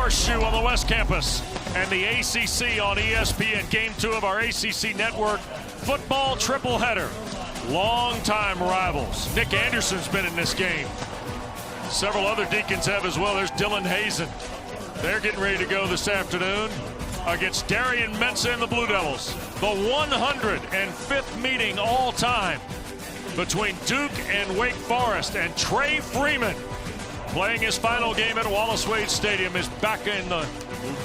Horseshoe on the West Campus and the ACC on ESPN. Game 2 of our ACC Network football tripleheader. Long-time rivals. Nick Anderson's been in this game. Several other Deacons have as well. There's Dylan Hazen. They're getting ready to go this afternoon against Darian Mensah and the Blue Devils. The 105th meeting all time between Duke and Wake Forest, and Trey Freeman, playing his final game at Wallace Wade Stadium, is back in the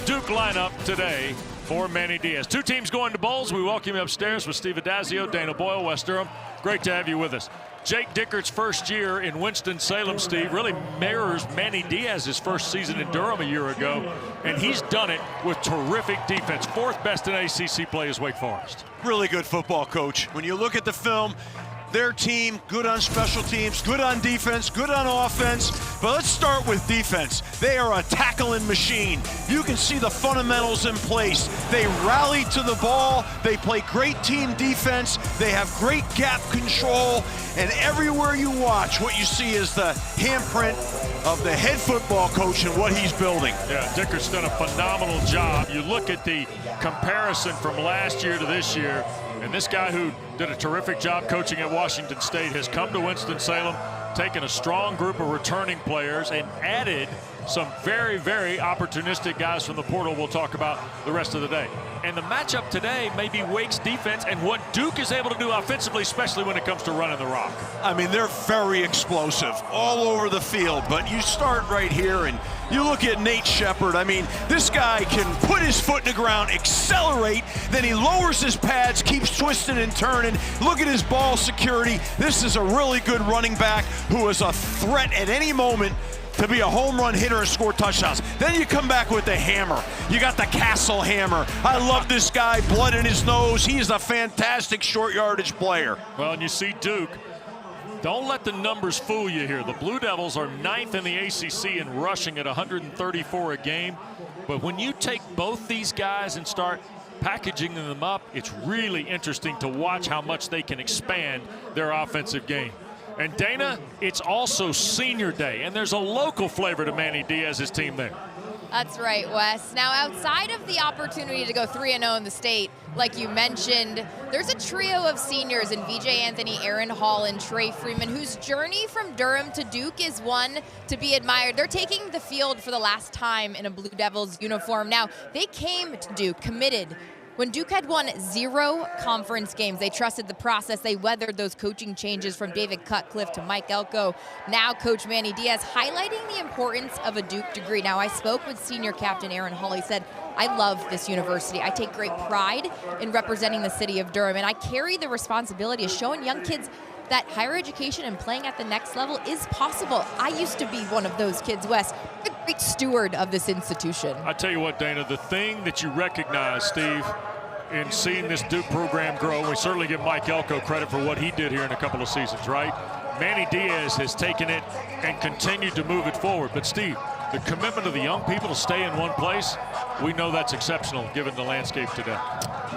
Duke lineup today for Manny Diaz. Two teams going to bowls. We welcome you upstairs with Steve Addazio, Dana Boyle, Wes Durham. Great to have you with us. Jake Dickert's first year in Winston-Salem, Steve, really mirrors Manny Diaz's first season in Durham a year ago, and he's done it with terrific defense. Fourth best in ACC play is Wake Forest. Really good football coach. When you look at the film, their team, good on special teams, good on defense, good on offense. But let's start with defense. They are a tackling machine. You can see the fundamentals in place. They rally to the ball. They play great team defense. They have great gap control. And everywhere you watch, what you see is the handprint of the head football coach and what he's building. Yeah, Dickert's done a phenomenal job. You look at the comparison from last year to this year, and this guy who did a terrific job coaching at Washington State has come to Winston-Salem, taken a strong group of returning players, and added some very, very opportunistic guys from the portal we'll talk about the rest of the day. And the matchup today may be Wake's defense and what Duke is able to do offensively, especially when it comes to running the rock. I mean, they're very explosive all over the field, but you start right here and you look at Nate Shepard. I mean, this guy can put his foot in the ground, accelerate, then he lowers his pads, keeps twisting and turning. Look at his ball security. This is a really good running back who is a threat at any moment to be a home run hitter and score touchdowns. Then you come back with the hammer. You got the Castle hammer. I love this guy, blood in his nose. He's a fantastic short yardage player. Well, and you see Duke, don't let the numbers fool you here. The Blue Devils are 9th in the ACC in rushing at 134 a game. But when you take both these guys and start packaging them up, it's really interesting to watch how much they can expand their offensive game. And Dana, it's also senior day, and there's a local flavor to Manny Diaz's team there. That's right, Wes. Now, outside of the opportunity to go 3-0 in the state, like you mentioned, there's a trio of seniors in VJ Anthony, Aaron Hall, and Trey Freeman, whose journey from Durham to Duke is one to be admired. They're taking the field for the last time in a Blue Devils uniform. Now, they came to Duke committed when Duke had won 0 conference games. They trusted the process. They weathered those coaching changes from David Cutcliffe to Mike Elko. Now Coach Manny Diaz highlighting the importance of a Duke degree. Now, I spoke with senior captain Aaron Hall. He said, I love this university. I take great pride in representing the city of Durham, and I carry the responsibility of showing young kids that higher education and playing at the next level is possible. I used to be one of those kids, Wes. A great steward of this institution. I tell you what, Dana, the thing that you recognize, Steve, in seeing this Duke program grow, we certainly give Mike Elko credit for what he did here in a couple of seasons, right? Manny Diaz has taken it and continued to move it forward. But Steve, the commitment of the young people to stay in one place, we know that's exceptional given the landscape today.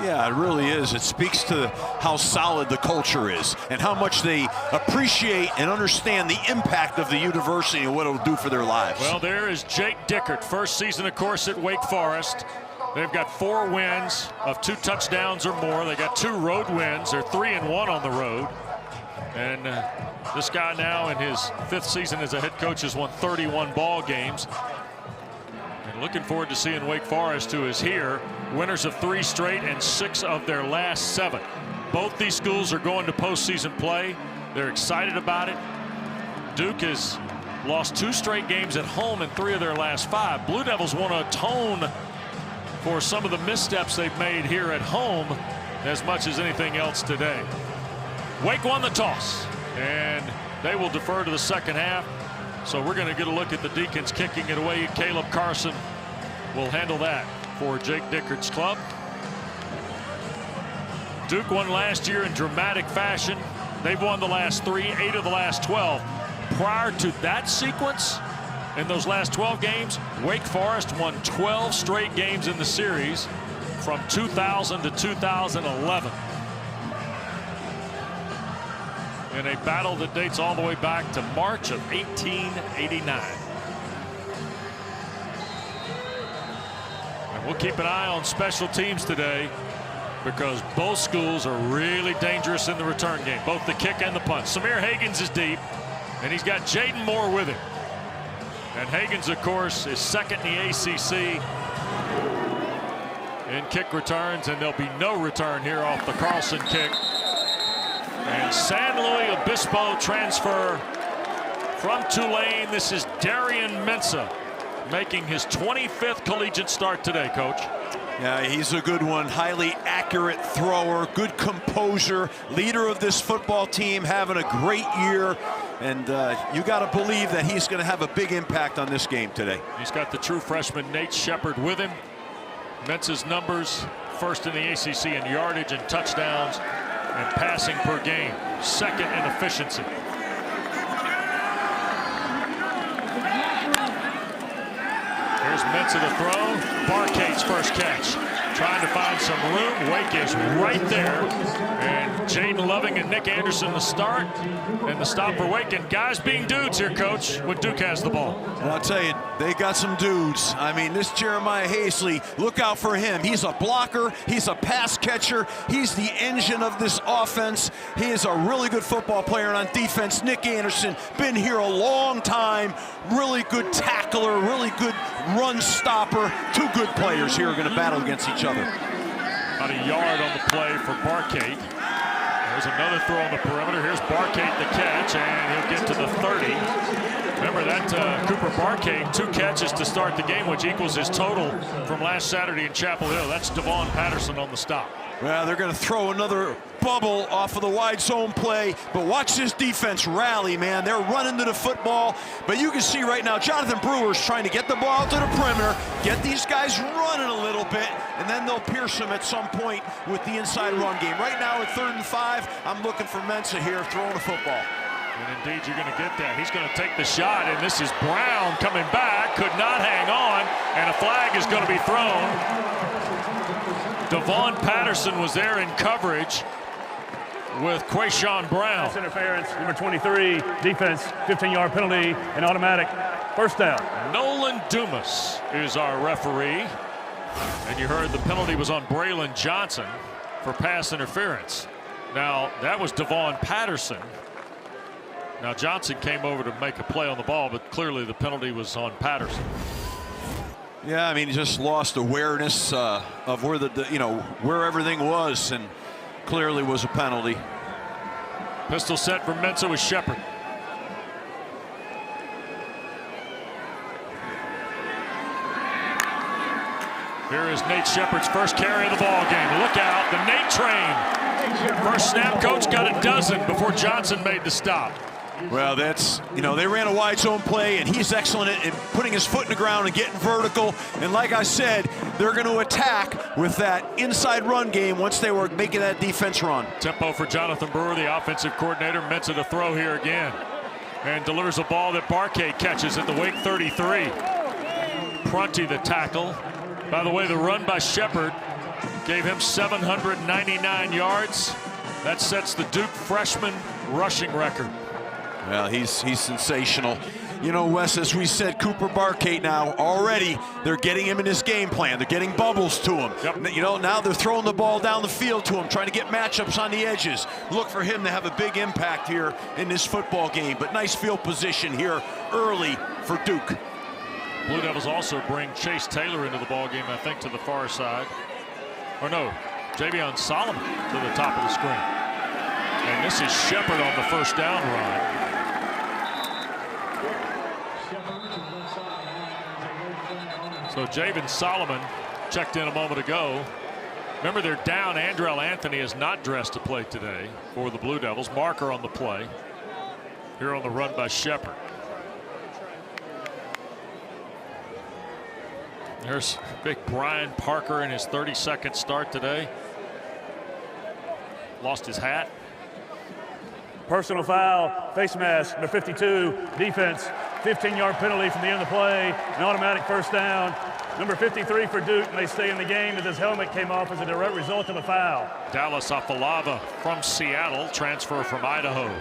Yeah, it really is. It speaks to how solid the culture is and how much they appreciate and understand the impact of the university and what it will do for their lives. Well, there is Jake Dickert, first season, of course, at Wake Forest. They've got 4 wins of 2 touchdowns or more. They got 2 road wins. They're 3-1 on the road. And this guy now in his 5th season as a head coach has won 31 ball games. And looking forward to seeing Wake Forest, who is here, winners of 3 straight and 6 of their last 7. Both these schools are going to postseason play. They're excited about it. Duke has lost 2 straight games at home in 3 of their last 5. Blue Devils want to atone for some of the missteps they've made here at home as much as anything else today. Wake won the toss, and they will defer to the second half. So we're going to get a look at the Deacons kicking it away. Caleb Carson will handle that for Jake Dickert's club. Duke won last year in dramatic fashion. They've won the last 3, 8 of the last 12. Prior to that sequence, in those last 12 games, Wake Forest won 12 straight games in the series from 2000 to 2011. In a battle that dates all the way back to March of 1889. We'll keep an eye on special teams today because both schools are really dangerous in the return game, both the kick and the punt. Samir Hagans is deep, and he's got Jaden Moore with him. And Hagans, of course, is second in the ACC in kick returns, and there'll be no return here off the Carlson kick. And San Luis Obispo transfer from Tulane. This is Darian Mensah making his 25th collegiate start today, Coach. Yeah, he's a good one. Highly accurate thrower, good composure, leader of this football team, having a great year. And you got to believe that he's going to have a big impact on this game today. He's got the true freshman Nate Shepard with him. Mensah's numbers, first in the ACC in yardage and touchdowns and passing per game, second in efficiency. Here's Mensah to throw. Barcade's first catch. Trying to find some room. Wake is right there. And Jaden Loving and Nick Anderson the start. And the stop for Wake. And guys being dudes here, Coach, when Duke has the ball. Well, I'll tell you, they got some dudes. I mean, this Jeremiah Hazley, look out for him. He's a blocker. He's a pass catcher. He's the engine of this offense. He is a really good football player. And on defense, Nick Anderson, been here a long time. Really good tackler, really good run stopper. Two good players here are going to battle against each other. About a yard on the play for Barcade. There's another throw on the perimeter. Here's Barcade the catch, and he'll get to the 30. Remember that Cooper Barcade, 2 catches to start the game, which equals his total from last Saturday in Chapel Hill. That's Devon Patterson on the stop. Well, they're going to throw another bubble off of the wide zone play, but watch this defense rally, man. They're running to the football, but you can see right now Jonathan Brewer's trying to get the ball to the perimeter, get these guys running a little bit, and then they'll pierce them at some point with the inside run game. Right now at 3rd and 5, I'm looking for Mensah here throwing the football. And indeed, you're going to get that. He's going to take the shot, and this is Brown coming back, could not hang on, and a flag is going to be thrown. Devon Patterson was there in coverage with Quayshawn Brown. Pass interference, number 23, defense, 15-yard penalty, and automatic first down. Nolan Dumas is our referee. And you heard the penalty was on Braylon Johnson for pass interference. Now, that was Devon Patterson. Now, Johnson came over to make a play on the ball, but clearly the penalty was on Patterson. Yeah, I mean, he just lost awareness of where where everything was, and clearly was a penalty. Pistol set for Mensah with Shepard. Here is Nate Shepard's first carry of the ball game. Look out, the Nate train. First snap, Coach got a dozen before Johnson made the stop. Well, that's, they ran a wide zone play, and he's excellent at putting his foot in the ground and getting vertical. And like I said, they're going to attack with that inside run game once they were making that defense run. Tempo for Jonathan Brewer, the offensive coordinator. Mensah to throw here again. And delivers a ball that Barcade catches at the Wake 33. Prunty the tackle. By the way, the run by Shepard gave him 799 yards. That sets the Duke freshman rushing record. Well, he's sensational. Wes, as we said, Cooper Barcade now already, they're getting him in his game plan. They're getting bubbles to him. Yep. Now they're throwing the ball down the field to him, trying to get matchups on the edges. Look for him to have a big impact here in this football game. But nice field position here early for Duke. Blue Devils also bring Chase Taylor into the ball game, I think, to the far side. Or no, Javion Solomon to the top of the screen. And this is Shepard on the first down run. So Javion Solomon checked in a moment ago. Remember, they're down. Andrell Anthony is not dressed to play today for the Blue Devils. Marker on the play. Here on the run by Shepard. There's big Brian Parker in his 32nd start today. Lost his hat. Personal foul, face mask, number 52, defense, 15-yard penalty from the end of the play, an automatic first down. Number 53 for Duke, and they stay in the game as his helmet came off as a direct result of a foul. Dallas Afalava from Seattle, transfer from Idaho.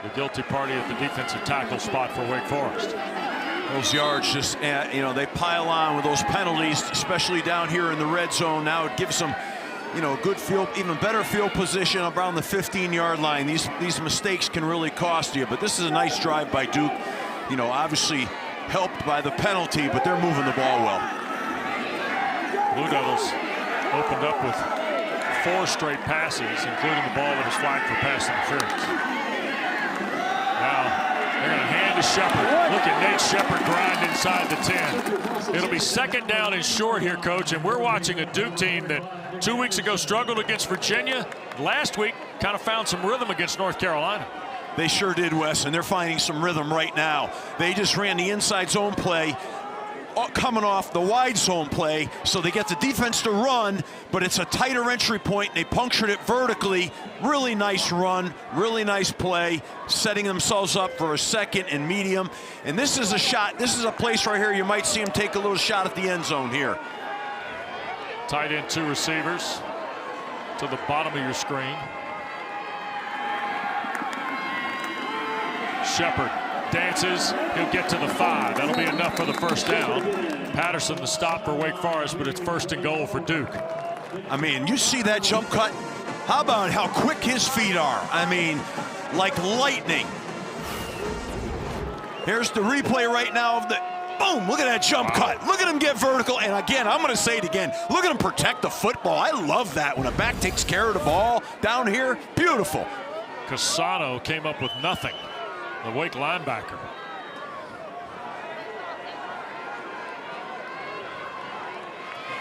The guilty party at the defensive tackle spot for Wake Forest. Those yards just, they pile on with those penalties, especially down here in the red zone. Now it gives them, good field, even better field position around the 15-yard line. These mistakes can really cost you, but this is a nice drive by Duke. Obviously helped by the penalty, but they're moving the ball well. Blue Devils opened up with 4 straight passes, including the ball that was flagged for pass interference. Now they're going to hand to Shepard. Look at Nate Shepard grind inside the 10. It'll be second down and short here, Coach, and we're watching a Duke team that 2 weeks ago struggled against Virginia. Last week kind of found some rhythm against North Carolina. They sure did, Wes, and they're finding some rhythm right now. They just ran the inside zone play, coming off the wide zone play, so they get the defense to run, but it's a tighter entry point, and they punctured it vertically. Really nice run, really nice play, setting themselves up for a second and medium. And this is a shot, this is a place right here you might see them take a little shot at the end zone here. Tight end 2 receivers to the bottom of your screen. Shepard dances, he'll get to the 5. That'll be enough for the first down. Patterson the stop for Wake Forest, but it's 1st and goal for Duke. I mean, you see that jump cut? How about how quick his feet are? I mean, like lightning. Here's the replay right now of the, boom, look at that jump cut. Look at him get vertical, and again, I'm gonna say it again, look at him protect the football. I love that when a back takes care of the ball down here, beautiful. Casano came up with nothing. The Wake linebacker.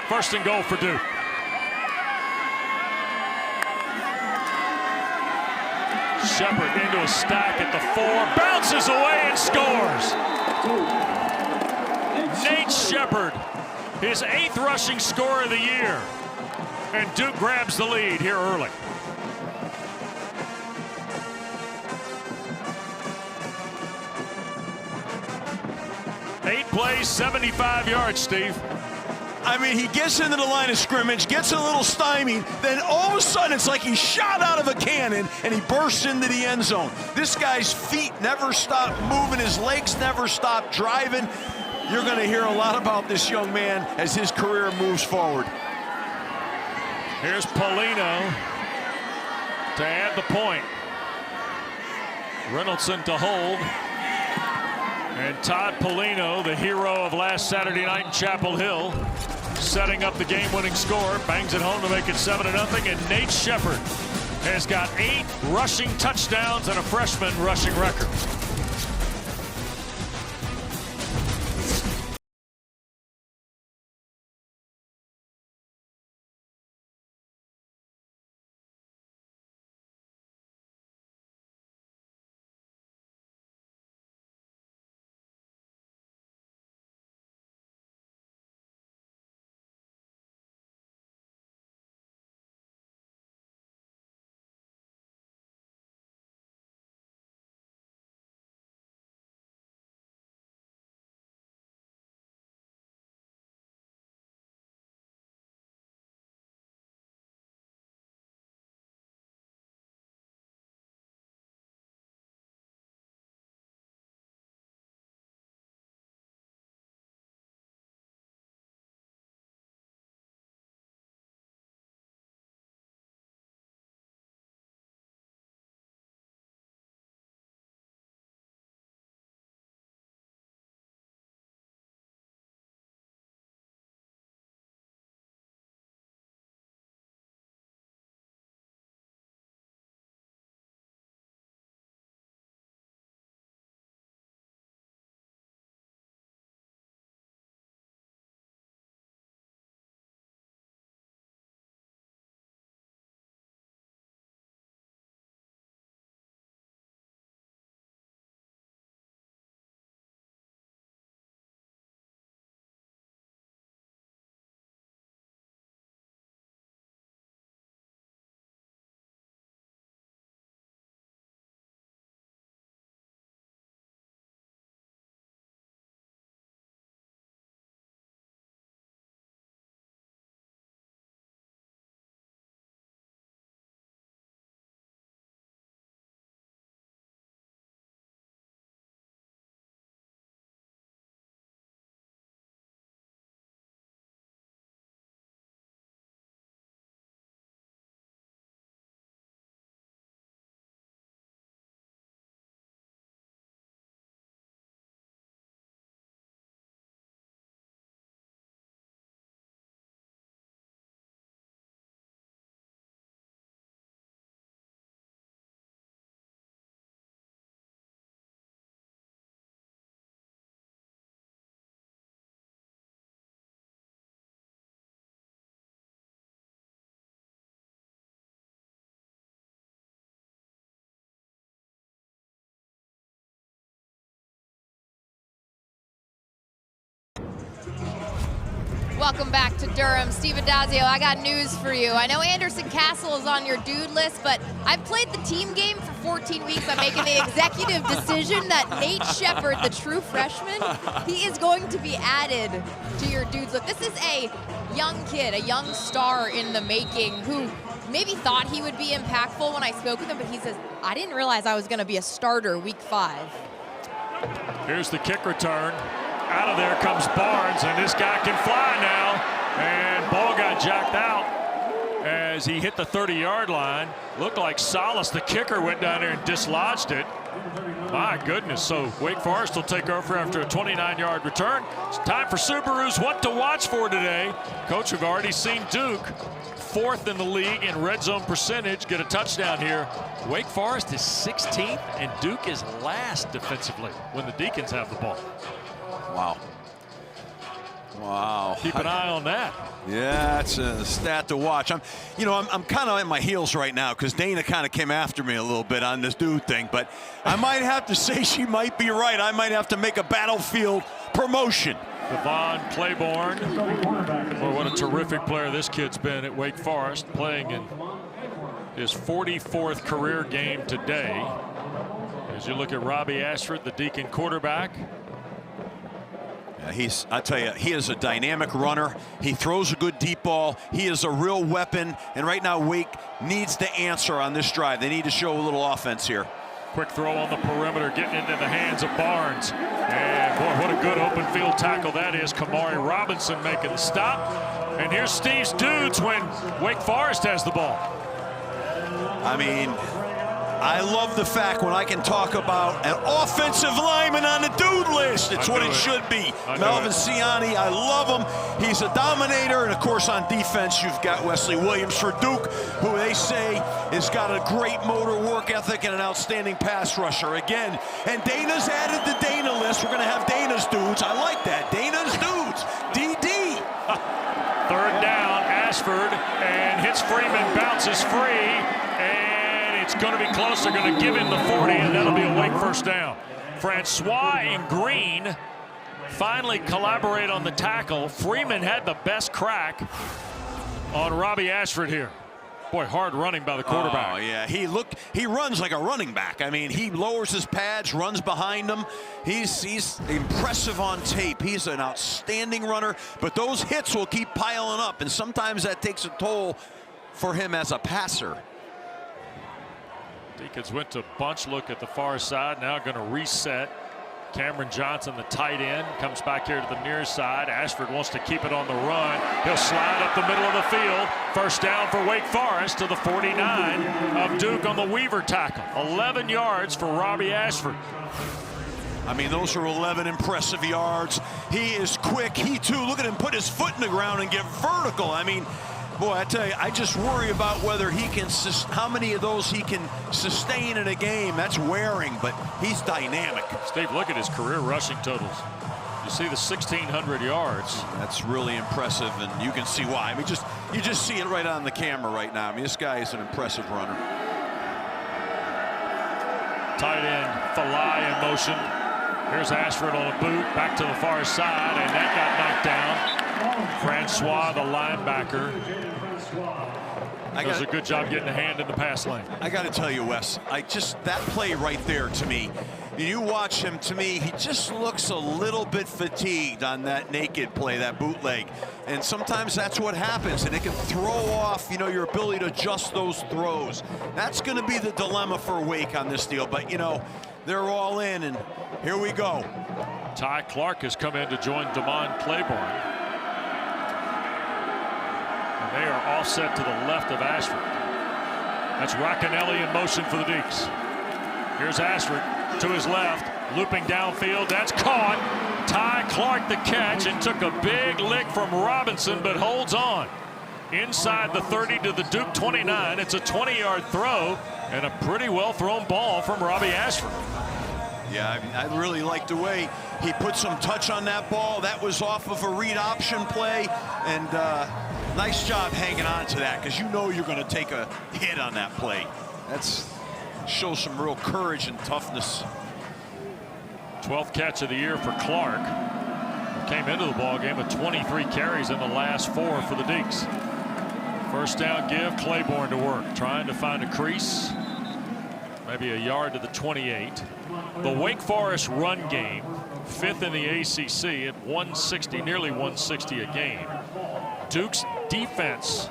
First and goal for Duke. Shepard into a stack at the 4, bounces away and scores. Nate Shepard, his 8th rushing score of the year. And Duke grabs the lead here early. Eight plays, 75 yards, Steve. I mean, he gets into the line of scrimmage, gets a little stymied, then all of a sudden it's like he shot out of a cannon and he bursts into the end zone. This guy's feet never stop moving, his legs never stop driving. You're going to hear a lot about this young man as his career moves forward. Here's Polino to add the point. Reynoldson to hold. And Todd Polino, the hero of last Saturday night in Chapel Hill, setting up the game-winning score, bangs it home to make it 7-0. And Nate Shepard has got 8 rushing touchdowns and a freshman rushing record. Welcome back to Durham. Steve Adazio, I got news for you. I know Anderson Castle is on your dude list, but I've played the team game for 14 weeks. I'm making the executive decision that Nate Shepard, the true freshman, he is going to be added to your dudes list. This is a young kid, a young star in the making who maybe thought he would be impactful when I spoke with him, but he says, I didn't realize I was going to be a starter week 5. Here's the kick return. Out of there comes Barnes, and this guy can fly now. And ball got jacked out as he hit the 30-yard line. Looked like Salas, the kicker, went down there and dislodged it. My goodness. So Wake Forest will take over after a 29-yard return. It's time for Subaru's what to watch for today. Coach, we've already seen Duke, 4th in the league in red zone percentage, get a touchdown here. Wake Forest is 16th, and Duke is last defensively when the Deacons have the ball. Wow. Wow. Keep an eye on that. Yeah, it's a stat to watch. I'm kind of at my heels right now because Dana kind of came after me a little bit on this dude thing, but I might have to say she might be right. I might have to make a battlefield promotion. Devon Claiborne. Boy, what a terrific player this kid's been at Wake Forest, playing in his 44th career game today. As you look at Robbie Ashford, the Deacon quarterback. I tell you, he is a dynamic runner. He throws a good deep ball. He is a real weapon. And right now, Wake needs to answer on this drive. They need to show a little offense here. Quick throw on the perimeter, getting into the hands of Barnes. And boy, what a good open field tackle that is. Kamari Robinson making the stop. And here's Steve's dudes when Wake Forest has the ball. I mean, I love the fact when I can talk about an offensive lineman on the dude list. It's what it should be. Melvin Ciani, I love him. He's a dominator. And, of course, on defense, you've got Wesley Williams for Duke, who they say has got a great motor work ethic and an outstanding pass rusher. Again, and Dana's added the Dana list. We're going to have Dana's dudes. I like that. Dana's dudes. DD. 3rd down, Ashford, and hits Freeman, bounces free, and it's going to be close. They're going to give him the 40, and that'll be a Wake first down. Francois and Green finally collaborate on the tackle. Freeman had the best crack on Robbie Ashford here. Boy, hard running by the quarterback. Oh, yeah. He runs like a running back. I mean, he lowers his pads, runs behind him. He's impressive on tape. He's an outstanding runner, but those hits will keep piling up, and sometimes that takes a toll for him as a passer. Deacons went to bunch look at the far side, now going to reset. Cameron Johnson, the tight end, comes back here to the near side. Ashford wants to keep it on the run. He'll slide up the middle of the field. First down for Wake Forest to the 49 of Duke on the Weaver tackle. 11 yards for Robbie Ashford. I mean, those are 11 impressive yards. He is quick. He, too, look at him put his foot in the ground and get vertical. I mean, boy, I tell you, I just worry about whether he can, how many of those he can sustain in a game. That's wearing, but he's dynamic. Steve, look at his career rushing totals. You see the 1,600 yards. That's really impressive, and you can see why. I mean, you just see it right on the camera right now. I mean, this guy is an impressive runner. Tight end, Falai in motion. Here's Ashford on a boot, back to the far side, and that got knocked down. Francois, the linebacker, does a good job getting a hand in the pass lane. I got to tell you, Wes, that play right there to me, you watch him, to me, he just looks a little bit fatigued on that naked play, that bootleg. And sometimes that's what happens, and it can throw off, your ability to adjust those throws. That's going to be the dilemma for Wake on this deal. But, they're all in, and here we go. Ty Clark has come in to join Devon Claiborne. And they are all set to the left of Ashford. That's Roccanelli in motion for the Deeks. Here's Ashford to his left, looping downfield. That's caught. Ty Clark the catch, and took a big lick from Robinson, but holds on. Inside the 30 to the Duke 29. It's a 20-yard throw, and a pretty well-thrown ball from Robbie Ashford. Yeah, I really like the way he put some touch on that ball. That was off of a read option play, and nice job hanging on to that, because you're going to take a hit on that play. That's shows some real courage and toughness. 12th catch of the year for Clark. came into the ball game with 23 carries in the last 4 for the Deacs. First down give, Claiborne to work, trying to find a crease. Maybe a yard to the 28. The Wake Forest run game, 5th in the ACC at 160, nearly 160 a game. Duke's defense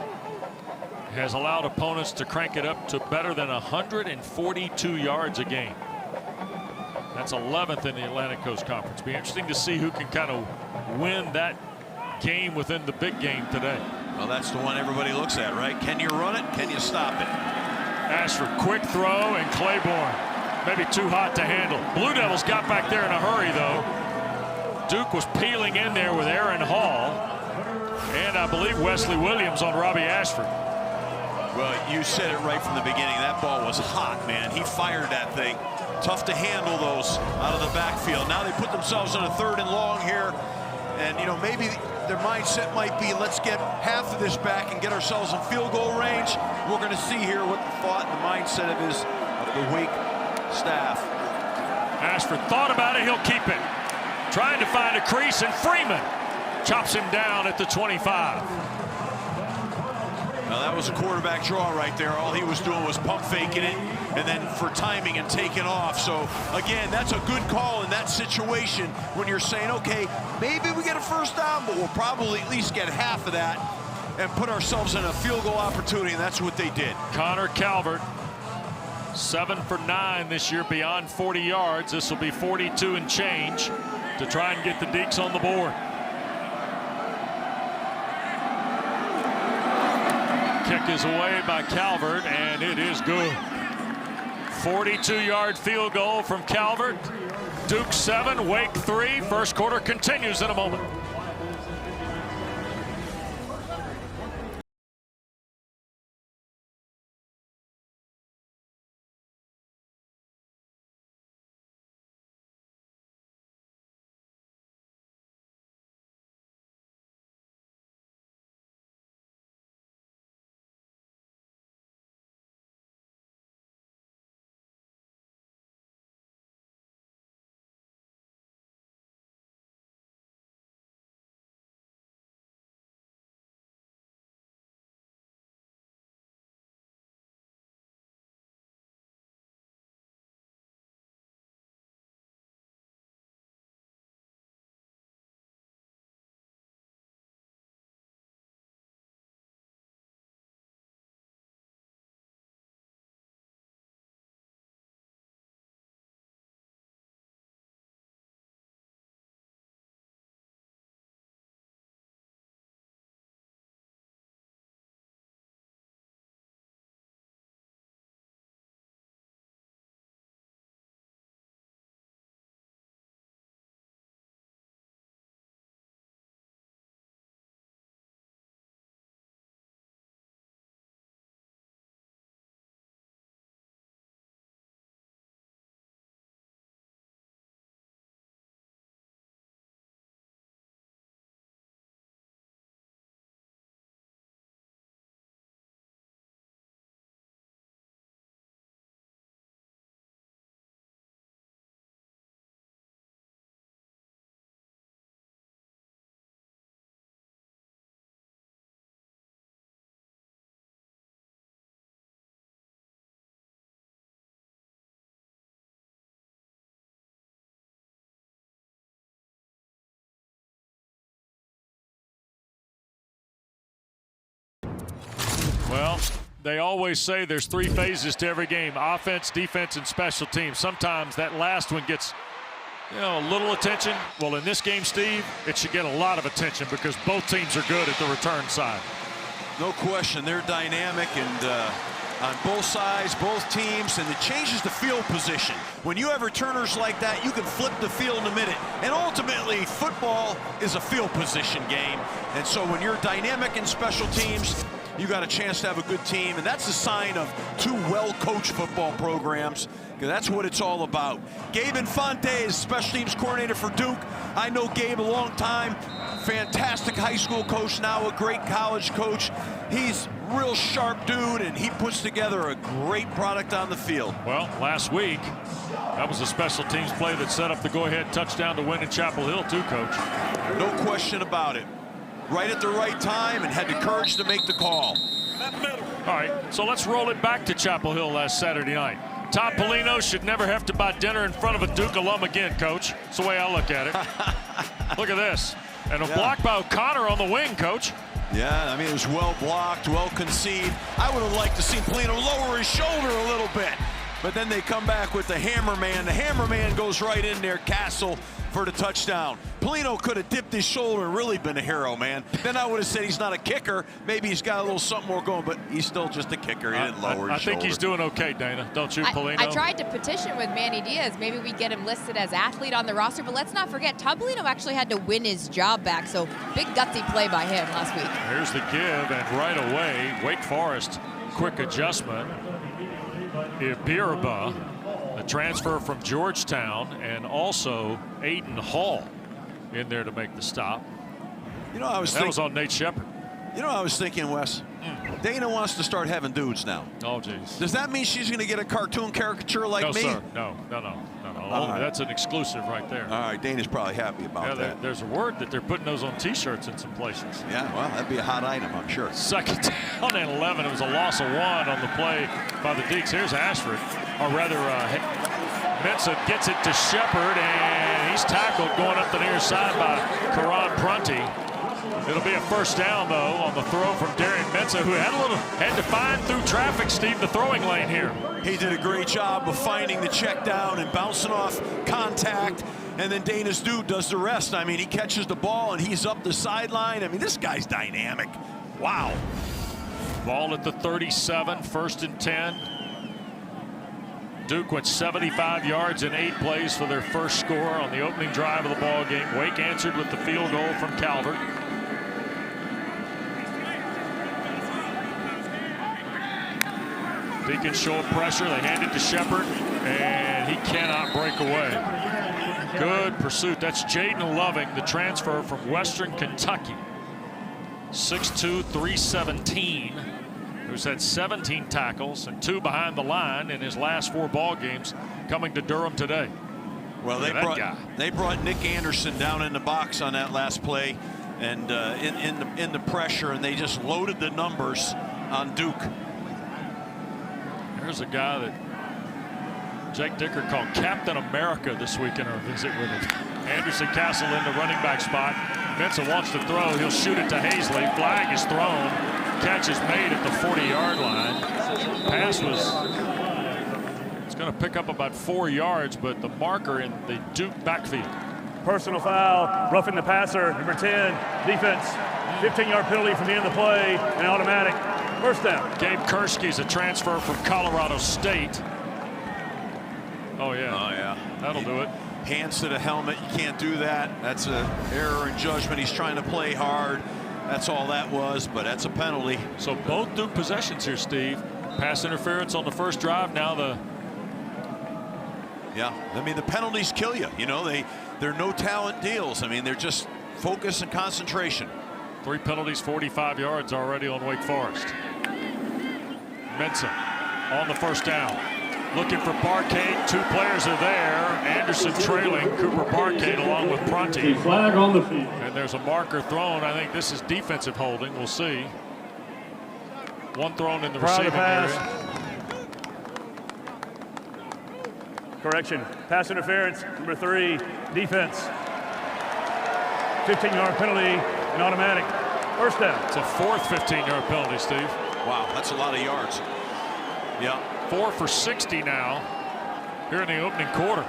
has allowed opponents to crank it up to better than 142 yards a game. That's 11th in the Atlantic Coast Conference. Be interesting to see who can kind of win that game within the big game today. Well, that's the one everybody looks at, right? Can you run it? Can you stop it? Ashford, quick throw, and Claiborne maybe too hot to handle. Blue Devils got back there in a hurry, though. Duke was peeling in there with Aaron Hall, and I believe Wesley Williams on Robbie Ashford. Well, you said it right from the beginning. That ball was hot, man. He fired that thing. Tough to handle those out of the backfield. Now they put themselves on a 3rd and long here, and you know, maybe their mindset might be, let's get half of this back and get ourselves in field goal range. We're going to see here what the thought and the mindset of the Wake staff. Ashford thought about it, he'll keep it. Trying to find a crease, and Freeman chops him down at the 25. Now that was a quarterback draw right there. All he was doing was pump faking it, and then for timing and taking off. So again, that's a good call in that situation when you're saying, okay, maybe we get a first down, but we'll probably at least get half of that and put ourselves in a field goal opportunity, and that's what they did. Connor Calvert, 7 for 9 this year beyond 40 yards. This will be 42 and change to try and get the Deacs on the board. Kick is away by Calvert, and it is good. 42-yard field goal from Calvert. Duke 7, Wake 3. First quarter continues in a moment. Well, they always say there's 3 phases to every game: offense, defense, and special teams. Sometimes that last one gets, a little attention. Well, in this game, Steve, it should get a lot of attention because both teams are good at the return side. No question, they're dynamic and on both sides, both teams, and it changes the field position. When you have returners like that, you can flip the field in a minute. And ultimately, football is a field position game. And so when you're dynamic in special teams, you got a chance to have a good team, and that's a sign of 2 well-coached football programs. That's what it's all about. Gabe Infante is special teams coordinator for Duke. I know Gabe a long time. fantastic high school coach, now a great college coach. He's a real sharp dude, and he puts together a great product on the field. Well, last week, that was a special teams play that set up the go-ahead touchdown to win in Chapel Hill too, Coach. No question about it. Right at the right time and had the courage to make the call. All right, so let's roll it back to Chapel Hill last Saturday night. Todd Polino should never have to buy dinner in front of a Duke alum again, Coach. That's the way I look at it. Look at this. And a block by O'Connor on the wing, Coach. Yeah, I mean, it was well blocked, well conceived. I would have liked to see Polino lower his shoulder a little bit. But then they come back with the hammer man. The hammer man goes right in there, Castle, for the touchdown. Polino could have dipped his shoulder and really been a hero, man. Then I would have said he's not a kicker. Maybe he's got a little something more going, but he's still just a kicker. He didn't lower his shoulder. I think he's doing okay, Dana. Don't you, Polino? I tried to petition with Manny Diaz. Maybe we get him listed as athlete on the roster, but let's not forget, Todd Polino actually had to win his job back, so big gutsy play by him last week. Here's the give, and right away, Wake Forest, quick adjustment. Ibiraba, a transfer from Georgetown, and also Aiden Hall in there to make the stop. You know, that was on Nate Shepard. You know, I was thinking, Wes, Dana wants to start having dudes now. Oh, geez. Does that mean she's going to get a cartoon caricature like me? No, sir. No. That's an exclusive right there. All right, Dana's probably happy about that. There's a word that they're putting those on T-shirts in some places. Yeah, well, that'd be a hot item, I'm sure. Second down and 11. It was a loss of 1 on the play by the Deeks. Here's Ashford, or rather, Mensah gets it to Shepard, and he's tackled going up the near side by Karan Prunty. It'll be a first down, though, on the throw from Darian Mensah, who had to find through traffic, Steve, the throwing lane here. He did a great job of finding the check down and bouncing off contact, and then Dana's dude does the rest. I mean, he catches the ball, and he's up the sideline. I mean, this guy's dynamic. Wow. Ball at the 37, 1st and 10. Duke went 75 yards in 8 plays for their first score on the opening drive of the ball game. Wake answered with the field goal from Calvert. Deacons show pressure. They hand it to Shepard, and he cannot break away. Good pursuit. That's Jaden Loving, the transfer from Western Kentucky. 6'2", 317, who's had 17 tackles and 2 behind the line in his last 4 ball games, coming to Durham today. Well, they brought Nick Anderson down in the box on that last play, and in the pressure, and they just loaded the numbers on Duke. There's a guy that Jake Dicker called Captain America this week in our visit with him. Anderson Castle in the running back spot. Mensah wants to throw. He'll shoot it to Hazley. Flag is thrown. Catch is made at the 40-yard line. Pass it's going to pick up about 4 yards, but the marker in the Duke backfield. Personal foul, roughing the passer, number 10, defense. 15-yard penalty from the end of the play, and automatic. First down. Gabe Kursky's a transfer from Colorado State. Oh, yeah. That'll do it. Hands to the helmet. You can't do that. That's an error in judgment. He's trying to play hard. That's all that was, but that's a penalty. So both Duke possessions here, Steve. Pass interference on the first drive. Now Yeah, I mean, the penalties kill you. You know, they're no talent deals. I mean, they're just focus and concentration. 3 penalties, 45 yards already on Wake Forest. Mensah on the first down. Looking for Barcade. 2 players are there. Anderson trailing Cooper Barcade along with Prunty. Flag on the field. And there's a marker thrown. I think this is defensive holding. We'll see. 1 thrown in the receiving area. Correction. Pass interference, number 3, defense. 15-yard penalty and automatic. First down. It's a 4th 15-yard penalty, Steve. Wow, that's a lot of yards. Yeah. 4 for 60 now here in the opening quarter.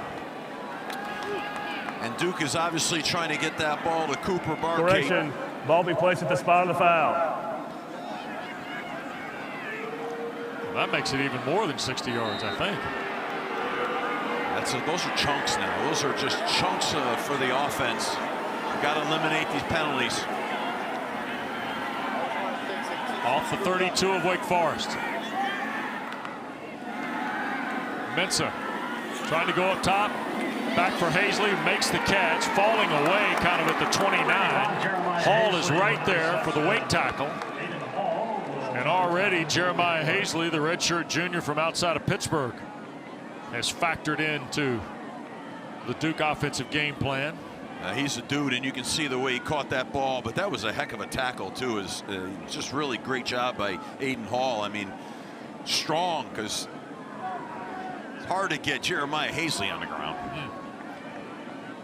And Duke is obviously trying to get that ball to Cooper Barcade. Correction. Ball be placed at the spot of the foul. Well, that makes it even more than 60 yards, I think. Those are chunks now. Those are just chunks for the offense. You've got to eliminate these penalties. Off the 32 of Wake Forest. Mensah trying to go up top. Back for Hazley, makes the catch. Falling away kind of at the 29. Hall is right there for the Wake tackle. And already Jeremiah Hazley, the redshirt junior from outside of Pittsburgh, has factored into the Duke offensive game plan. He's a dude, and you can see the way he caught that ball, but that was a heck of a tackle too. Is just really great job by Aiden Hall. I mean, strong, because it's hard to get Jeremiah Hazley on the ground.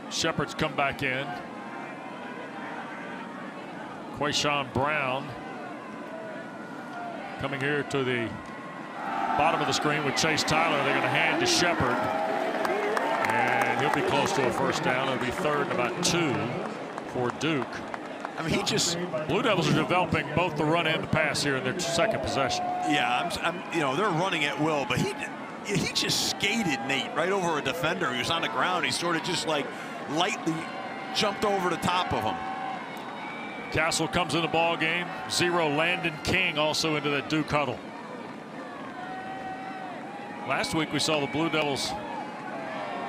Shepard's come back in. Quayshawn Brown coming here to the bottom of the screen with Chase Tyler. They're going to hand to Shepard, and he'll be close to a first down. It'll be 3rd and about 2 for Duke. I mean, Blue Devils are developing both the run and the pass here in their second possession. Yeah, you know, they're running at will, but he just skated Nate right over a defender. He was on the ground. He sort of just like lightly jumped over the top of him. Castle comes in the ball game. 0 Landon King also into that Duke huddle. Last week we saw the Blue Devils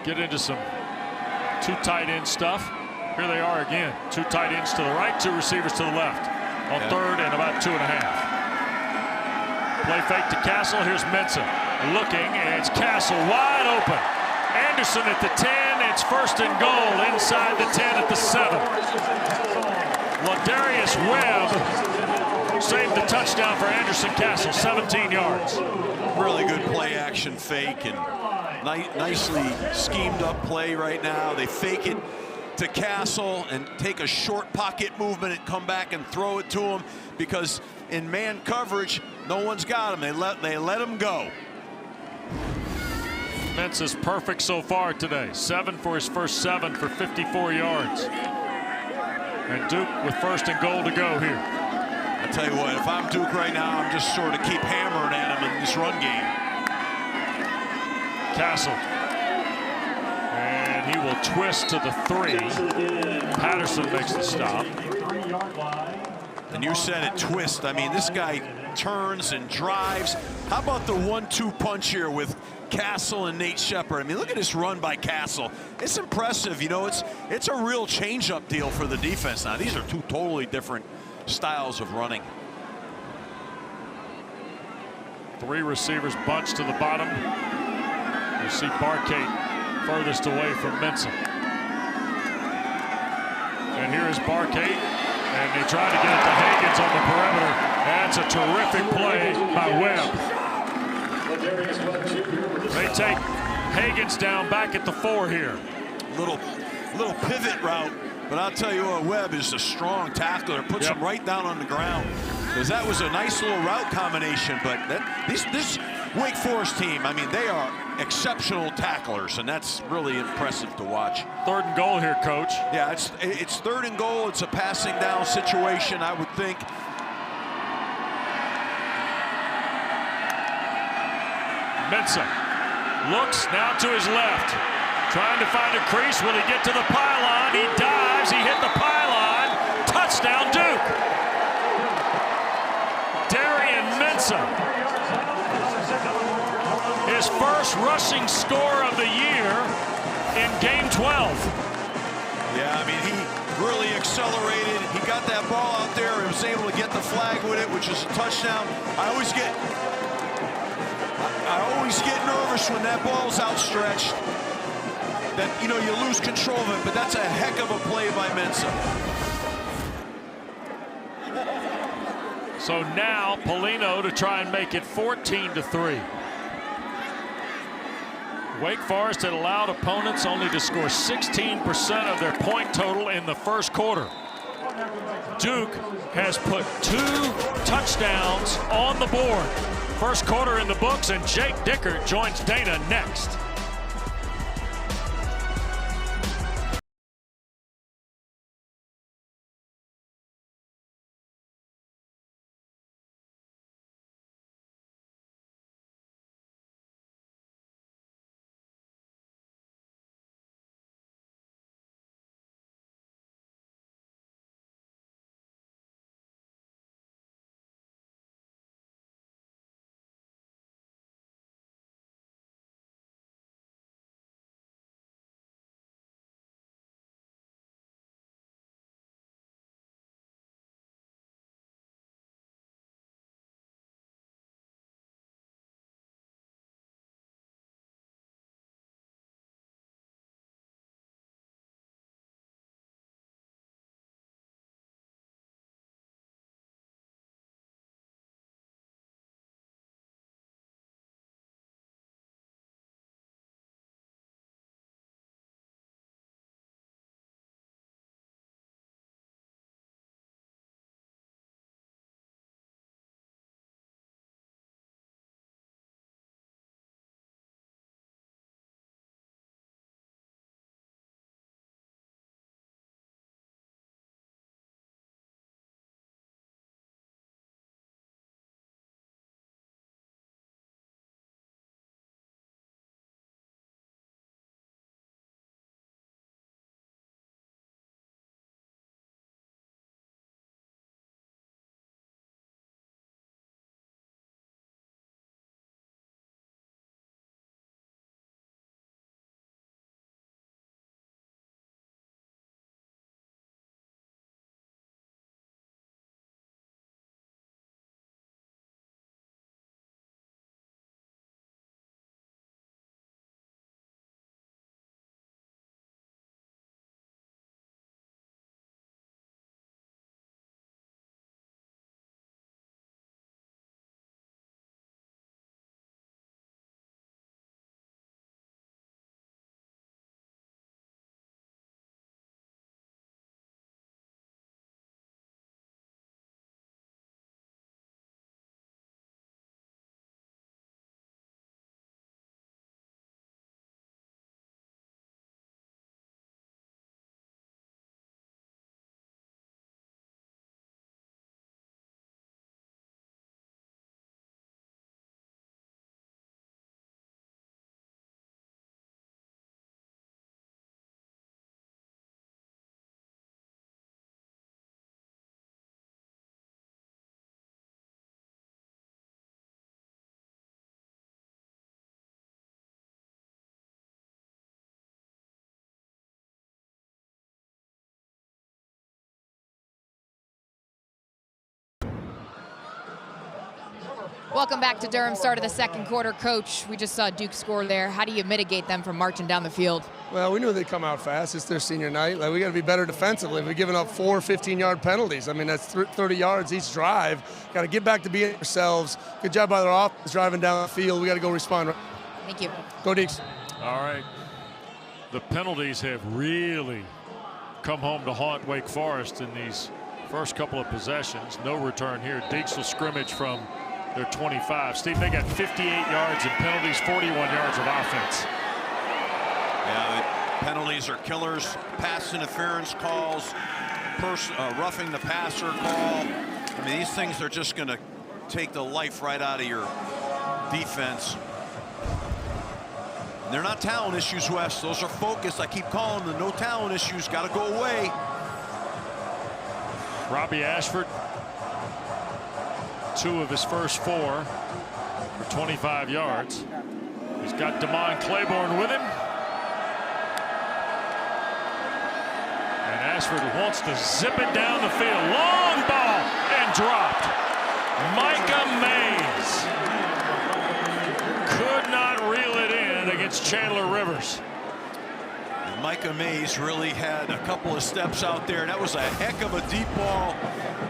get into some 2 tight end stuff. Here they are again. 2 tight ends to the right, 2 receivers to the left on 3rd and about 2.5. Play fake to Castle. Here's Mensah looking, and it's Castle wide open. Anderson at the 10. It's 1st and goal inside the 10 at the 7. LaDarius Webb saved the touchdown for Anderson Castle, 17 yards. Really good play action fake, and nicely schemed up play right now. They fake it to Castle and take a short pocket movement and come back and throw it to him, because in man coverage, no one's got him. They let him go. Mensah's perfect so far today. 7 for his first 7 for 54 yards. And Duke with 1st and goal to go here. I tell you what, if I'm Duke right now, I'm just sort of keep hammering at him in this run game. Castle. And he will twist to the 3. Patterson makes the stop. And you said it, twist. I mean, this guy turns and drives. How about the 1-2 punch here with Castle and Nate Shepard? I mean, look at this run by Castle. It's impressive. You know, it's a real change-up deal for the defense now. These are 2 totally different styles of running. 3 receivers bunched to the bottom. You see Barkate furthest away from Mensah. And here is Barkate, and they try to get it to Higgins on the perimeter. That's a terrific play by Webb. They take Higgins down back at the 4 here. Little pivot route, but I'll tell you what, Webb is a strong tackler. Puts him right down on the ground. Because that was a nice little route combination, but this Wake Forest team, I mean, they are exceptional tacklers, and that's really impressive to watch. 3rd and goal here, Coach. Yeah, it's 3rd and goal. It's a passing down situation, I would think. Mensah looks now to his left, trying to find a crease. Will he get to the pylon? He dives. He hit the pylon. Touchdown, Duke. Darian Mensah, his first rushing score of the year in game 12. Yeah, I mean, he really accelerated. He got that ball out there and was able to get the flag with it, which is a touchdown. I always get nervous when that ball's outstretched. That, you know, you lose control of it, but that's a heck of a play by Mensah. So now Polino to try and make it 14-3. Wake Forest had allowed opponents only to score 16% of their point total in the first quarter. Duke has put 2 touchdowns on the board. First quarter in the books, and Jake Dickert joins Dana next. Welcome back to Durham. Start of the second quarter. Coach, we just saw Duke score there. How do you mitigate them from marching down the field? Well, we knew they'd come out fast. It's their senior night. Like, we got to be better defensively. We've given up 4 15-yard penalties. I mean, that's 30 yards each drive. Got to get back to being ourselves. Good job by their offense driving down the field. We got to go respond. Thank you. Go Deeks. All right. The penalties have really come home to haunt Wake Forest in these first couple of possessions. No return here. Deeks will scrimmage from their 25. Steve, they got 58 yards in penalties, 41 yards of offense. Yeah, penalties are killers. Pass interference calls, roughing the passer call. I mean, these things are just going to take the life right out of your defense. And they're not talent issues, Wes. Those are focus. I keep calling them. No talent issues. Got to go away. Robbie Ashford, 2 of his first 4 for 25 yards. He's got Damon Claiborne with him. And Ashford wants to zip it down the field. Long ball and dropped. Micah Mays could not reel it in against Chandler Rivers. And Micah Mays really had a couple of steps out there. That was a heck of a deep ball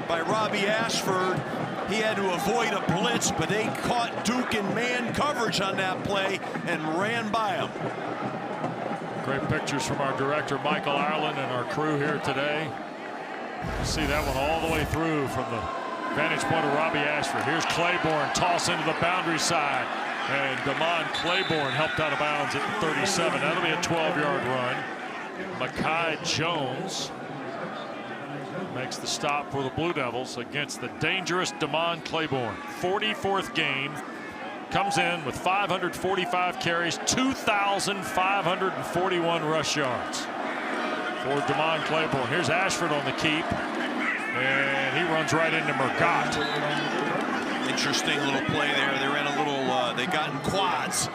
by Robbie Ashford. He had to avoid a blitz, but they caught Duke in man coverage on that play and ran by him. Great pictures from our director, Michael Ireland, and our crew here today. You see that one all the way through from the vantage point of Robbie Ashford. Here's Claiborne, toss into the boundary side. And Damon Claiborne helped out of bounds at the 37. That'll be a 12-yard run. Mekhi Jones makes the stop for the Blue Devils against the dangerous Damon Claiborne. 44th game. Comes in with 545 carries, 2,541 rush yards for Damon Claiborne. Here's Ashford on the keep, and he runs right into Mergat. Interesting little play there. They ran a little, they got in quads,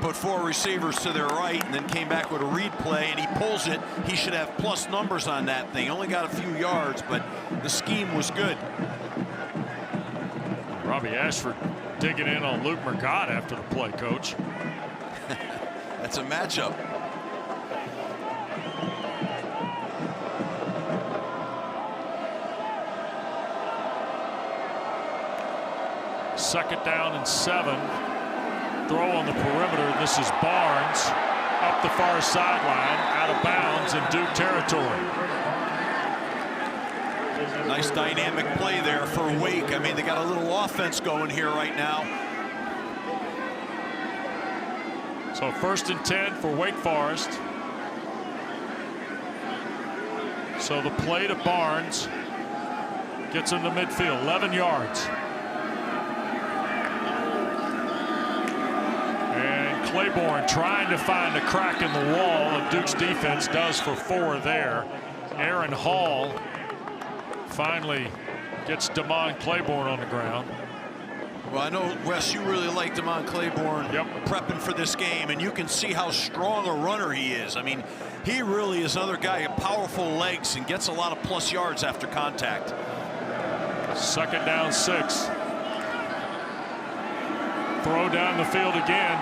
put 4 receivers to their right, and then came back with a read play, and he pulls it. He should have plus numbers on that thing. Only got a few yards, but the scheme was good. Robbie Ashford digging in on Luke Mergat after the play, Coach. That's a matchup. Second down and 7. Throw on the perimeter. This is Barnes up the far sideline, out of bounds in Duke territory. Nice dynamic play there for Wake. I mean, they got a little offense going here right now. So 1st and 10 for Wake Forest. So the play to Barnes gets him to midfield, 11 yards. And Claiborne trying to find a crack in the wall, and Duke's defense does for 4 there. Aaron Hall finally gets Damon Claiborne on the ground. Well, I know, Wes, you really like Damon Claiborne prepping for this game, and you can see how strong a runner he is. I mean, he really is another guy with powerful legs and gets a lot of plus yards after contact. Second down 6. Throw down the field again.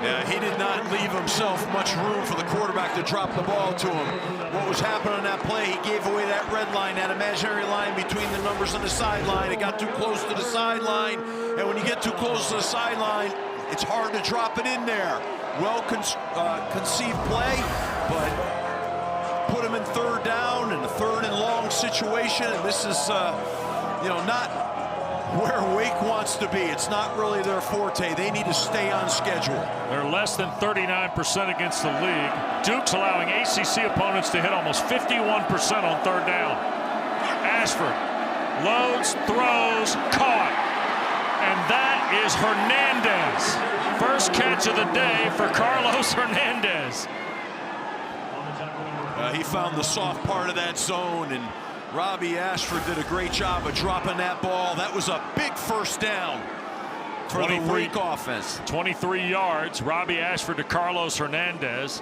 Yeah, he did not leave himself much room for the quarterback to drop the ball to him. What was happening on that play, he gave away that red line, that imaginary line between the numbers and the sideline. It got too close to the sideline, and when you get too close to the sideline, it's hard to drop it in there. Well conceived play, but put him in 3rd down and a 3rd and long situation, and this is, you know, not where Wake wants to be. It's not really their forte. They need to stay on schedule. They're less than 39% against the league. Duke's allowing ACC opponents to hit almost 51% on 3rd down. Ashford loads, throws, caught. And that is Hernandez. First catch of the day for Carlos Hernandez. He found the soft part of that zone, and Robbie Ashford did a great job of dropping that ball. That was a big 1st down for the Wake offense. 23 yards. Robbie Ashford to Carlos Hernandez.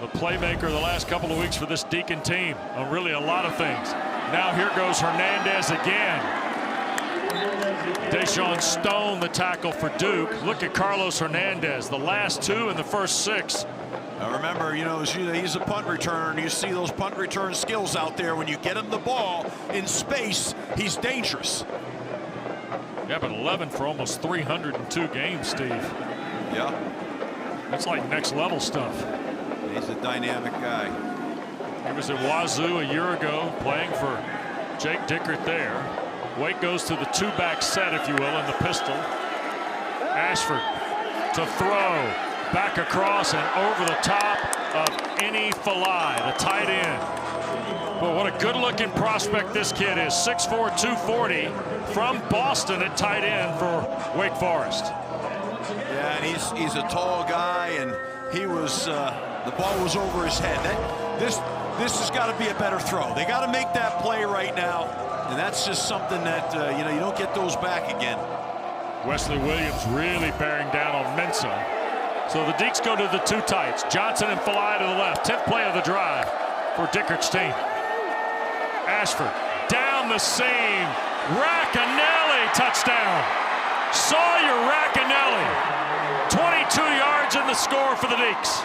the playmaker the last couple of weeks for this Deacon team on really a lot of things. Now here goes Hernandez again. Deshaun Stone, the tackle for Duke. Look at Carlos Hernandez, the last 2 in the first 6. Now remember, he's a punt returner. You see those punt return skills out there. When you get him the ball in space, he's dangerous. Yeah, but 11 for almost 302 games, Steve. Yeah. That's like next level stuff. He's a dynamic guy. He was at Wazoo a year ago playing for Jake Dickert there. Wake goes to the 2-back set, if you will, in the pistol. Ashford to throw. Back across and over the top of Ini Falai, the tight end. But what a good-looking prospect this kid is. 6'4", 240 from Boston at tight end for Wake Forest. Yeah, and he's a tall guy, and he was the ball was over his head. This has got to be a better throw. They got to make that play right now, and that's just something that you don't get those back again. Wesley Williams really bearing down on Mensah. So the Deeks go to the 2 tights. Johnson and Falai to the left. 10th play of the drive for Dickert's team. Ashford down the seam. Racanelli touchdown. Sawyer Racanelli. 22 yards in the score for the Deeks.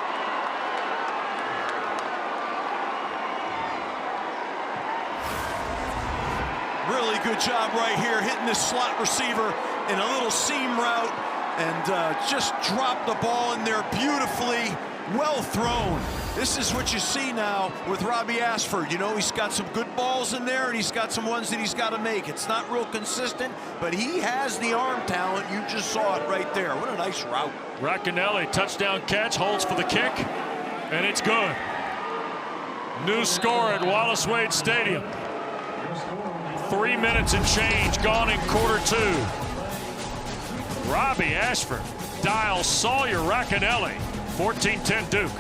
Really good job right here, hitting this slot receiver in a little seam route. And just dropped the ball in there beautifully. Well thrown. This is what you see now with Robbie Ashford. He's got some good balls in there, and he's got some ones that he's got to make. It's not real consistent, but he has the arm talent. You just saw it right there. What a nice route. Racanelli, touchdown catch, holds for the kick, and it's good. New score at Wallace Wade Stadium. 3 minutes and change gone in quarter 2. Robbie Ashford dials Sawyer Racanelli. 14-10 Duke.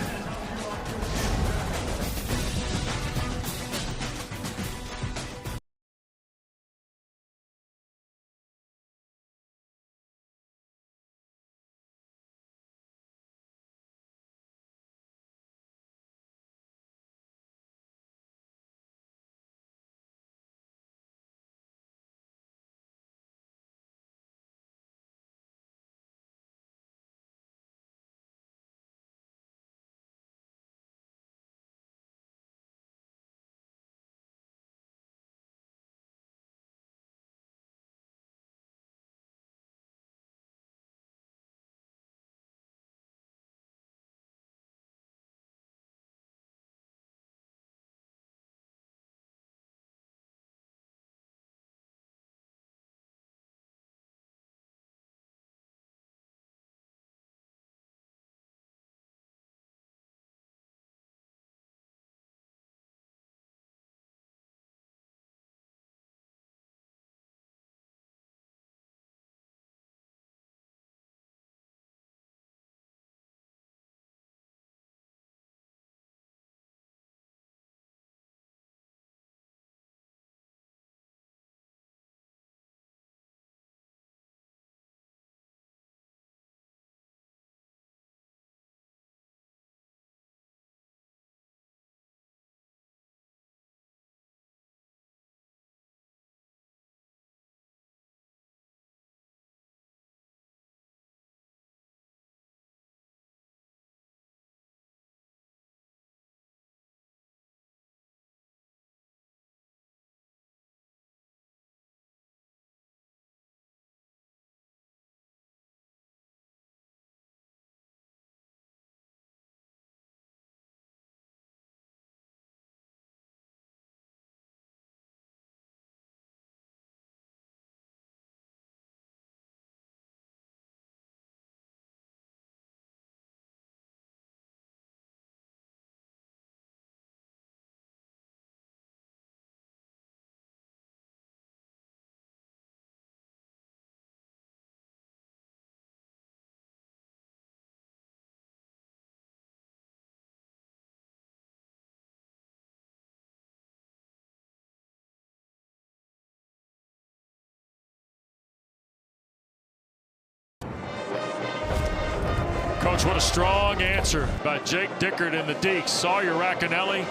Coach, what a strong answer by Jake Dickert and the Deeks. Sawyer Racanelli,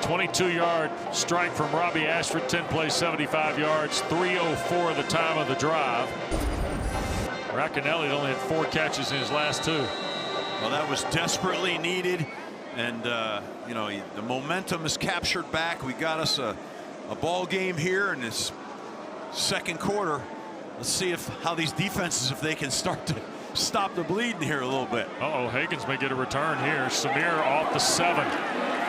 22-yard strike from Robbie Ashford, 10 plays, 75 yards, 3:04 the time of the drive. Racanelli only had 4 catches in his last 2. Well, that was desperately needed, and you know, the momentum is captured back. We got us a ball game here in this second quarter. Let's see how these defenses, if they can start to stop the bleeding here a little bit. Higgins may get a return here. Samir off the 7.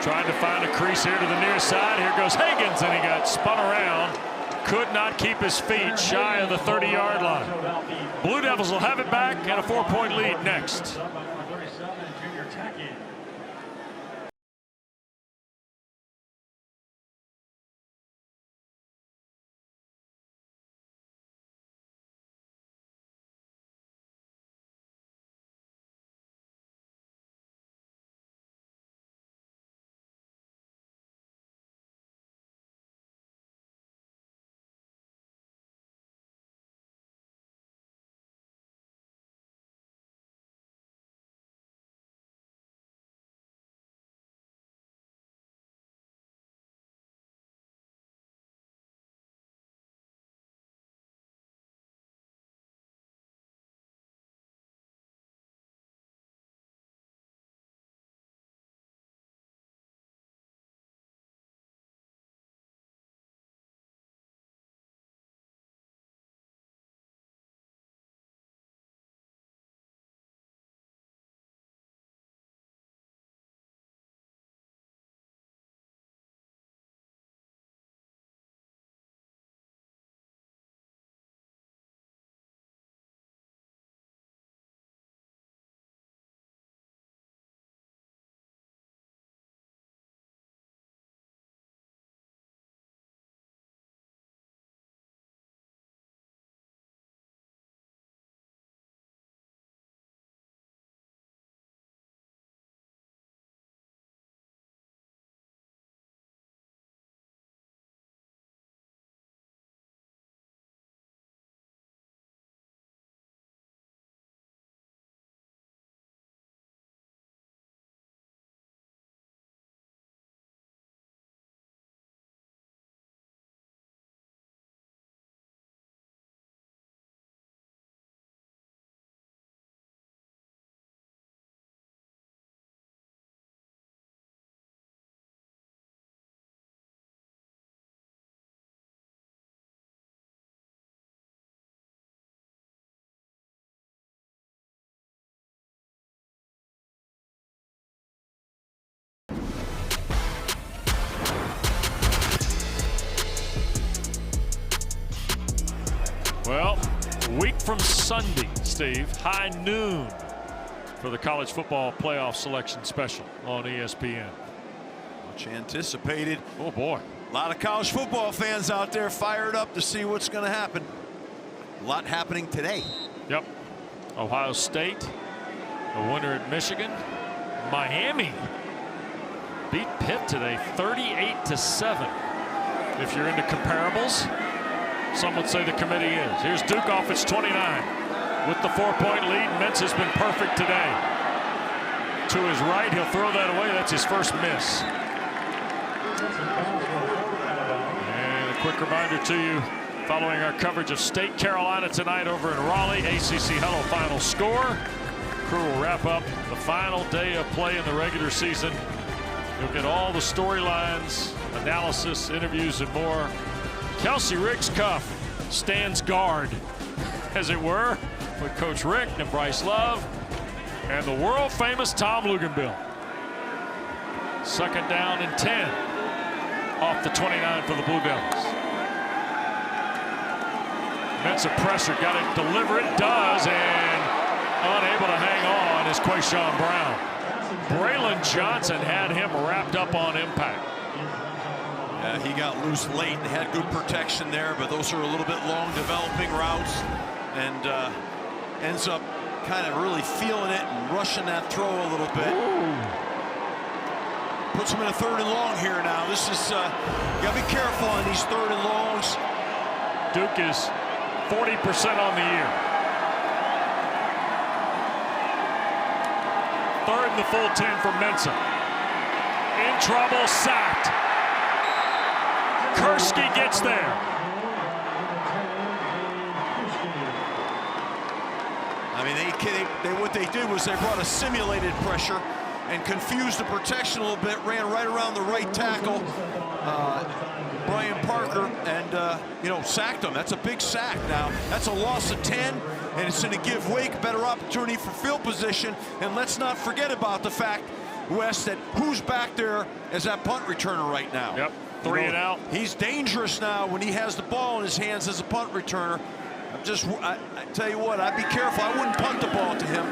Trying to find a crease here to the near side. Here goes Higgins, and he got spun around. Could not keep his feet shy of the 30-yard line. Blue Devils will have it back and a 4-point lead next. Well, week from Sunday, Steve, high noon for the college football playoff selection special on ESPN. Much anticipated. Oh boy. A lot of college football fans out there fired up to see what's going to happen. A lot happening today. Yep. Ohio State, a winner at Michigan. Miami beat Pitt today 38-7. If you're into comparables, some would say the committee is. Here's Duke off its 29 with the 4-point lead. Mentz has been perfect today. To his right, he'll throw that away. That's his first miss. And a quick reminder to you, following our coverage of State Carolina tonight over in Raleigh, ACC Huddle final score. Crew will wrap up the final day of play in the regular season. You'll get all the storylines, analysis, interviews, and more. Kelsey Rick's cuff stands guard, as it were, with Coach Rick and Bryce Love and the world-famous Tom Luganbill. Second down and 10 off the 29 for the Blue Devils. That's a pressure, got to deliver it, does, and unable to hang on is Quayshawn Brown. Braylon Johnson had him wrapped up on impact. He got loose late and had good protection there, but those are a little bit long developing routes, and ends up kind of really feeling it and rushing that throw a little bit. Ooh. Puts him in a 3rd and long here now. This is, you gotta be careful on these 3rd and longs. Duke is 40% on the year. 3rd and the full 10 for Mensa. In trouble, sacked. Kursky gets there. I mean, what they did was they brought a simulated pressure and confused the protection a little bit, ran right around the right tackle, Brian Parker, and, sacked him. That's a big sack now. That's a loss of 10, and it's going to give Wake better opportunity for field position. And let's not forget about the fact, Wes, that who's back there as that punt returner right now. Yep, 3 and out. He's dangerous now when he has the ball in his hands as a punt returner. I tell you what, I'd be careful. I wouldn't punt the ball to him.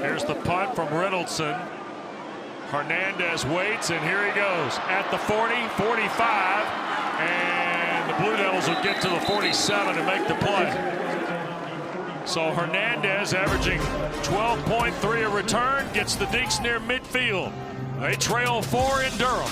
Here's the punt from Reynoldson. Hernandez waits, and here he goes at the 40, 45, and the Blue Devils will get to the 47 and make the play. So Hernandez, averaging 12.3 a return, gets the Dinks near midfield. They trail 4 in Durham.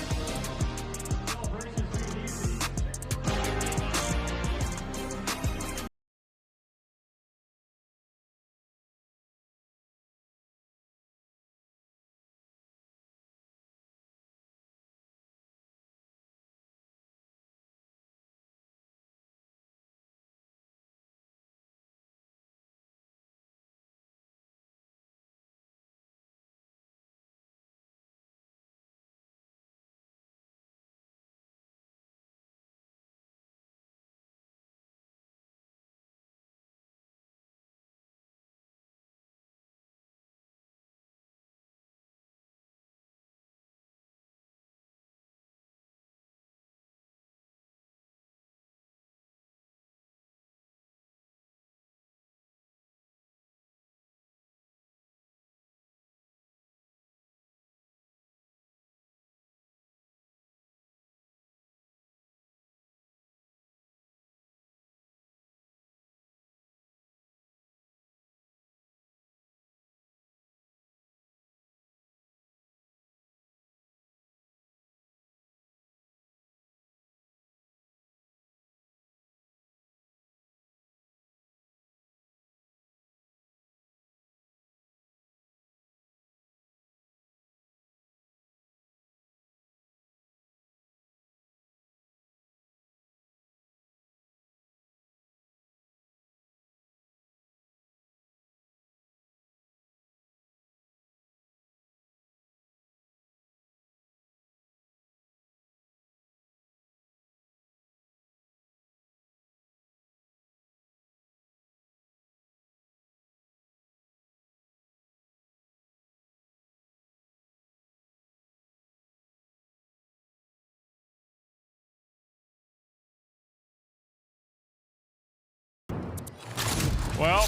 Well,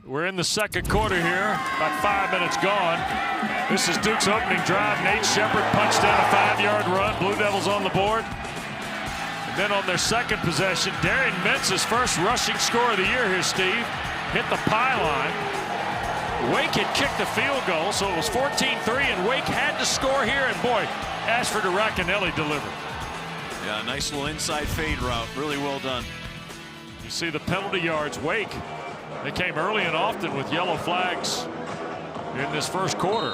we're in the second quarter here, about 5 minutes gone. This is Duke's opening drive. Nate Shepard punched down a 5-yard run. Blue Devils on the board. And then on their second possession, Darian Mensa's first rushing score of the year here, Steve. Hit the pylon. Wake had kicked the field goal, so it was 14-3, and Wake had to score here, and boy, Ashford to Racanelli delivered. Yeah, nice little inside fade route. Really well done. You see the penalty yards. Wake, they came early and often with yellow flags in this first quarter.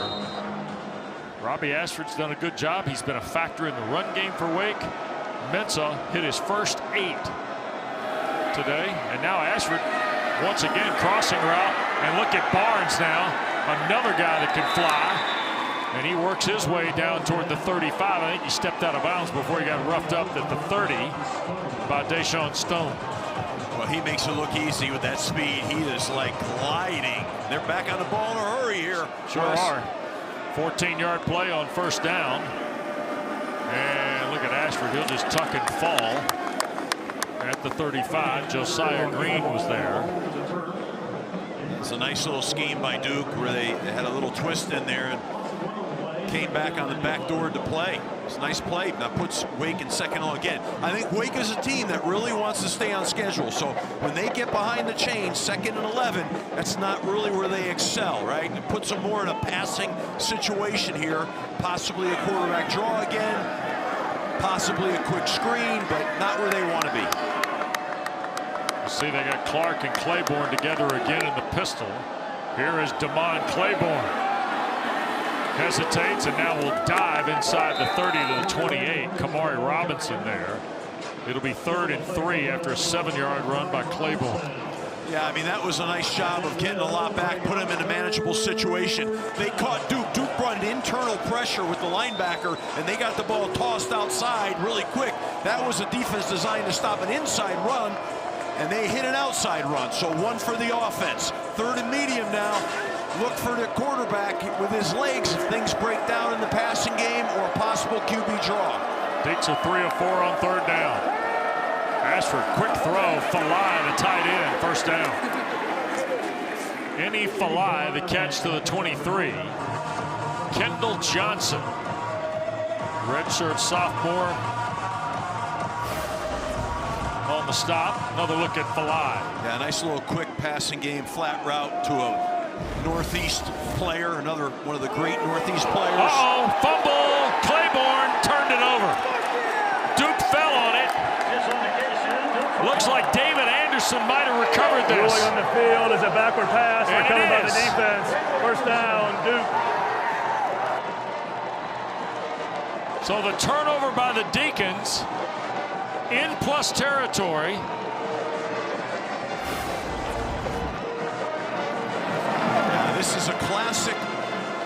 Robbie Ashford's done a good job. He's been a factor in the run game for Wake. Mensa hit his first 8 today, and now Ashford once again crossing route, and look at Barnes now, another guy that can fly, and he works his way down toward the 35. I think he stepped out of bounds before he got roughed up at the 30 by Deshaun Stone. Well, he makes it look easy with that speed. He is like gliding. They're back on the ball in a hurry here. Sure are. 14-yard play on first down. And look at Ashford. He'll just tuck and fall at the 35. Josiah Green was there. It's a nice little scheme by Duke where they had a little twist in there and came back on the back door to play. It's a nice play. That puts Wake in second all again. I think Wake is a team that really wants to stay on schedule. So when they get behind the chains, 2nd and 11, that's not really where they excel, right? It puts them more in a passing situation here. Possibly a quarterback draw again. Possibly a quick screen, but not where they want to be. You see they got Clark and Claiborne together again in the pistol. Here is Damon Claiborne. Hesitates and now will dive inside the 30 to the 28. Kamari Robinson there. It'll be 3rd and 3 after a 7-yard run by Claiborne. Yeah, I mean, that was a nice job of getting a lot back, put him in a manageable situation. They caught Duke. Duke brought internal pressure with the linebacker, and they got the ball tossed outside really quick. That was a defense designed to stop an inside run, and they hit an outside run. So 1 for the offense. 3rd and medium now. Look for the quarterback with his legs if things break down in the passing game or a possible QB draw. Deeks are 3 of 4 on 3rd down. Ashford, quick throw. Falai, the tight end, 1st down. Any Falai, the catch to the 23. Kendall Johnson, redshirt sophomore, on the stop. Another look at Falai. Yeah, nice little quick passing game, flat route to a Northeast player, another one of the great Northeast players. Uh-oh, fumble. Claiborne turned it over. Duke fell on it. Looks like David Anderson might have recovered this. Ruling on the field is a backward pass, And recovered by it the is. defense. 1st down, Duke. So the turnover by the Deacons in plus territory. Yeah, this is a classic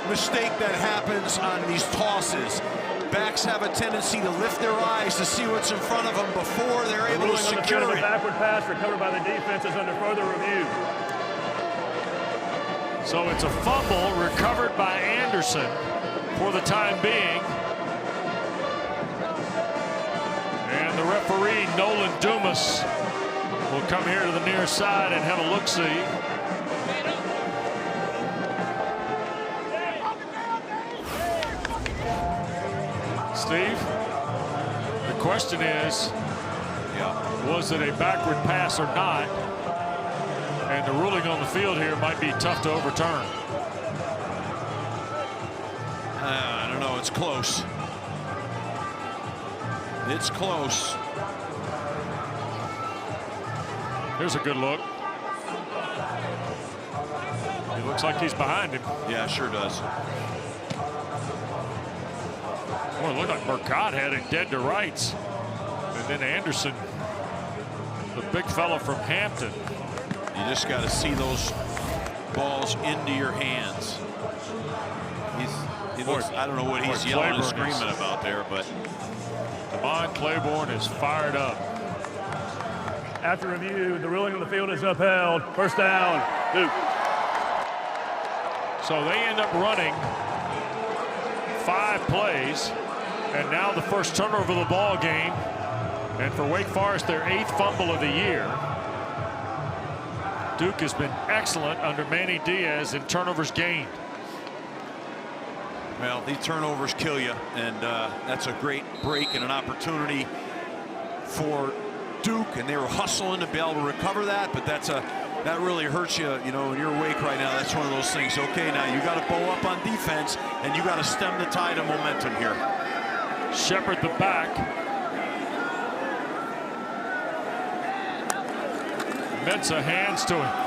mistake that happens on these tosses. Backs have a tendency to lift their eyes to see what's in front of them before they're able to Ruling on the field secure is a it. backward pass, recovered by the defense, is under further review. So it's a fumble recovered by Anderson for the time being. And the referee, Nolan Dumas, will come here to the near side and have a look-see. Steve, the question is, was it a backward pass or not? And the ruling on the field here might be tough to overturn. I don't know, it's close. It's close. Here's a good look. He looks like he's behind him. Yeah, sure does. Well, it looked like Burkott had it dead to rights. And then Anderson, the big fella from Hampton. You just got to see those balls into your hands. He looks, I don't know what he's yelling and screaming about there, but Damon Claiborne is fired up. After review, the ruling on the field is upheld. 1st down, Duke. So they end up running 5 plays, and now the first turnover of the ball game. And for Wake Forest, their 8th fumble of the year. Duke has been excellent under Manny Diaz in turnovers gained. well, these turnovers kill you, and that's a great break and an opportunity for Duke, and they were hustling to be able to recover that, but that really hurts you, you know, in your wake right now. That's one of those things. Okay, now you got to bow up on defense, and you got to stem the tide of momentum here. Shepard the back. Mensah hands to him.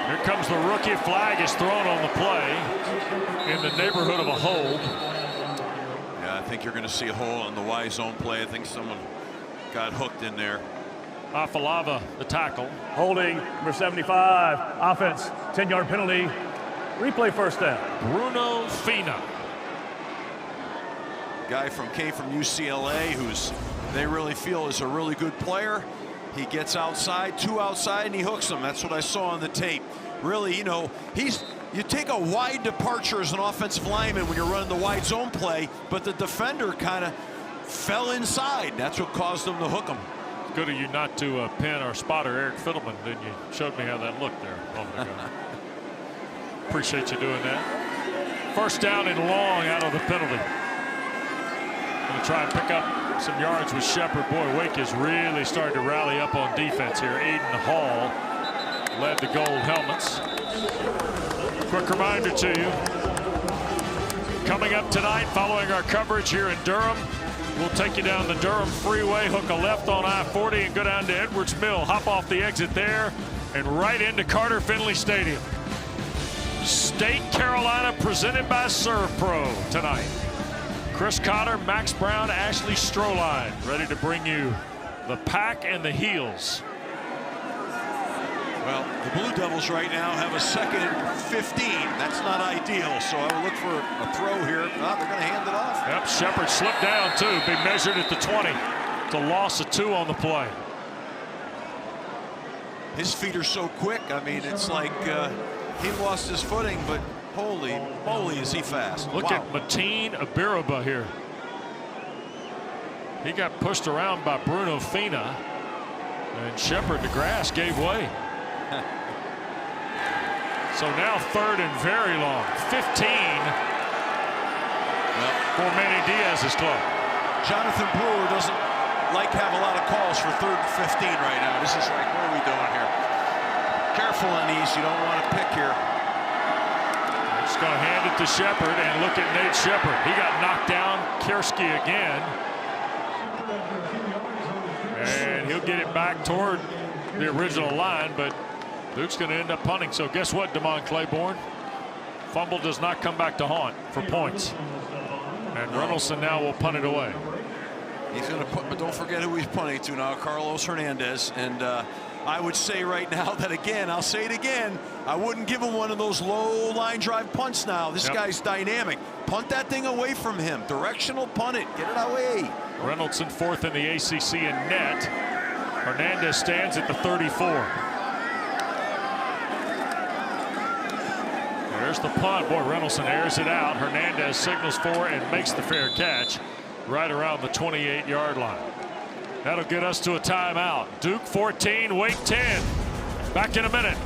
Here comes the rookie. Flag is thrown on the play in the neighborhood of a hold. Yeah, I think you're going to see a hole on the Y zone play. I think someone got hooked in there. Afalava, the tackle. Holding, number 75. Offense, 10-yard penalty. Replay 1st down. Bruno Fina. Guy came from UCLA, who's they really feel is a really good player. He gets outside, 2 outside, and he hooks them. That's what I saw on the tape. Really, you know, you take a wide departure as an offensive lineman when you're running the wide zone play, but the defender kind of fell inside. That's what caused him to hook him. Good of you not to pin our spotter, Eric Fiddleman, didn't you? Showed me how that looked there a moment ago. Appreciate you doing that. 1st down and long out of the penalty. Going to try and pick up some yards with Shepard. Boy, Wake is really starting to rally up on defense here. Aiden Hall led the gold helmets. Quick reminder to you, coming up tonight following our coverage here in Durham, we'll take you down the Durham Freeway, hook a left on I-40 and go down to Edwards Mill, hop off the exit there and right into Carter Finley Stadium. State, Carolina, presented by Serve Pro tonight. Chris Cotter, Max Brown, Ashley Stroline, ready to bring you the pack and the heels. Well, the Blue Devils right now have a 2nd and 15. That's not ideal, so I would look for a throw here. Oh, they're going to hand it off. Yep, Shepard slipped down, too. Be measured at the 20. It's a loss of 2 on the play. His feet are so quick. I mean, it's like he lost his footing, but holy moly, is he fast. Look at Mateen Abiraba here. He got pushed around by Bruno Fina, and Shepard, the grass gave way. So now 3rd and very long. 15 for Manny Diaz's club. Jonathan Brewer doesn't have a lot of calls for 3rd and 15 right now. This is like, what are we doing here? Careful on these. You don't want to pick here. Just going to hand it to Shepard, and look at Nate Shepard. He got knocked down. Kiersky again. And he'll get it back toward the original line, but Duke's going to end up punting. So guess what, DeMond Claiborne? Fumble does not come back to haunt for points. And Runnelson now will punt it away. He's going to put, but don't forget who he's punting to now, Carlos Hernandez. And I would say right now that, again, I'll say it again, I wouldn't give him one of those low line drive punts now. This guy's dynamic. Punt that thing away from him. Directional punt it. Get it away. Reynoldsson 4th in the ACC in net. Hernandez stands at the 34. There's the punt. Boy, Reynoldsson airs it out. Hernandez signals for and makes the fair catch right around the 28-yard line. That'll get us to a timeout. Duke 14, Wake 10. Back in a minute.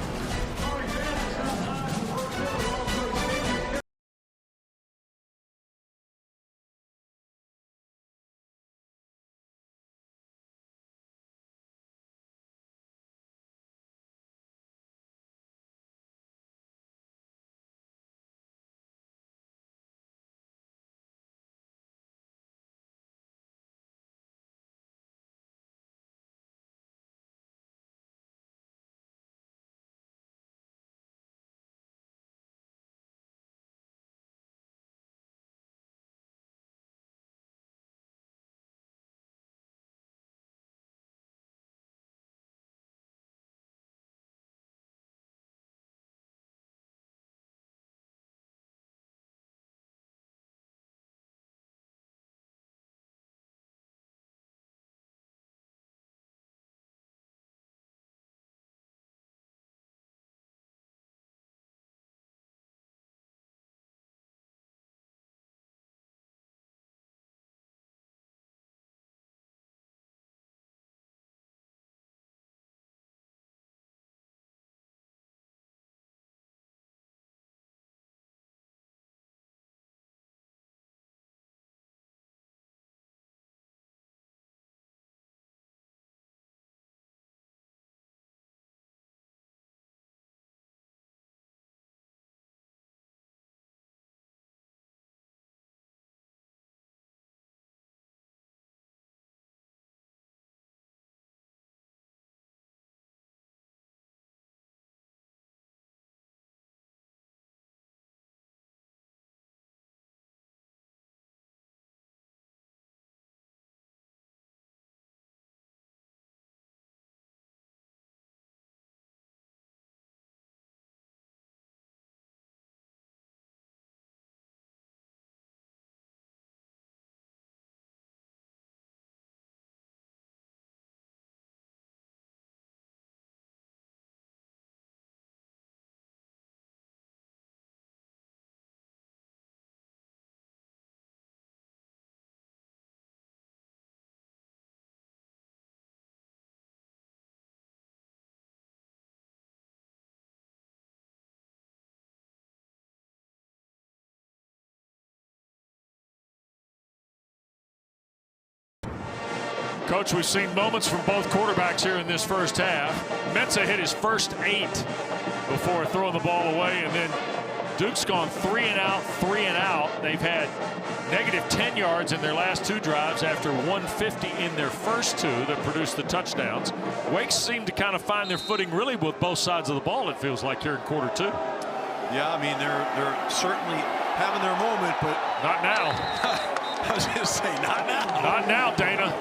Coach, we've seen moments from both quarterbacks here in this first half. Mensah hit his first 8 before throwing the ball away, and then Duke's gone 3 and out, 3 and out. They've had negative 10 yards in their last 2 drives after 150 in their first 2 that produced the touchdowns. Wake seemed to kind of find their footing really with both sides of the ball, it feels like, here in quarter 2. Yeah, I mean, they're certainly having their moment, but not now. I was going to say, not now. Not now, Dana.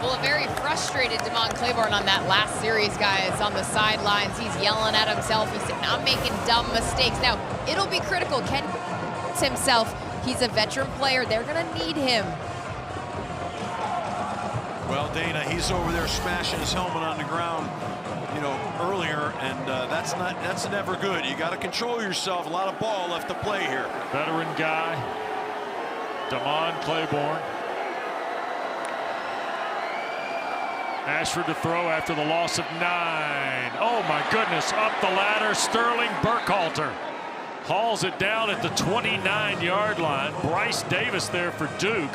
Well, a very frustrated Damon Claiborne on that last series, guys, on the sidelines. He's yelling at himself. He's not making dumb mistakes. Now, it'll be critical. Ken himself, he's a veteran player. They're going to need him. Well, Dana, he's over there smashing his helmet on the ground, you know, earlier, and that's never good. You got to control yourself. A lot of ball left to play here. Veteran guy, Damon Claiborne. Ashford to throw after the loss of 9. Oh my goodness, up the ladder, Sterling Burkhalter hauls it down at the 29-yard line. Bryce Davis there for Duke.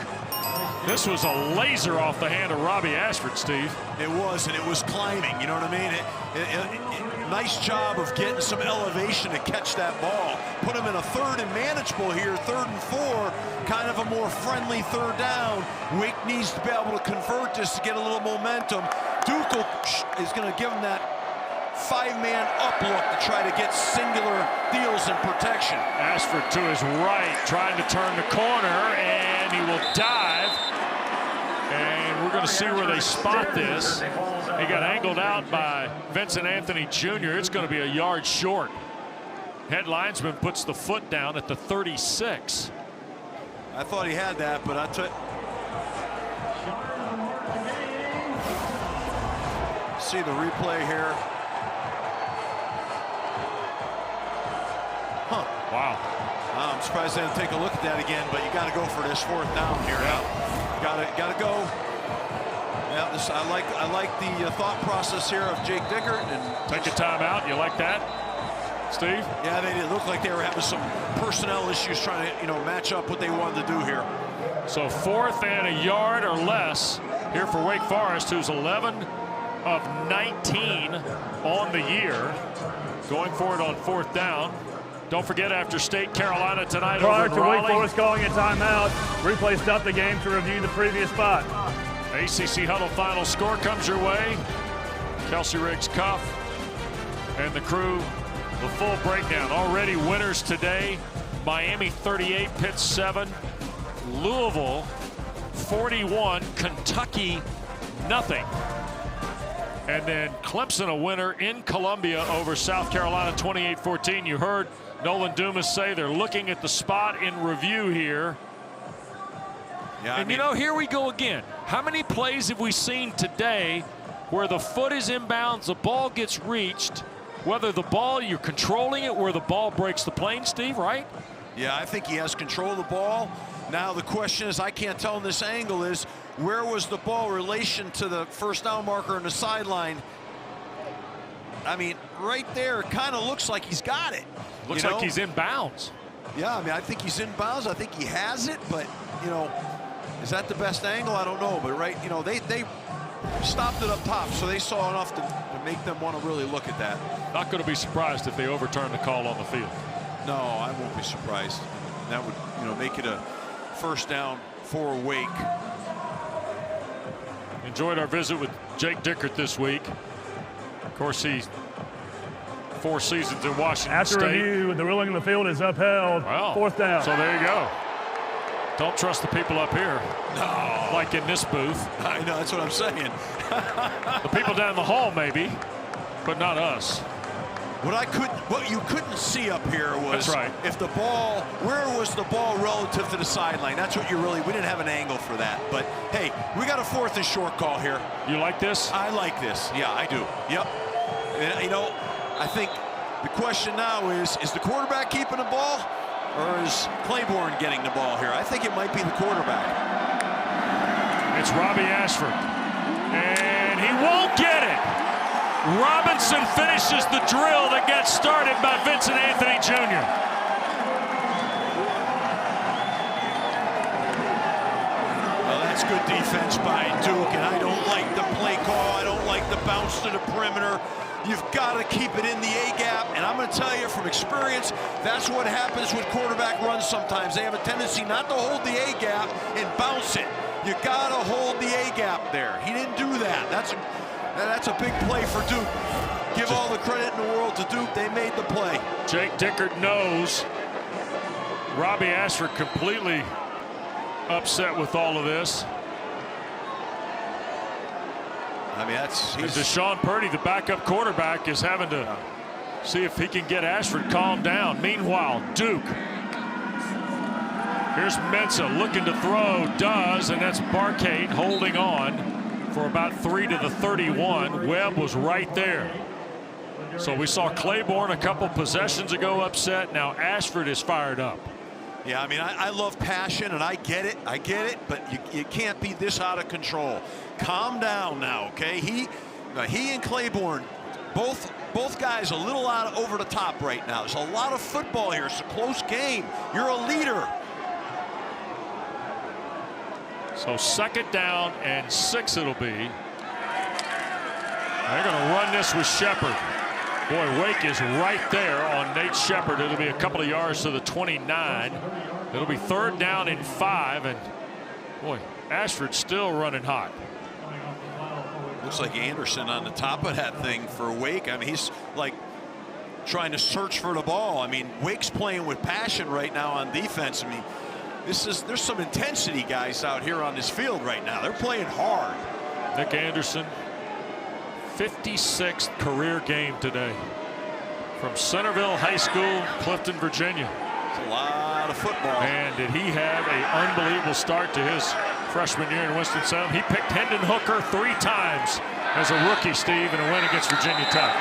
This was a laser off the hand of Robbie Ashford, Steve. It was, and it was climbing, you know what I mean? Nice job of getting some elevation to catch that ball. Put him in a 3rd and manageable here, 3rd and 4, kind of a more friendly 3rd down. Wake needs to be able to convert this to get a little momentum. Duke is going to give him that 5-man up look to try to get singular deals and protection. Ashford to his right, trying to turn the corner, and he will dive. And we're going to see where they spot this. He got angled out by Vincent Anthony Jr. It's going to be a yard short. Head linesman puts the foot down at the 36. I thought he had that, but I took. See the replay here. Huh. Wow. I'm surprised they didn't take a look at that again, but you got to go for this 4th down here. Yeah. Got to go. Yeah, I like the thought process here of Jake Dickert. And take a timeout. You like that, Steve? Yeah, they did look like they were having some personnel issues trying to, you know, match up what they wanted to do here. So 4th and a yard or less here for Wake Forest, who's 11 of 19 on the year, going for it on 4th down. Don't forget, after State Carolina tonight Prior over to Raleigh, Wake Forest calling a timeout, replay stopped the game to review the previous spot. ACC Huddle final score comes your way. Kelsey Riggs Cuff and the crew, the full breakdown. Already winners today. Miami 38, Pitt 7, Louisville 41, Kentucky nothing. And then Clemson a winner in Columbia over South Carolina 28-14. You heard Nolan Dumas say they're looking at the spot in review here. Yeah, and you know, here we go again. How many plays have we seen today where the foot is inbounds, the ball gets reached, whether the ball, you're controlling it, where the ball breaks the plane, Steve, right? Yeah, I think he has control of the ball. Now the question is, I can't tell in this angle, is where was the ball relation to the 1st down marker on the sideline? I mean, right there, it kind of looks like he's got it. Looks like he's in bounds. Yeah, I mean, I think he's in bounds. I think he has it, but, you know, is that the best angle? I don't know. But, right, you know, they stopped it up top, so they saw enough to make them want to really look at that. Not going to be surprised if they overturn the call on the field. No, I won't be surprised. That would, you know, make it a 1st down for Wake. Enjoyed our visit with Jake Dickert this week. Of course, he's 4 seasons in Washington After State. review, the ruling of the field is upheld. Well, 4th down. So there you go. Don't trust the people up here. No. Like in this booth. I know, that's what I'm saying. The people down the hall maybe, but not us. What you couldn't see up here was, that's right, if the ball, where was the ball relative to the sideline? That's what we didn't have an angle for that. But hey, we got a 4th and short call here. You like this? I like this. Yeah, I do. Yep. And, you know, I think the question now is the quarterback keeping the ball, or is Claiborne getting the ball here? I think it might be the quarterback. It's Robbie Ashford, and he won't get it. Robinson finishes the drill that got started by Vincent Anthony Jr. Well, that's good defense by Duke, and I don't like the play call. I don't like the bounce to the perimeter. You've got to keep it in the A-gap, and I'm going to tell you from experience, that's what happens with quarterback runs sometimes. They have a tendency not to hold the A-gap and bounce it. You got to hold the A-gap there. He didn't do that. That's a big play for Duke. Give all the credit in the world to Duke. They made the play. Jake Dickert knows Robbie Ashford completely upset with all of this. I mean, And Deshaun Purdy, the backup quarterback, is having to see if he can get Ashford calmed down. Meanwhile, Duke. Here's Mensah looking to throw, does, and that's Barcade holding on for about 3 to the 31. Webb was right there. So we saw Claiborne a couple possessions ago upset. Now Ashford is fired up. Yeah, I mean, I love passion, and I get it, but you can't be this out of control. Calm down now, okay? He and Claiborne, both guys a little out over the top right now. There's a lot of football here. It's a close game. You're a leader. So 2nd down and 6 it'll be. They're going to run this with Shepard. Boy, Wake is right there on Nate Shepard. It'll be a couple of yards to the 29. It'll be 3rd down and 5, and boy, Ashford's still running hot. Looks like Anderson on the top of that thing for Wake. I mean, he's like trying to search for the ball. I mean, Wake's playing with passion right now on defense. I mean, there's some intensity guys out here on this field right now. They're playing hard. Nick Anderson, 56th career game today from Centerville High School, Clifton, Virginia. It's a lot of football. And did he have an unbelievable start to his freshman year in Winston-Salem? He picked Hendon Hooker 3 times as a rookie, Steve, in a win against Virginia Tech.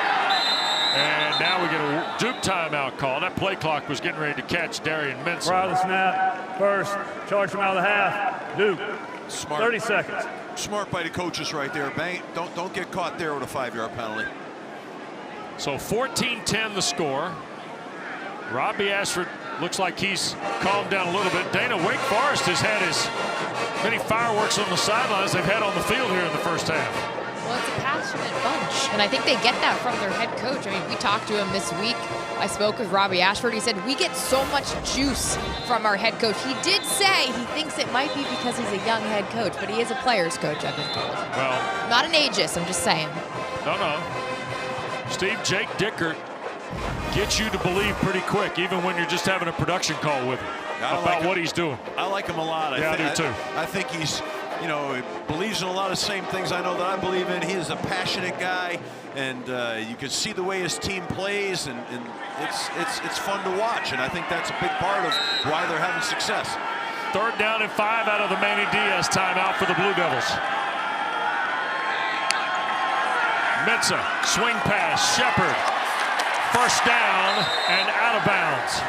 And now we get a Duke timeout call. That play clock was getting ready to catch Darian Mensah. Right the snap, first, charge from out of the half, Duke. Smart. 30 seconds. Smart by the coaches right there. Bang, don't get caught there with a 5-yard penalty. So 14-10 the score. Robbie Ashford looks like he's calmed down a little bit. Dana, Wake Forest has had as many fireworks on the sidelines they've had on the field here in the first half. Well, it's a passionate bunch, and I think they get that from their head coach. I mean, we talked to him this week. I spoke with Robbie Ashford. He said, we get so much juice from our head coach. He did say he thinks it might be because he's a young head coach, but he is a player's coach, I've been told. Well, not an ageist, I'm just saying. No. Steve, Jake Dickert gets you to believe pretty quick, even when you're just having a production call with him about what he's doing. I like him a lot. I do too. I think he's, he believes in a lot of the same things I know that I believe in. He is a passionate guy, and you can see the way his team plays, and it's fun to watch. And I think that's a big part of why they're having success. 3rd down and 5 out of the Manny Diaz timeout for the Blue Devils. Mensah, swing pass, Shepard. 1st down and out of bounds.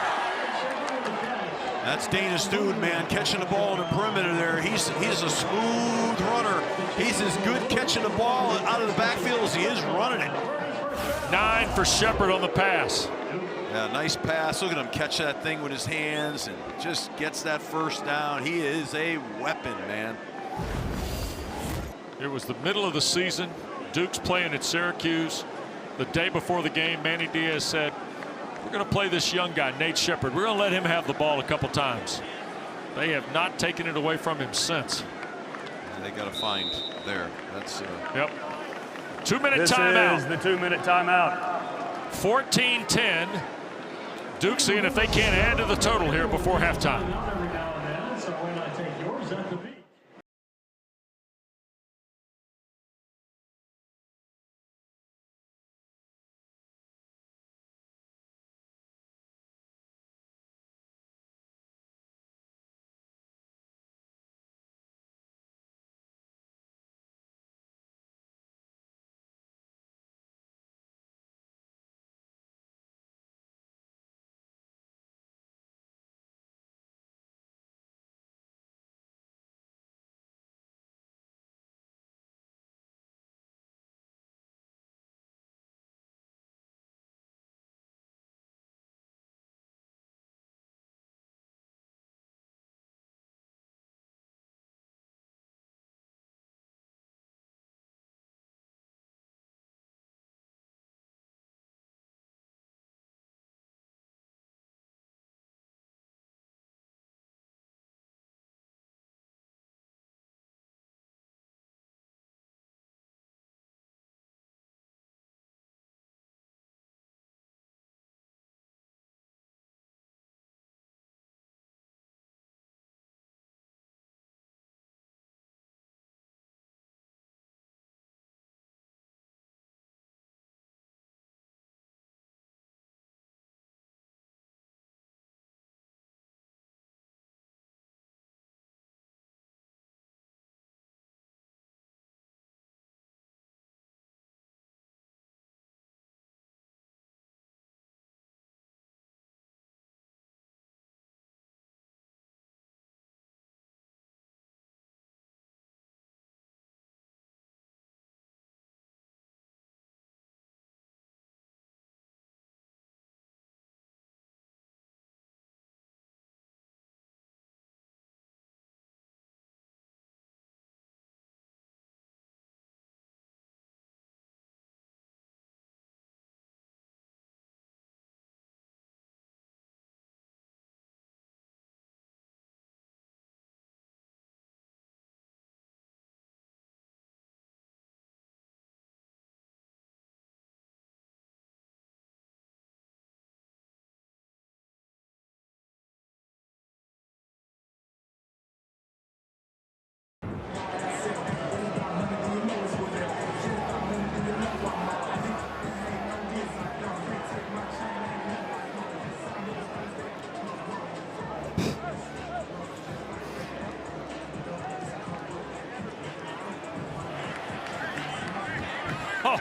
That's Dana Stewart, man, catching the ball in the perimeter there. He's a smooth runner. He's as good catching the ball out of the backfield as he is running it. 9 for Shepard on the pass. Yeah, nice pass. Look at him catch that thing with his hands and just gets that 1st down. He is a weapon, man. It was the middle of the season. Duke's playing at Syracuse. The day before the game, Manny Diaz said, we're going to play this young guy, Nate Shepard. We're going to let him have the ball a couple times. They have not taken it away from him since. They got to find there. That's Yep. 2-minute timeout. This is the 2-minute timeout. 14-10. Duke seeing if they can't add to the total here before halftime.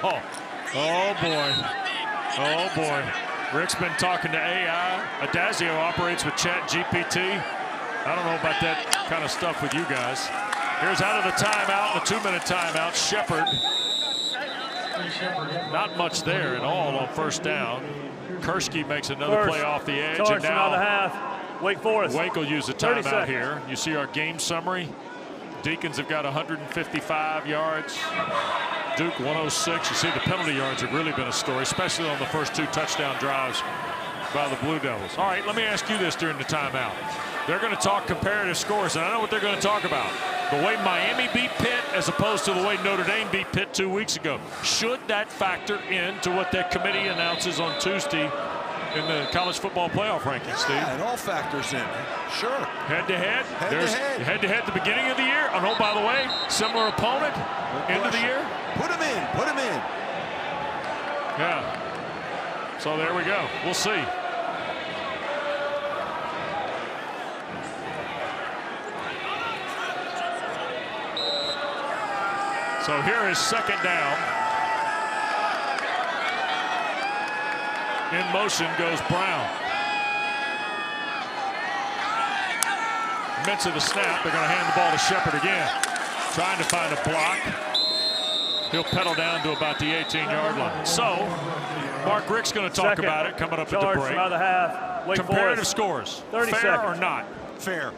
Oh, boy. Oh, boy. Rick's been talking to AI. Adazio operates with Chat GPT. I don't know about that kind of stuff with you guys. Here's out of the timeout, the 2-minute timeout. Shepard. Not much there at all on first down. Kurski makes another play off the edge. And now the half. Wake Forest. Wake will use the timeout here. You see our game summary. Deacons have got 155 yards. Duke 106. You see the penalty yards have really been a story, especially on the first 2 touchdown drives by the Blue Devils. All right, let me ask you this during the timeout. They're going to talk comparative scores, and I know what they're going to talk about. The way Miami beat Pitt as opposed to the way Notre Dame beat Pitt 2 weeks ago. Should that factor into what that committee announces on Tuesday in the college football playoff rankings, Steve? Yeah, it all factors in. Sure. Head-to-head? Head-to-head. Head-to-head at the beginning of the year. Oh, by the way, similar opponent end of the year. Put him in. Put him in. Yeah. So there we go. We'll see. So here is second down. In motion goes Brown. Mintz of the snap. They're going to hand the ball to Shepard again. Trying to find a block. He'll pedal down to about the 18-yard line. So, Mark Rick's going to talk about it coming up at the break. By the half. Wake Comparative Forest. scores. 30 fair seconds. or not? Fair.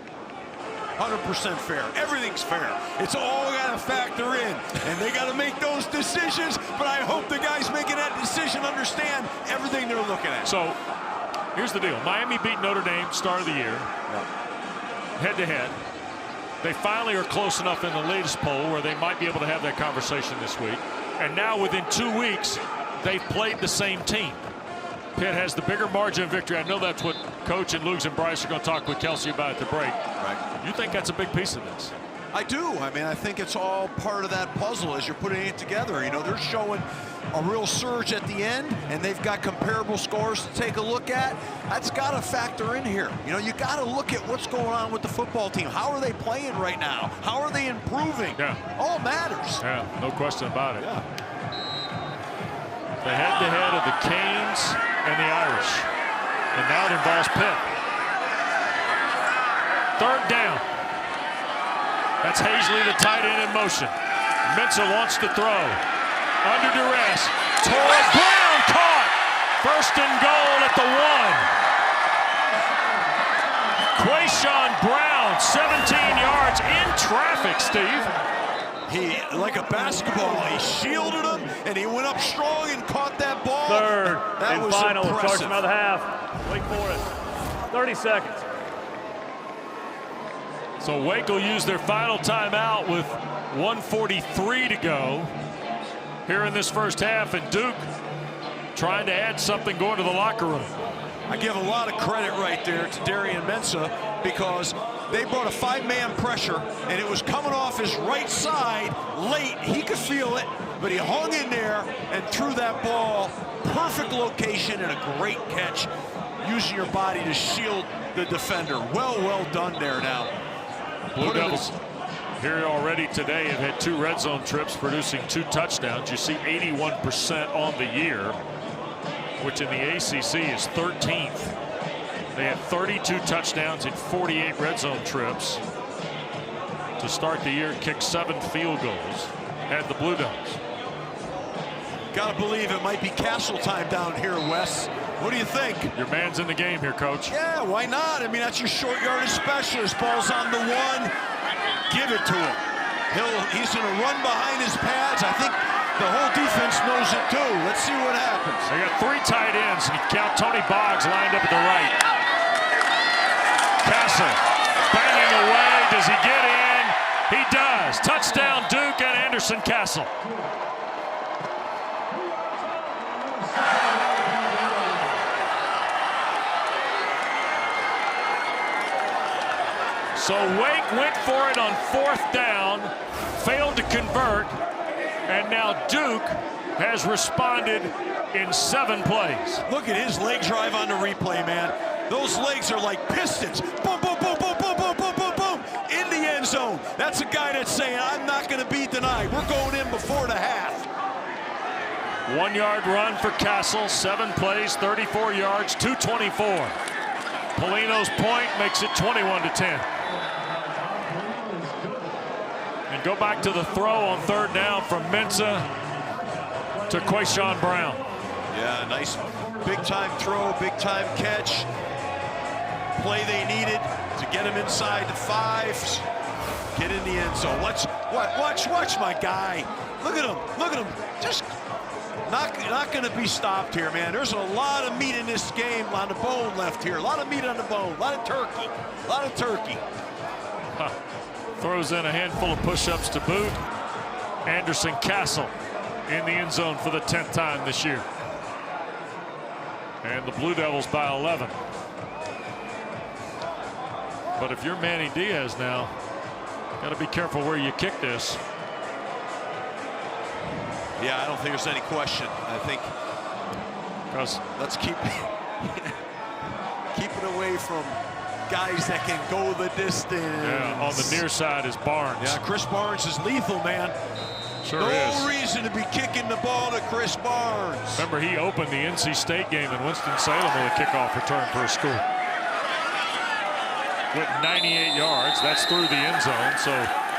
100% fair. Everything's fair. It's all got to factor in, and they got to make those decisions. But I hope the guys making that decision understand everything they're looking at. So, here's the deal. Miami beat Notre Dame start of the year. Head-to-head. They finally are close enough in the latest poll where they might be able to have that conversation this week. And now within 2 weeks, they've played the same team. Pitt has the bigger margin of victory. I know that's what Coach and Lugs and Bryce are going to talk with Kelsey about at the break. Right. You think that's a big piece of this? I do. I mean, I think it's all part of that puzzle as you're putting it together. You know, they're showing a real surge at the end, and they've got comparable scores to take a look at. That's got to factor in here. You know, you got to look at what's going on with the football team. How are they playing right now? How are they improving? Yeah. All matters. Yeah, no question about it. Yeah. The head-to-head of the Canes and the Irish. And now it involves Pitt. Third down. That's Hazley, the tight end, in motion. Mintzer wants to throw. Under duress. Brown caught. First and goal at the 1. Quayshawn Brown, 17 yards in traffic, Steve. He, like a basketball, he shielded him, and he went up strong and caught that ball. Third that and was final. impressive. Starts another half. Wake Forest. 30 seconds. So Wake will use their final timeout with 1:43 to go here in this first half, and Duke trying to add something going to the locker room. I give a lot of credit right there to Darian Mensah because they brought a 5-man pressure, and it was coming off his right side late. He could feel it, but he hung in there and threw that ball. Perfect location and a great catch, using your body to shield the defender. Well done there now. Blue Devils here already today have had 2 red zone trips, producing 2 touchdowns. You see 81% on the year, which in the ACC is 13th. They had 32 touchdowns in 48 red zone trips. To start the year, kicked 7 field goals. Had the Blue Devils. Gotta believe it might be Castle time down here, Wes. What do you think? Your man's in the game here, Coach. Yeah, why not? I mean, that's your short yardage specialist. Ball's on the 1. Give it to him. He's going to run behind his pads. I think the whole defense knows it too. Let's see what happens. They got 3 tight ends. You count Tony Boggs lined up at the right. Castle banging away. Does he get in? He does. Touchdown, Duke and Anderson Castle. So Wake went for it on 4th down, failed to convert, and now Duke has responded in 7 plays. Look at his leg drive on the replay, man. Those legs are like pistons. Boom, boom, boom, boom, boom, boom, boom, boom, boom. In the end zone. That's a guy that's saying, I'm not going to be denied. We're going in before the half. 1-yard run for Castle, 7 plays, 34 yards, 224. Polino's point makes it 21-10. And go back to the throw on 3rd down from Mensah to Quayshawn Brown. Yeah, nice big-time throw, big-time catch. Play they needed to get him inside the 5s. Get in the end zone. Watch my guy. Look at him. Look at him. Just not going to be stopped here, man. There's a lot of meat in this game on the bone left here. A lot of meat on the bone. A lot of turkey. A lot of turkey. Huh. Throws in a handful of push-ups to boot. Anderson Castle in the end zone for the 10th time this year. And the Blue Devils by 11. But if you're Manny Diaz now, got to be careful where you kick this. Yeah, I don't think there's any question. I think let's keep it away from guys that can go the distance. Yeah, on the near side is Barnes. Yeah, Chris Barnes is lethal, man. Sure no is. reason to be kicking the ball to Chris Barnes. Remember, he opened the NC State game in Winston-Salem with a kickoff return for a score. Went 98 yards. That's through the end zone. So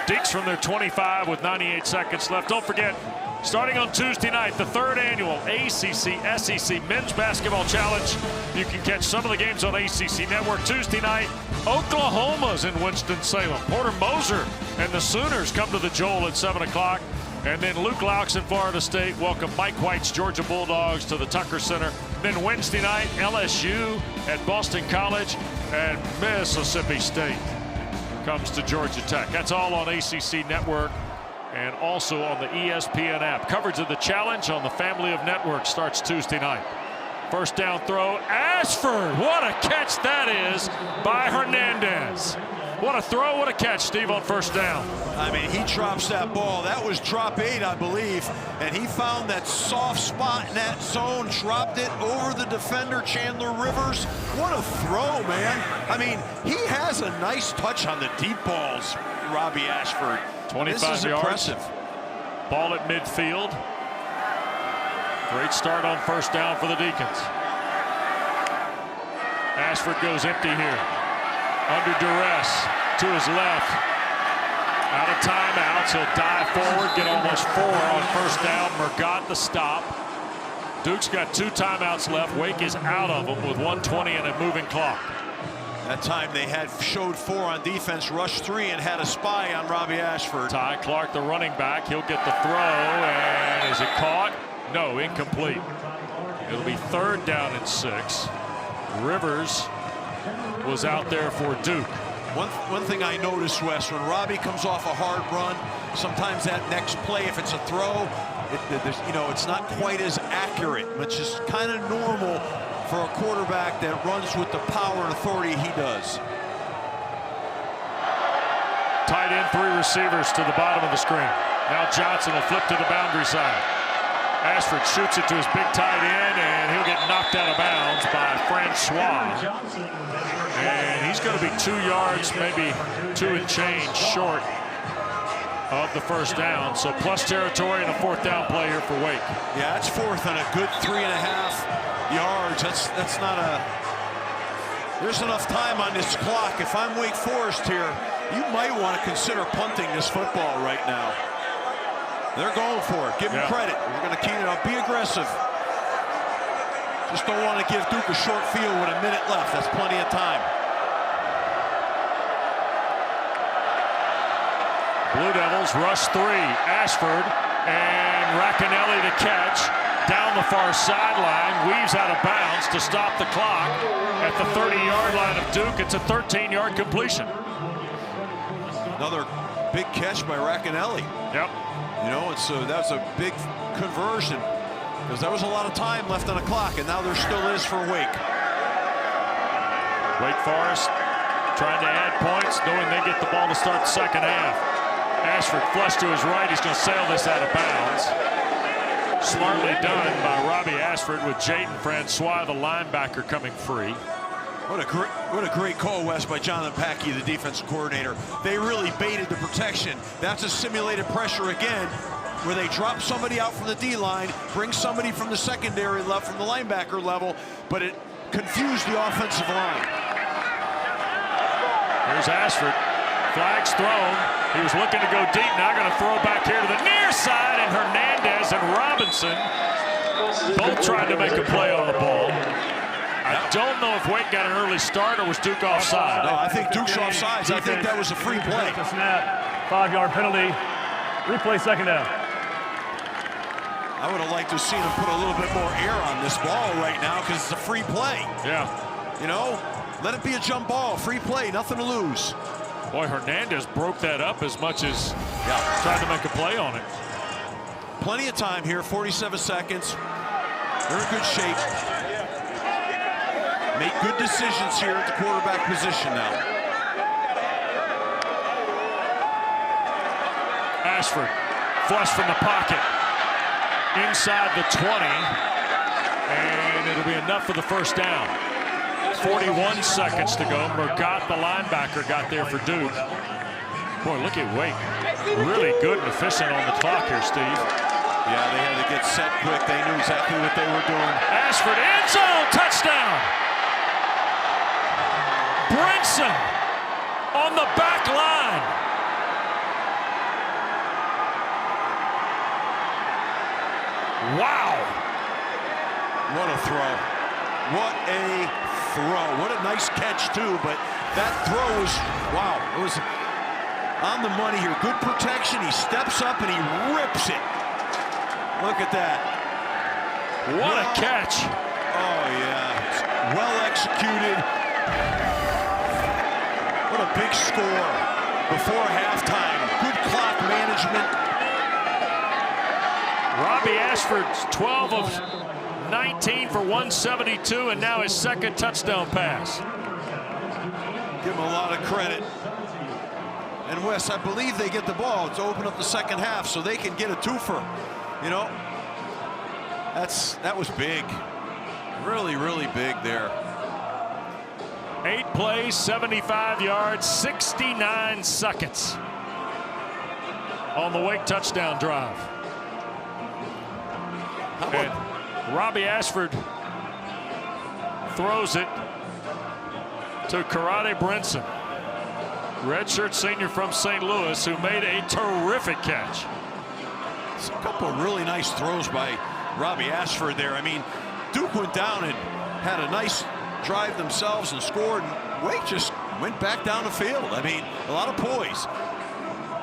Deeks from their 25 with 98 seconds left. Don't forget, starting on Tuesday night, the 3rd annual ACC-SEC Men's Basketball Challenge. You can catch some of the games on ACC Network. Tuesday night, Oklahoma's in Winston-Salem. Porter Moser and the Sooners come to the Joel at 7 o'clock. And then Luke Laux in Florida State welcome Mike White's Georgia Bulldogs to the Tucker Center. Then Wednesday night, LSU at Boston College, and Mississippi State comes to Georgia Tech. That's all on ACC Network and also on the ESPN app. Coverage of the challenge on the family of networks starts Tuesday night. First down throw, Ashford. What a catch that is by Hernandez. What a throw, what a catch, Steve, on first down. I mean, he drops that ball. That was drop 8, I believe. And he found that soft spot in that zone, dropped it over the defender, Chandler Rivers. What a throw, man. I mean, he has a nice touch on the deep balls, Robbie Ashford. 25 this is yards. Impressive. Ball at midfield. Great start on first down for the Deacons. Ashford goes empty here. Under duress to his left. Out of timeouts. He'll dive forward, get almost 4 on first down. Murgatt the stop. Duke's got 2 timeouts left. Wake is out of them with 1:20 and a moving clock. That time they had showed 4 on defense, rushed 3 and had a spy on Robbie Ashford. Ty Clark, the running back, he'll get the throw, and is it caught? No, incomplete. It'll be 3rd down and 6. Rivers was out there for Duke. One thing I noticed, Wes, when Robbie comes off a hard run, sometimes that next play, if it's a throw, it's not quite as accurate, which is kind of normal for a quarterback that runs with the power and authority he does. Tight end, 3 receivers to the bottom of the screen. Now Johnson will flip to the boundary side. Ashford shoots it to his big tight end, and he'll get knocked out of bounds by Francois. And he's going to be 2 yards, maybe 2 and change short of the first down. So plus territory and a 4th down play here for Wake. Yeah, that's 4th and a good 3.5 yards. That's not a... There's enough time on this clock. If I'm Wake Forest here, you might want to consider punting this football right now. They're going for it. Give them credit. We're going to keep it up. Be aggressive. Just don't want to give Duke a short field with a minute left. That's plenty of time. Blue Devils rush 3. Ashford and Racanelli to catch. Down the far sideline. Weaves out of bounds to stop the clock at the 30-yard line of Duke. It's a 13-yard completion. Another big catch by Racanelli. Yep. You know, that's a big conversion because there was a lot of time left on the clock, and now there still is for Wake. Wake Forest trying to add points, knowing they get the ball to start the second half. Ashford flush to his right. He's going to sail this out of bounds. Smartly done by Robbie Ashford with Jaden Francois, the linebacker, coming free. What a great call, Wes, by Jonathan Packey, the defensive coordinator. They really baited the protection. That's a simulated pressure again. where they drop somebody out from the D-line, bring somebody from the secondary left from the linebacker level, but it confused the offensive line. Here's Ashford. Flag's thrown. He was looking to go deep. Now going to throw back here to the near side, and Hernandez and Robinson both trying to make a play on the ball. I don't know if Wake got an early start or was Duke offside. No, I think Duke's offsides. I think that was a free play. Snap, 5-yard penalty. Replay, second down. I would have liked to have seen him put a little bit more air on this ball right now because it's a free play. Yeah. You know, let it be a jump ball, free play, nothing to lose. Boy, Hernandez broke that up as much as tried to make a play on it. Plenty of time here, 47 seconds. They're in good shape. Make good decisions here at the quarterback position now. Ashford, flush from the pocket. Inside the 20. And it'll be enough for the first down. 41 seconds to go. Murgat, the linebacker, got there for Duke. Boy, look at Wake. Really good and efficient on the clock here, Steve. Yeah, they had to get set quick. They knew exactly what they were doing. Ashford, end zone, touchdown. Brinson on the back line. Wow. What a throw. What a throw. What a nice catch, too. But that throw was, wow, it was on the money here. Good protection. He steps up and he rips it. Look at that. What a catch. Oh, yeah. It's well executed. What a big score before halftime. Good clock management. Robbie Ashford's 12 of 19 for 172, and now his second touchdown pass. Give him a lot of credit. And Wes, I believe they get the ball to open up the second half so they can get a twofer. You know, that was big. Really, really big there. 8 plays, 75 yards, 69 seconds on the Wake touchdown drive. And Robbie Ashford throws it to Karate Brinson, redshirt senior from St. Louis, who made a terrific catch. It's a couple of really nice throws by Robbie Ashford there. I mean, Duke went down and had a nice drive themselves and scored, and Wake just went back down the field. I mean, a lot of poise.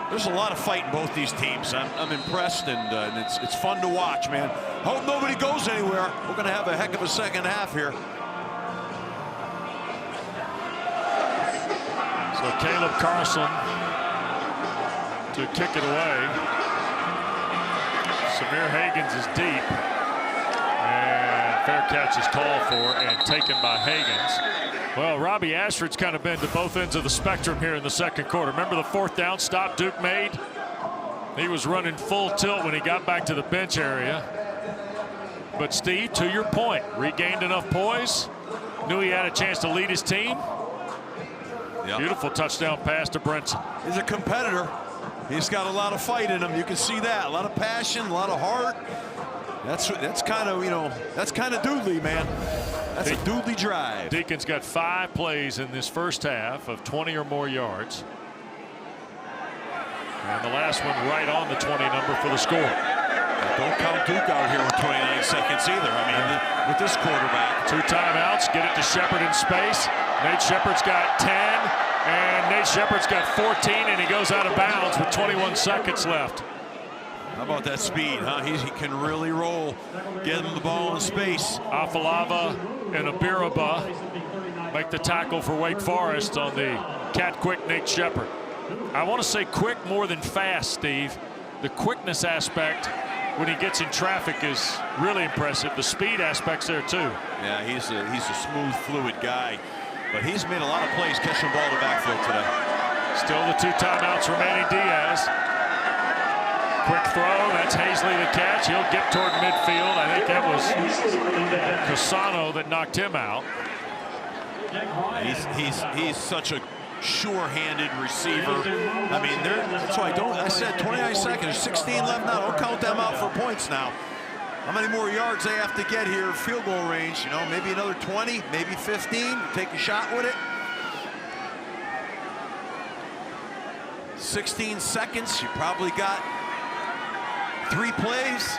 There's a lot of fight in both these teams. I'm impressed, and it's fun to watch, man. Hope nobody goes anywhere. We're going to have a heck of a second half here. So Caleb Carlson to kick it away. Samir Hagans is deep, and fair catch is called for and taken by Hagans. Well, Robbie Ashford's kind of been to both ends of the spectrum here in the second quarter. Remember the fourth down stop Duke made? He was running full tilt when he got back to the bench area. But Steve, to your point, regained enough poise, knew he had a chance to lead his team. Yep. Beautiful touchdown pass to Brinson. He's a competitor. He's got a lot of fight in him. You can see that. A lot of passion, a lot of heart. That's kind of, you know, that's kind of Doodley, man. That's a Doodley drive. Deacon's got 5 plays in this first half of 20 or more yards. And the last one right on the 20 number for the score. Don't count Duke out here with 29 seconds either. I mean, with this quarterback. 2 timeouts, get it to Shepard in space. Nate Shepard's got 10, and Nate Shepard's got 14, and he goes out of bounds with 21 seconds left. How about that speed, huh? He can really roll. Get him the ball in space. Afalava and Abiraba make the tackle for Wake Forest on the cat quick Nate Shepard. I want to say quick more than fast, Steve. The quickness aspect when he gets in traffic is really impressive. The speed aspect's there too. Yeah, he's a smooth, fluid guy. But he's made a lot of plays catching the ball in the backfield today. Still the 2 timeouts remaining. Diaz. Quick throw, that's Hazley the catch. He'll get toward midfield. I think that was Casano that knocked him out. He's such a sure-handed receiver. I mean, that's why I said 29 seconds, there's 16 left now. Don't count them out for points now. How many more yards they have to get here, field goal range? You know, maybe another 20, maybe 15. Take a shot with it. 16 seconds. You probably got 3 plays.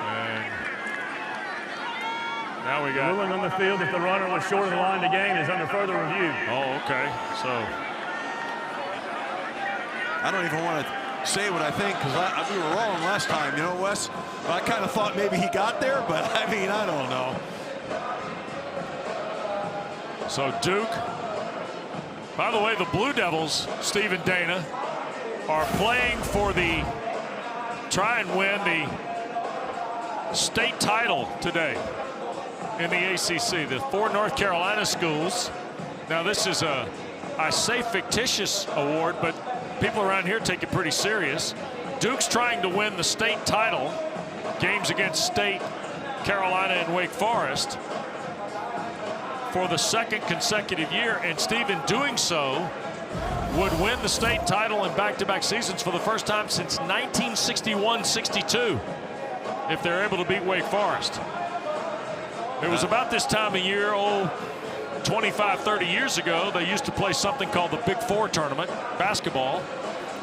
And now we got ruling on the field if the runner was short of the line to gain is under further review. Oh, okay. So I don't even want to say what I think, because we were wrong last time, you know, Wes. I kind of thought maybe he got there, but I mean, I don't know. So Duke, by the way, the Blue Devils, Steve and Dana, are playing for try and win the state title today in the ACC. The 4 North Carolina schools. Now this is I say fictitious award, but people around here take it pretty serious. Duke's trying to win the state title, games against State, Carolina, and Wake Forest, for the 2nd consecutive year, and Steve, in doing so, would win the state title in back-to-back seasons for the first time since 1961-62 if they're able to beat Wake Forest. It was about this time of year, 25, 30 years ago, they used to play something called the Big Four tournament, basketball.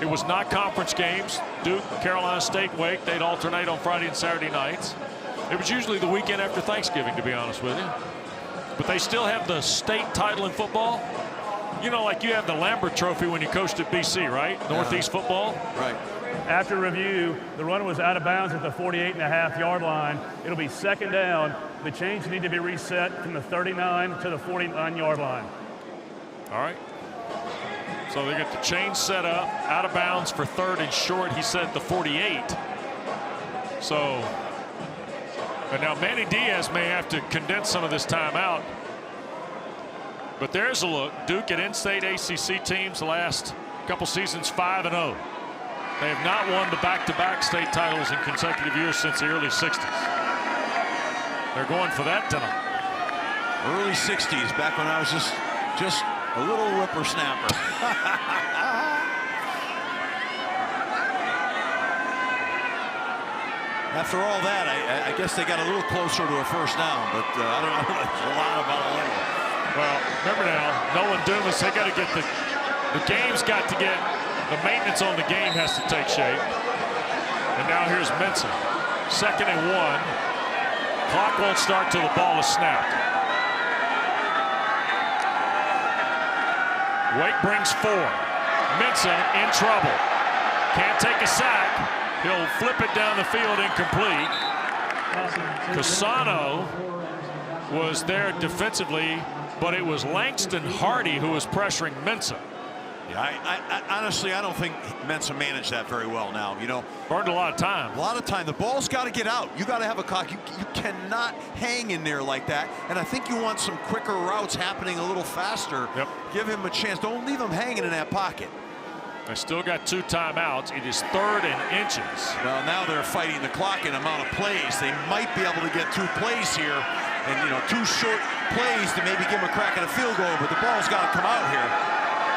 It was not conference games. Duke, Carolina State, Wake, they'd alternate on Friday and Saturday nights. It was usually the weekend after Thanksgiving, to be honest with you. But they still have the state title in football. You know, like you have the Lambert Trophy when you coached at BC, right? Northeast football. Right. After review, the runner was out of bounds at the 48.5-yard line. It'll be 2nd down. The chains need to be reset from the 39 to the 49-yard line. All right. So they get the chain set up, out of bounds for 3rd and short. He said the 48. So, and now Manny Diaz may have to condense some of this time out. But there's a look. Duke at in-state ACC teams the last couple seasons 5-0. They have not won the back-to-back state titles in consecutive years since the early 60s. They're going for that tonight. Early 60s, back when I was just a little whippersnapper. After all that, I guess they got a little closer to a first down, but I don't know a lot about a little. Well, remember now, Nolan Dumas, they got to get the game's got to get, the maintenance on the game has to take shape. And now here's Mensah. 2nd and 1. Clock won't start till the ball is snapped. Wake brings 4. Mensah in trouble. Can't take a sack. He'll flip it down the field, incomplete. Cassano was there defensively, but it was Langston Hardy who was pressuring Mensah. Yeah, I honestly, I don't think Mensah managed that very well now. You know, burned a lot of time. A lot of time. The ball's got to get out. You got to have a clock. You cannot hang in there like that. And I think you want some quicker routes happening a little faster. Yep. Give him a chance. Don't leave him hanging in that pocket. They still got 2 timeouts. It is 3rd and inches. Well, now they're fighting the clock in amount of plays. They might be able to get 2 plays here, and 2 short plays to maybe give them a crack at a field goal. But the ball's got to come out here.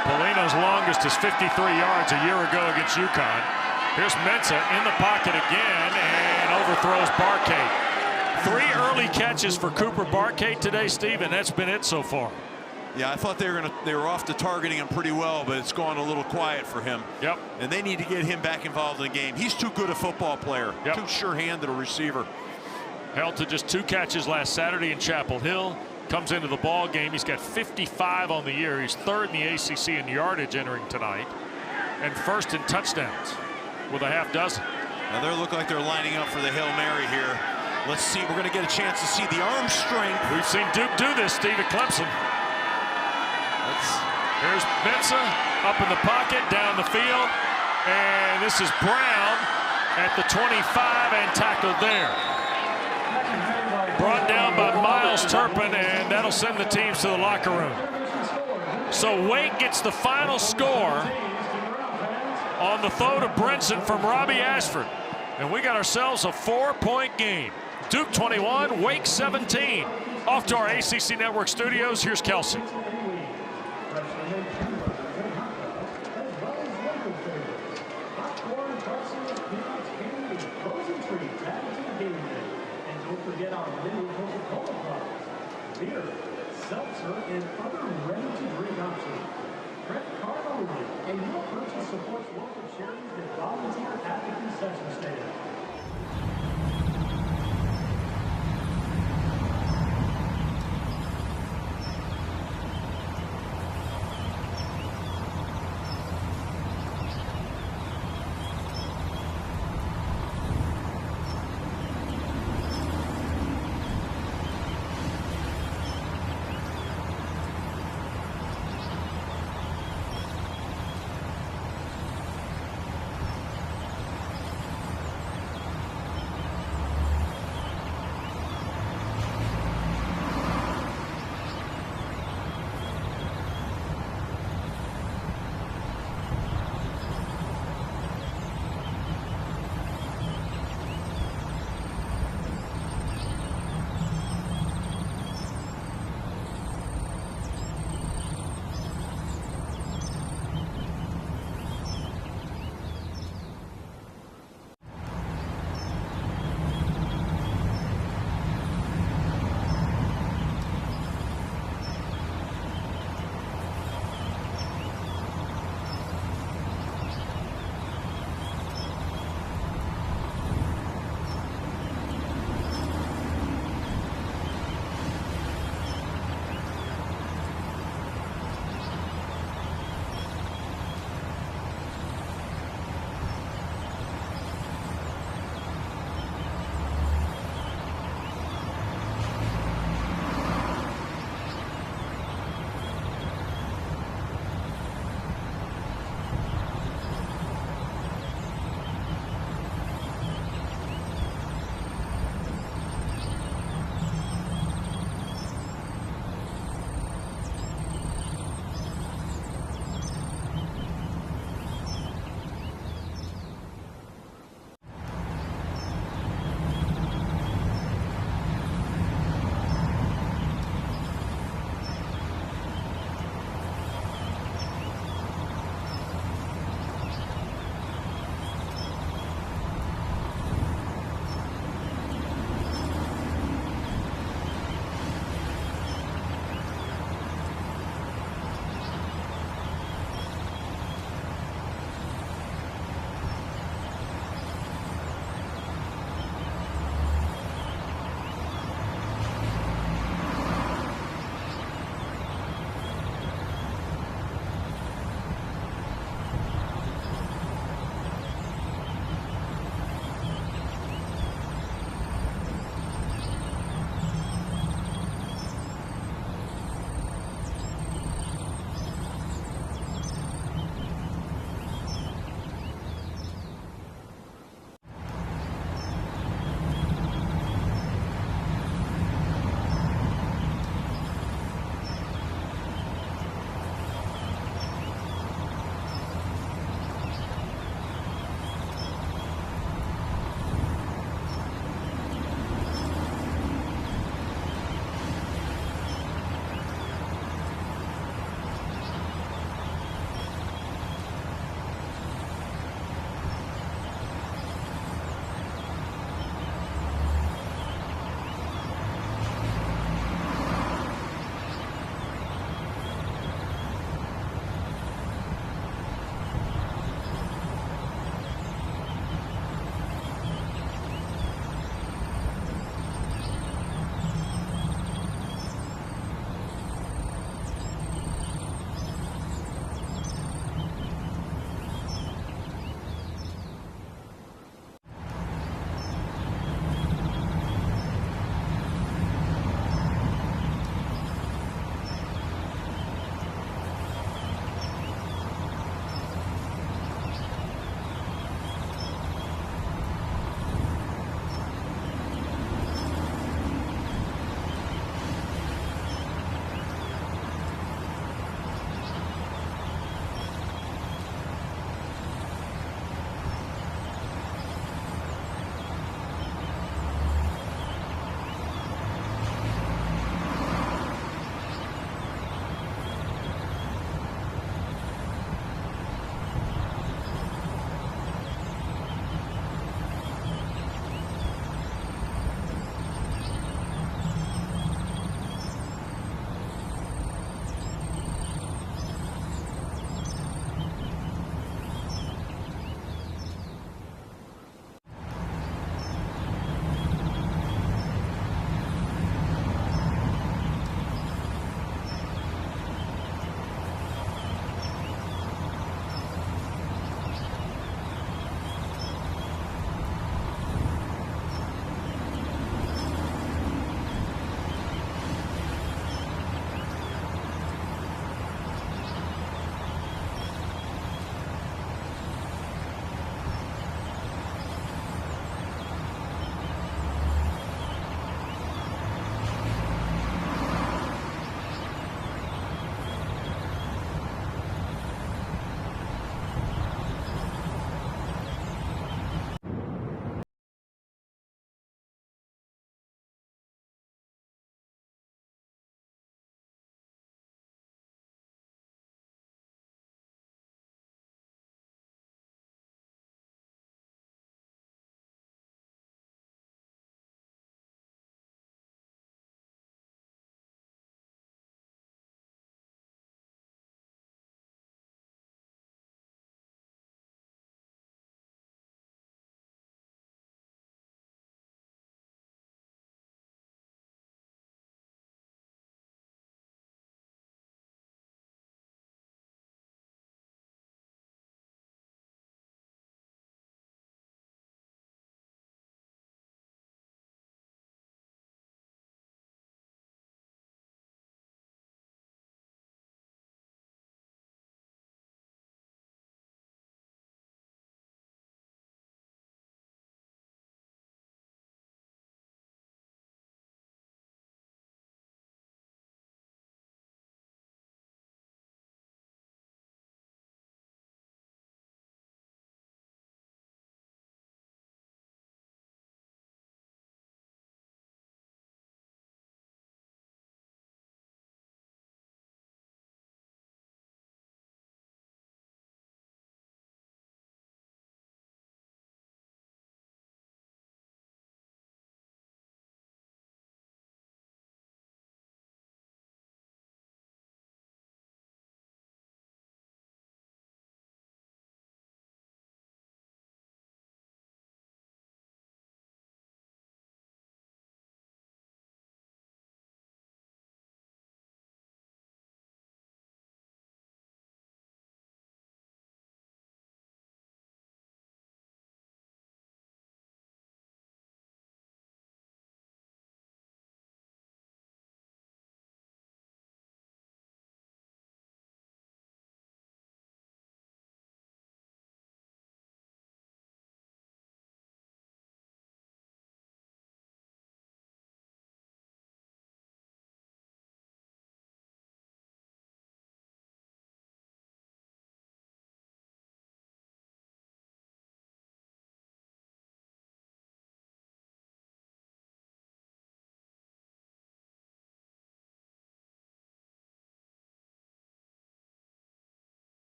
Polino's longest is 53 yards a year ago against UConn. Here's Mensah in the pocket again and overthrows Barkate. 3 early catches for Cooper Barkate today, Steve, and that's been it so far. Yeah, I thought they were off to targeting him pretty well, but it's gone a little quiet for him. Yep. And they need to get him back involved in the game. He's too good a football player. Yep. Too sure-handed a receiver. Held to just 2 catches last Saturday in Chapel Hill. Comes into the ball game. He's got 55 on the year. He's 3rd in the ACC in yardage entering tonight, and 1st in touchdowns with a half dozen. Now they look like they're lining up for the Hail Mary here. Let's see. We're going to get a chance to see the arm strength. We've seen Duke do this, Steve, at Clemson. Here's Mensah up in the pocket, down the field, and this is Brown at the 25 and tackled there. Brought down by Miles Turpin, and that'll send the teams to the locker room. So Wake gets the final score on the throw to Brinson from Robbie Ashford. And we got ourselves a 4-point game. Duke 21, Wake 17. Off to our ACC Network studios, here's Kelsey. Beer, seltzer, and other ready-to-drink options. Credit card only, and your purchase supports local charities that volunteer at the concession stand.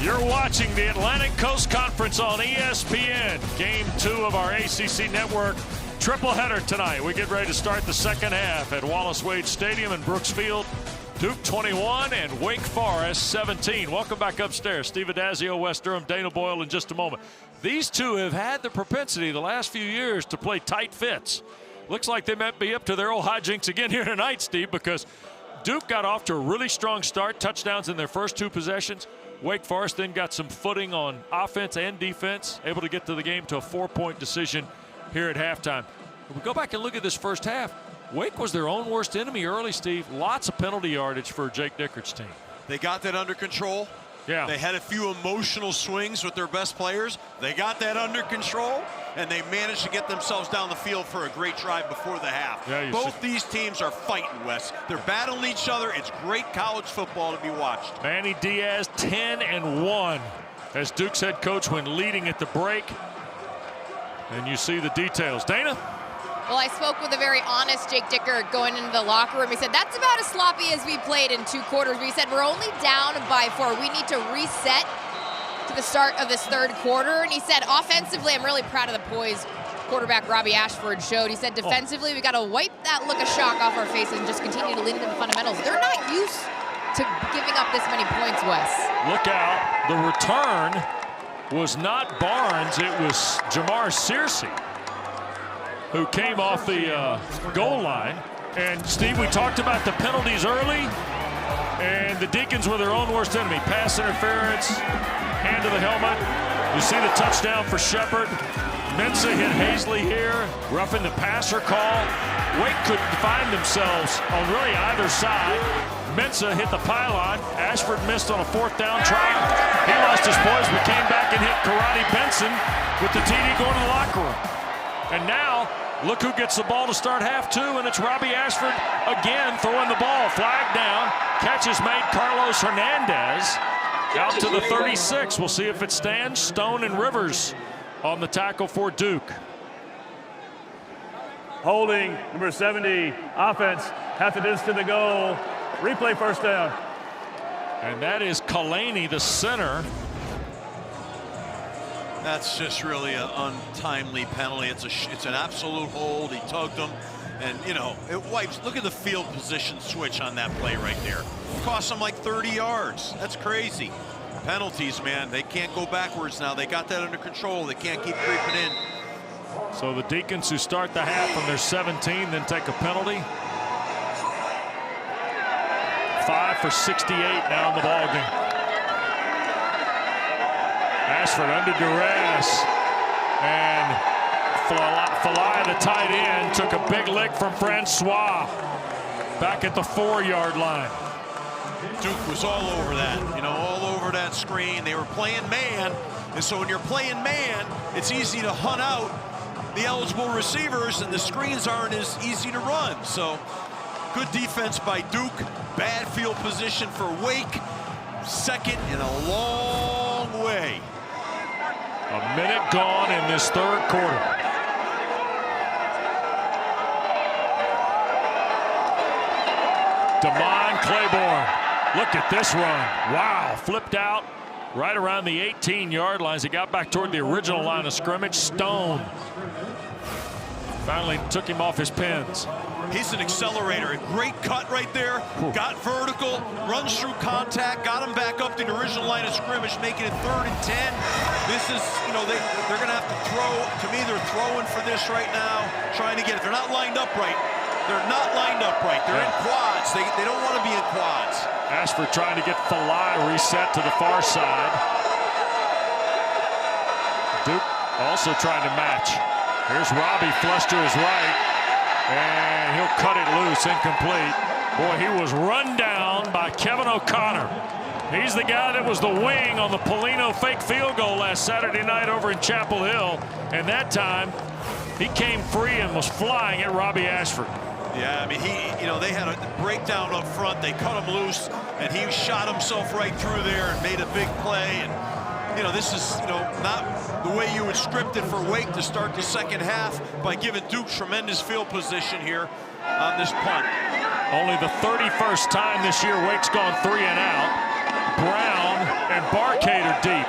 You're watching the Atlantic Coast Conference on ESPN. Game 2 of our ACC Network triple header tonight. We get ready to start the second half at Wallace Wade Stadium in Brooksfield. Duke 21 and Wake Forest 17. Welcome back upstairs. Steve Adazio, Wes Durham, Dana Boyle in just a moment. These two have had the propensity the last few years to play tight fits. Looks like they might be up to their old hijinks again here tonight, Steve, because Duke got off to a really strong start, touchdowns in their first 2 possessions. Wake Forest then got some footing on offense and defense, able to get to the game to a 4-point decision here at halftime. If we go back and look at this first half, Wake was their own worst enemy early, Steve. Lots of penalty yardage for Jake Dickert's team. They got that under control. Yeah. They had a few emotional swings with their best players. They got that under control, and they managed to get themselves down the field for a great drive before the half. Yeah, both these teams are fighting, Wes. They're battling each other. It's great college football to be watched. Manny Diaz 10-1 as Duke's head coach when leading at the break. And you see the details. Dana? Well, I spoke with a very honest Jake Dickert going into the locker room. He said, that's about as sloppy as we played in 2 quarters. But he said, we're only down by 4. We need to reset to the start of this 3rd quarter. And he said, offensively, I'm really proud of the poise quarterback Robbie Ashford showed. He said, defensively, we got to wipe that look of shock off our faces and just continue to lean into the fundamentals. They're not used to giving up this many points, Wes. Look out. The return was not Barnes. It was Jamar Searcy, who came off the goal line. And Steve, we talked about the penalties early, and the Deacons were their own worst enemy. Pass interference, hand to the helmet. You see the touchdown for Shepard. Mensah hit Hazley here, roughing the passer call. Wake couldn't find themselves on really either side. Mensah hit the pylon. Ashford missed on a 4th down try. He lost his poise, but came back and hit Karate Benson with the TD going to the locker room. And now, look who gets the ball to start half 2, and it's Robbie Ashford again throwing the ball. Flag down. Catch is made. Carlos Hernandez out to the 36. We'll see if it stands. Stone and Rivers on the tackle for Duke. Holding, number 70, offense, half the distance to the goal. Replay first down. And that is Kalani, the center. That's just really an untimely penalty. It's an absolute hold. He tugged him, and you know it wipes. Look at the field position switch on that play right there. It cost him like 30 yards. That's crazy. Penalties, man. They can't go backwards now. They got that under control. They can't keep creeping in. So the Deacons, who start the half from their 17, then take a penalty. 5 for 68 now in the ballgame. Ashford under duress, and Falai, the tight end, took a big lick from Francois back at the 4-yard line. Duke was all over that, all over that screen. They were playing man, and so when you're playing man, it's easy to hunt out the eligible receivers, and the screens aren't as easy to run. So good defense by Duke, bad field position for Wake. Second in a long way. A minute gone in this 3rd quarter. Damon Claiborne, look at this run. Wow, flipped out right around the 18-yard lines. He got back toward the original line of scrimmage. Stone finally took him off his pins. He's an accelerator. A great cut right there. Got vertical, runs through contact, got him back up to the original line of scrimmage, making it 3rd and 10. This is, they're going to have to throw. To me, they're throwing for this right now, trying to get it. They're not lined up right. They're not lined up right. They're in quads. They don't want to be in quads. Ashford trying to get Falai reset to the far side. Duke also trying to match. Here's Robbie flush to his right. And he'll cut it loose, incomplete. Boy, he was run down by Kevin O'Connor. He's the guy that was the wing on the Polino fake field goal last Saturday night over in Chapel Hill. And that time, he came free and was flying at Robbie Ashford. Yeah, I mean, they had a breakdown up front. They cut him loose, and he shot himself right through there and made a big play. And this is, not the way you would script it for Wake to start the second half by giving Duke tremendous field position here on this punt. Only the 31st time this year Wake's gone 3 and out. Brown And Barcade are deep.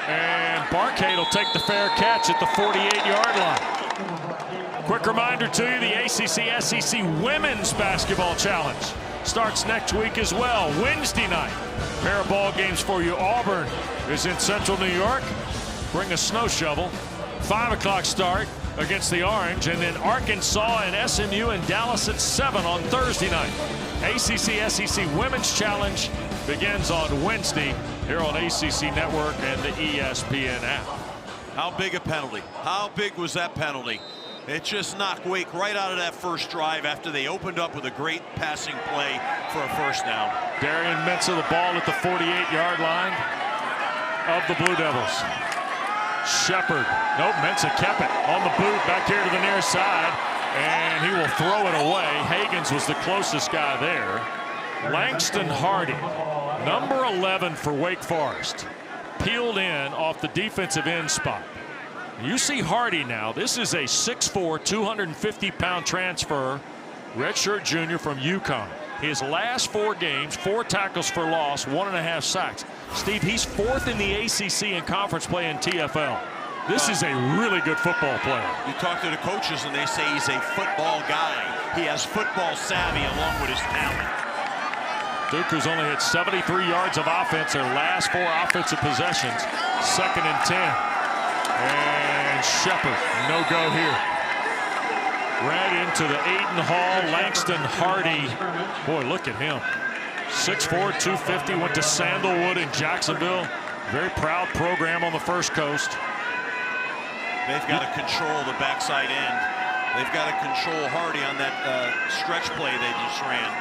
And Barcade will take the fair catch at the 48-yard line. Quick reminder to you, the ACC SEC Women's Basketball Challenge starts next week as well. Wednesday night, pair of ball games for you. Auburn is in Central New York. Bring a snow shovel. 5 o'clock start against the Orange, and then Arkansas and SMU in Dallas at 7 on Thursday night. ACC SEC Women's Challenge begins on Wednesday here on ACC Network and the ESPN app. How big a penalty? How big was that penalty? It just knocked Wake right out of that first drive after they opened up with a great passing play for a first down. Darian Mensah the ball at the 48-yard line of the Blue Devils. Shepard, nope, Mensah kept it on the boot back here to the near side, and he will throw it away. Hagans was the closest guy there. Langston Hardy, number 11 for Wake Forest, peeled in off the defensive end spot. You see Hardy now. This is a 6'4", 250-pound transfer, redshirt junior from UConn. His last 4 games, 4 tackles for loss, 1.5 sacks. Steve, he's 4th in the ACC in conference play in TFL. This is a really good football player. You talk to the coaches and they say he's a football guy. He has football savvy along with his talent. Duke, who's only hit 73 yards of offense their last 4 offensive possessions. 2nd and 10. And Shepard, no go here. Right into the Aiden Hall. Langston Hardy. Boy, look at him. 6'4", 250, went to Sandalwood in Jacksonville. Very proud program on the First Coast. They've got to control the backside end. They've got to control Hardy on that stretch play they just ran.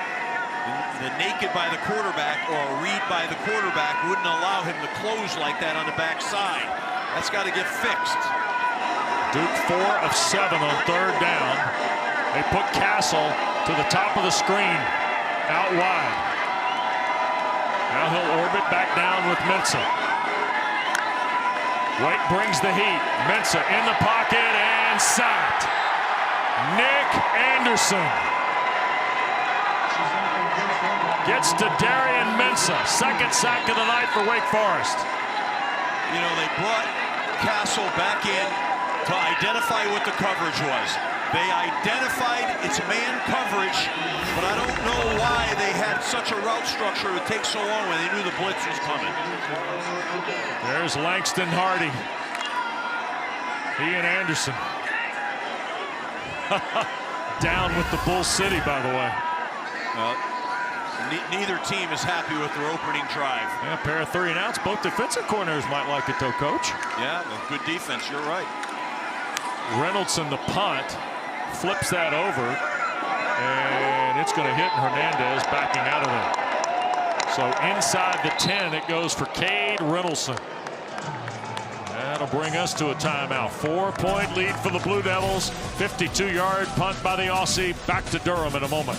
The naked by the quarterback or a read by the quarterback wouldn't allow him to close like that on the backside. That's got to get fixed. Duke 4 of 7 on 3rd down. They put Castle to the top of the screen, out wide. Now he'll orbit back down with Mensah. Wake brings the heat. Mensah in the pocket and sacked. Nick Anderson gets to Darian Mensah. 2nd sack of the night for Wake Forest. You know, they brought Castle back in to identify what the coverage was. They identified its man coverage, but I don't know why they had such a route structure it would take so long when they knew the blitz was coming. There's Langston Hardy. He and Anderson. Down with the Bull City, by the way. Neither team is happy with their opening drive. Yeah, pair of 3 and outs. Both defensive corners might like it, though, Coach. Yeah, good defense. You're right. Reynoldson, the punt, flips that over, and it's going to hit Hernandez backing out of there. So inside the 10, it goes for Cade Reynoldson. That'll bring us to a timeout. 4-point lead for the Blue Devils. 52-yard punt by the Aussie. Back to Durham in a moment.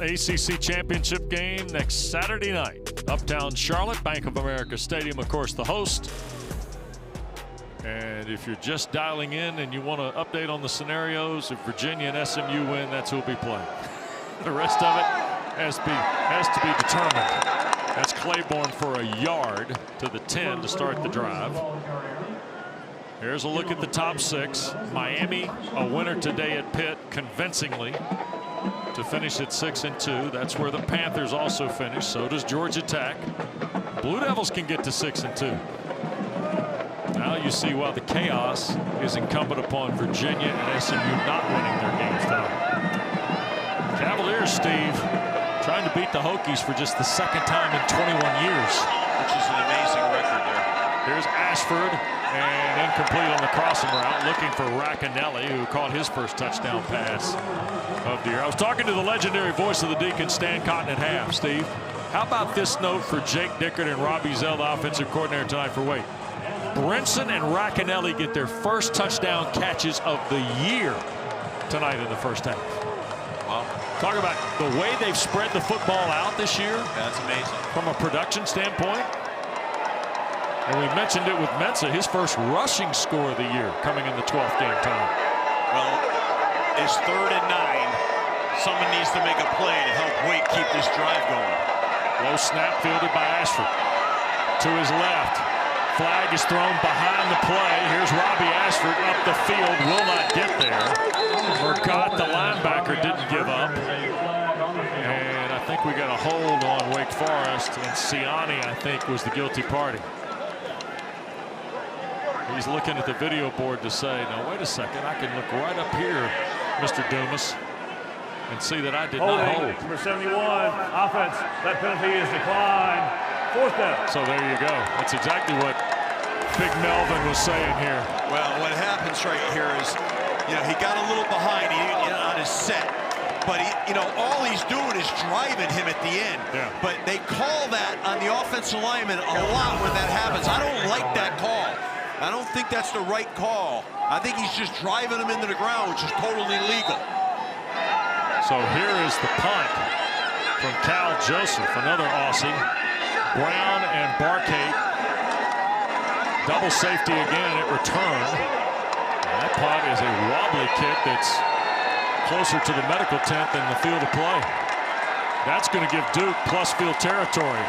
ACC championship game next Saturday night. Uptown Charlotte, Bank of America Stadium, of course, the host. And if you're just dialing in and you want to update on the scenarios, if Virginia and SMU win, that's who will be playing. The rest of it has to be determined. That's Claiborne for a yard to the 10 to start the drive. Here's a look at the top 6. Miami, a winner today at Pitt, convincingly, to finish at 6-2. That's where the Panthers also finished. So does Georgia Tech. Blue Devils can get to 6-2. Now you see why the chaos is incumbent upon Virginia and SMU not winning their games tonight. Cavaliers, Steve, trying to beat the Hokies for just the second time in 21 years. Which is an amazing record there. Here's Ashford, and incomplete on the crossing route, looking for Racanelli, who caught his first touchdown pass of the year. I was talking to the legendary voice of the Deacons, Stan Cotton, at half. Steve, how about this note for Jake Dickert and Robbie Zell, the offensive coordinator tonight for Wake? Brinson and Racanelli get their first touchdown catches of the year tonight in the first half. Wow. Talk about the way they've spread the football out this year. That's amazing. From a production standpoint. And we mentioned it with Mensah, his first rushing score of the year coming in the 12th game time. Well, it's 3rd and 9. Someone needs to make a play to help Wake keep this drive going. Low snap fielded by Ashford. To his left. Flag is thrown behind the play. Here's Robbie Ashford up the field. Will not get there. Forgot the linebacker didn't give up. And I think we got a hold on Wake Forest. And Siani, I think, was the guilty party. He's looking at the video board to say, no, wait a second. I can look right up here, Mr. Dumas, and see that I did not hold. Number 71, offense. That penalty is declined. 4th down. So there you go. That's exactly what Big Melvin was saying here. Well, what happens right here is, he got a little behind on his set, but all he's doing is driving him at the end. Yeah. But they call that on the offensive lineman a lot when that happens. I don't like that call. I don't think that's the right call. I think he's just driving him into the ground, which is totally legal. So here is the punt from Cal Joseph, another Aussie. Brown and Barkate. Double safety again at return. That punt is a wobbly kick that's closer to the medical tent than the field of play. That's going to give Duke plus field territory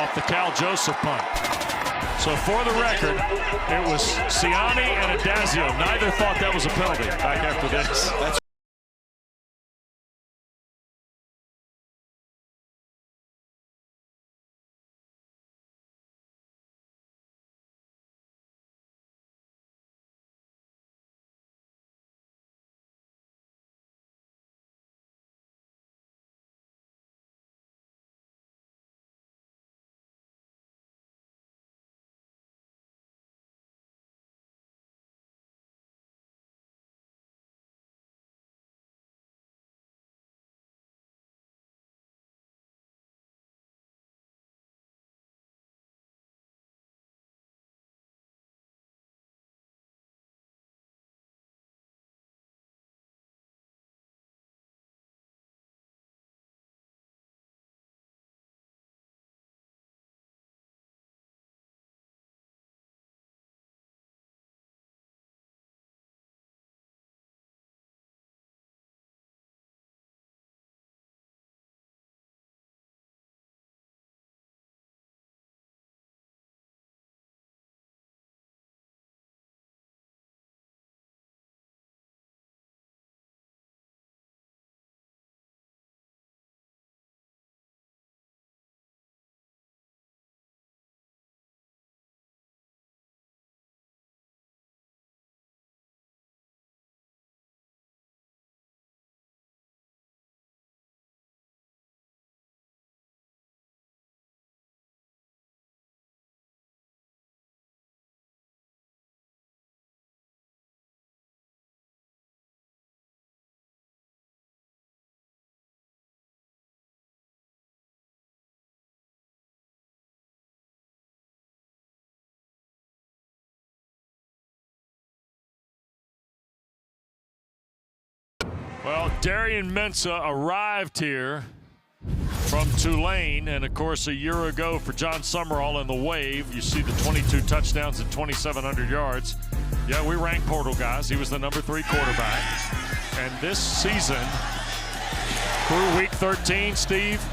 off the Cal Joseph punt. So for the record, it was Siani and Adazio. Neither thought that was a penalty back after this. Well, Darian Mensah arrived here from Tulane, and of course a year ago for John Summerall in the Wave, you see the 22 touchdowns and 2,700 yards. Yeah, we rank portal guys. He was the number 3 quarterback. And this season, through week 13, Steve,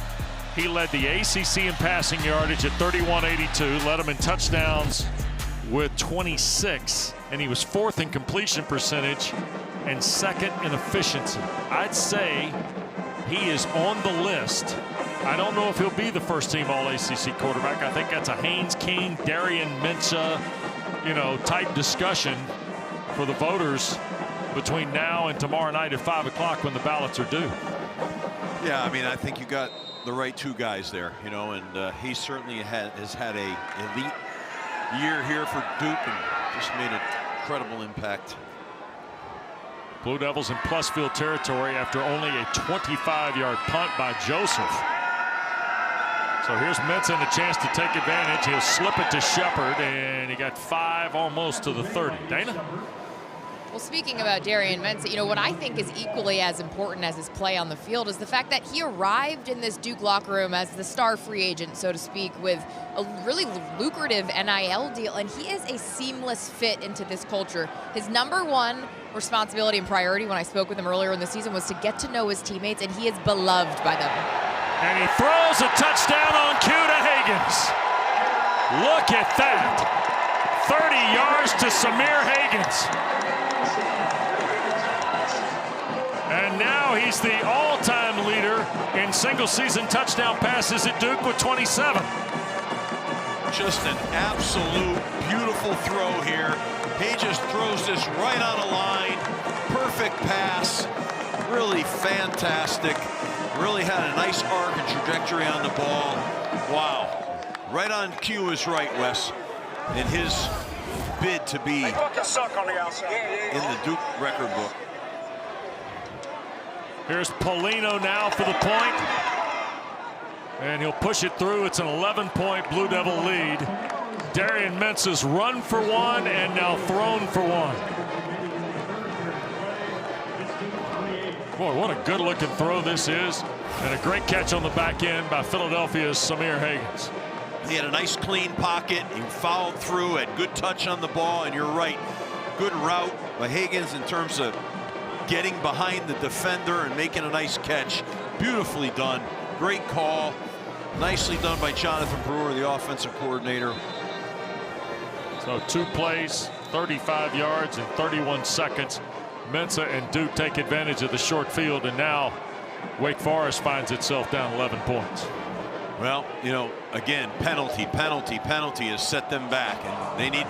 he led the ACC in passing yardage at 31.82, led him in touchdowns with 26, and he was 4th in completion percentage and 2nd in efficiency. I'd say he is on the list. I don't know if he'll be the first team All-ACC quarterback. I think that's a Haynes King, Darian Mensah, type discussion for the voters between now and tomorrow night at 5 o'clock when the ballots are due. Yeah, I mean, I think you got the right 2 guys there, and he certainly has had a elite year here for Duke and just made an incredible impact. Blue Devils in plus field territory after only a 25-yard punt by Joseph. So here's Mensah and a chance to take advantage. He'll slip it to Shepard, and he got 5 almost to the 30. Dana? Well, speaking about Darian Mensah, what I think is equally as important as his play on the field is the fact that he arrived in this Duke locker room as the star free agent, so to speak, with a really lucrative NIL deal, and he is a seamless fit into this culture. His #1 responsibility and priority when I spoke with him earlier in the season was to get to know his teammates, and he is beloved by them. And he throws a touchdown on cue to Hagans. Look at that. 30 yards to Samir Hagans. And now he's the all-time leader in single-season touchdown passes at Duke with 27. Just an absolute beautiful throw here. He just throws this right on a line. Perfect pass. Really fantastic. Really had a nice arc and trajectory on the ball. Wow. Right on cue is right, Wes. In his bid to be in the Duke record book. Here's Polino now for the point. And he'll push it through. It's an 11-point Blue Devil lead. Darian Mensah's run for 1 and now thrown for 1. Boy, what a good-looking throw this is. And a great catch on the back end by Philadelphia's Samir Hagans. He had a nice clean pocket. He fouled through, had good touch on the ball, and you're right. Good route by Hagans in terms of getting behind the defender and making a nice catch. Beautifully done. Great call. Nicely done by Jonathan Brewer, the offensive coordinator. So 2 plays, 35 yards in 31 seconds. Mensah and Duke take advantage of the short field, and now Wake Forest finds itself down 11 points. Well, again, penalty has set them back, and they need.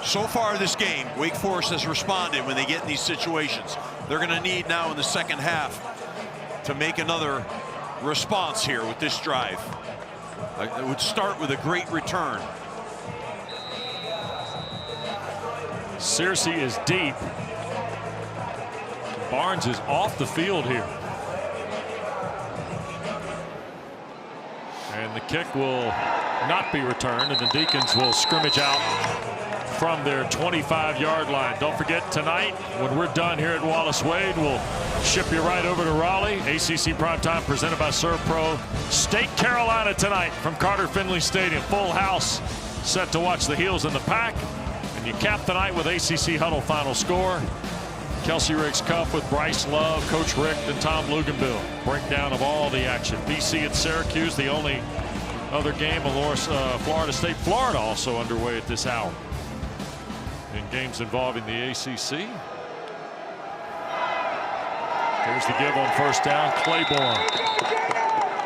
So far this game, Wake Forest has responded when they get in these situations. They're going to need now in the second half to make another response here with this drive. It would start with a great return. Searcy is deep. Barnes is off the field here. And the kick will not be returned, and the Deacons will scrimmage out from their 25-yard line. Don't forget, tonight, when we're done here at Wallace Wade, we'll ship you right over to Raleigh. ACC Primetime presented by ServPro. State Carolina tonight from Carter Finley Stadium. Full house, set to watch the Heels in the pack. And you cap the night with ACC Huddle final score. Kelsey Riggs Cup with Bryce Love, Coach Rick, and Tom Luganbill. Breakdown of all the action. BC at Syracuse, the only other game. Florida State, Florida also underway at this hour. In games involving the ACC. Here's the give on first down. Claiborne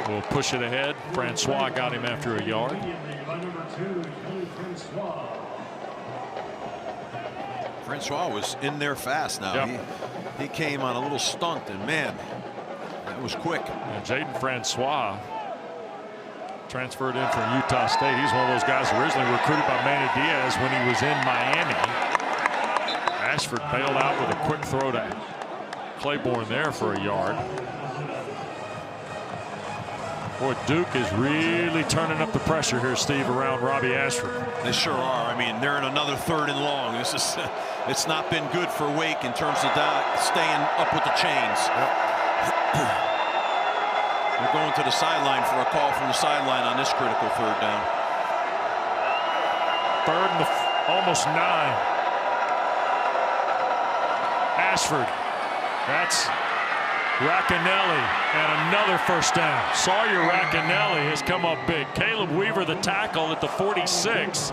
will push it ahead. Francois got him after a yard. Francois was in there fast now. Yep. He came on a little stunt, and man, that was quick. And Jaden Francois transferred in from Utah State. He's one of those guys originally recruited by Manny Diaz when he was in Miami. Ashford bailed out with a quick throw to Claiborne there for a yard. Boy, Duke is really turning up the pressure here, Steve, around Robbie Ashford. They sure are. I mean, they're in another 3rd and long. This is, it's not been good for Wake in terms of staying up with the chains. Yep. They're going to the sideline for a call from the sideline on this critical 3rd down. 3rd and almost 9. Ashford. That's Racanelli, and another first down. Sawyer Racanelli has come up big. Caleb Weaver, the tackle at the 46.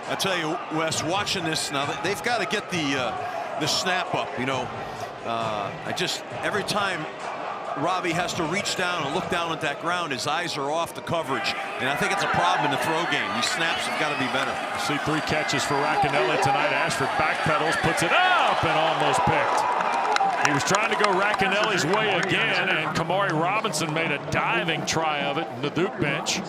I tell you, Wes, watching this now, they've got to get the snap up. You know, every time Robbie has to reach down and look down at that ground, his eyes are off the coverage, and I think it's a problem in the throw game. These snaps have got to be better. See 3 catches for Racanelli tonight. Ashford backpedals, puts it up, and almost picked. He was trying to go Racanelli's way again, and Kamari Robinson made a diving try of it in the Duke bench.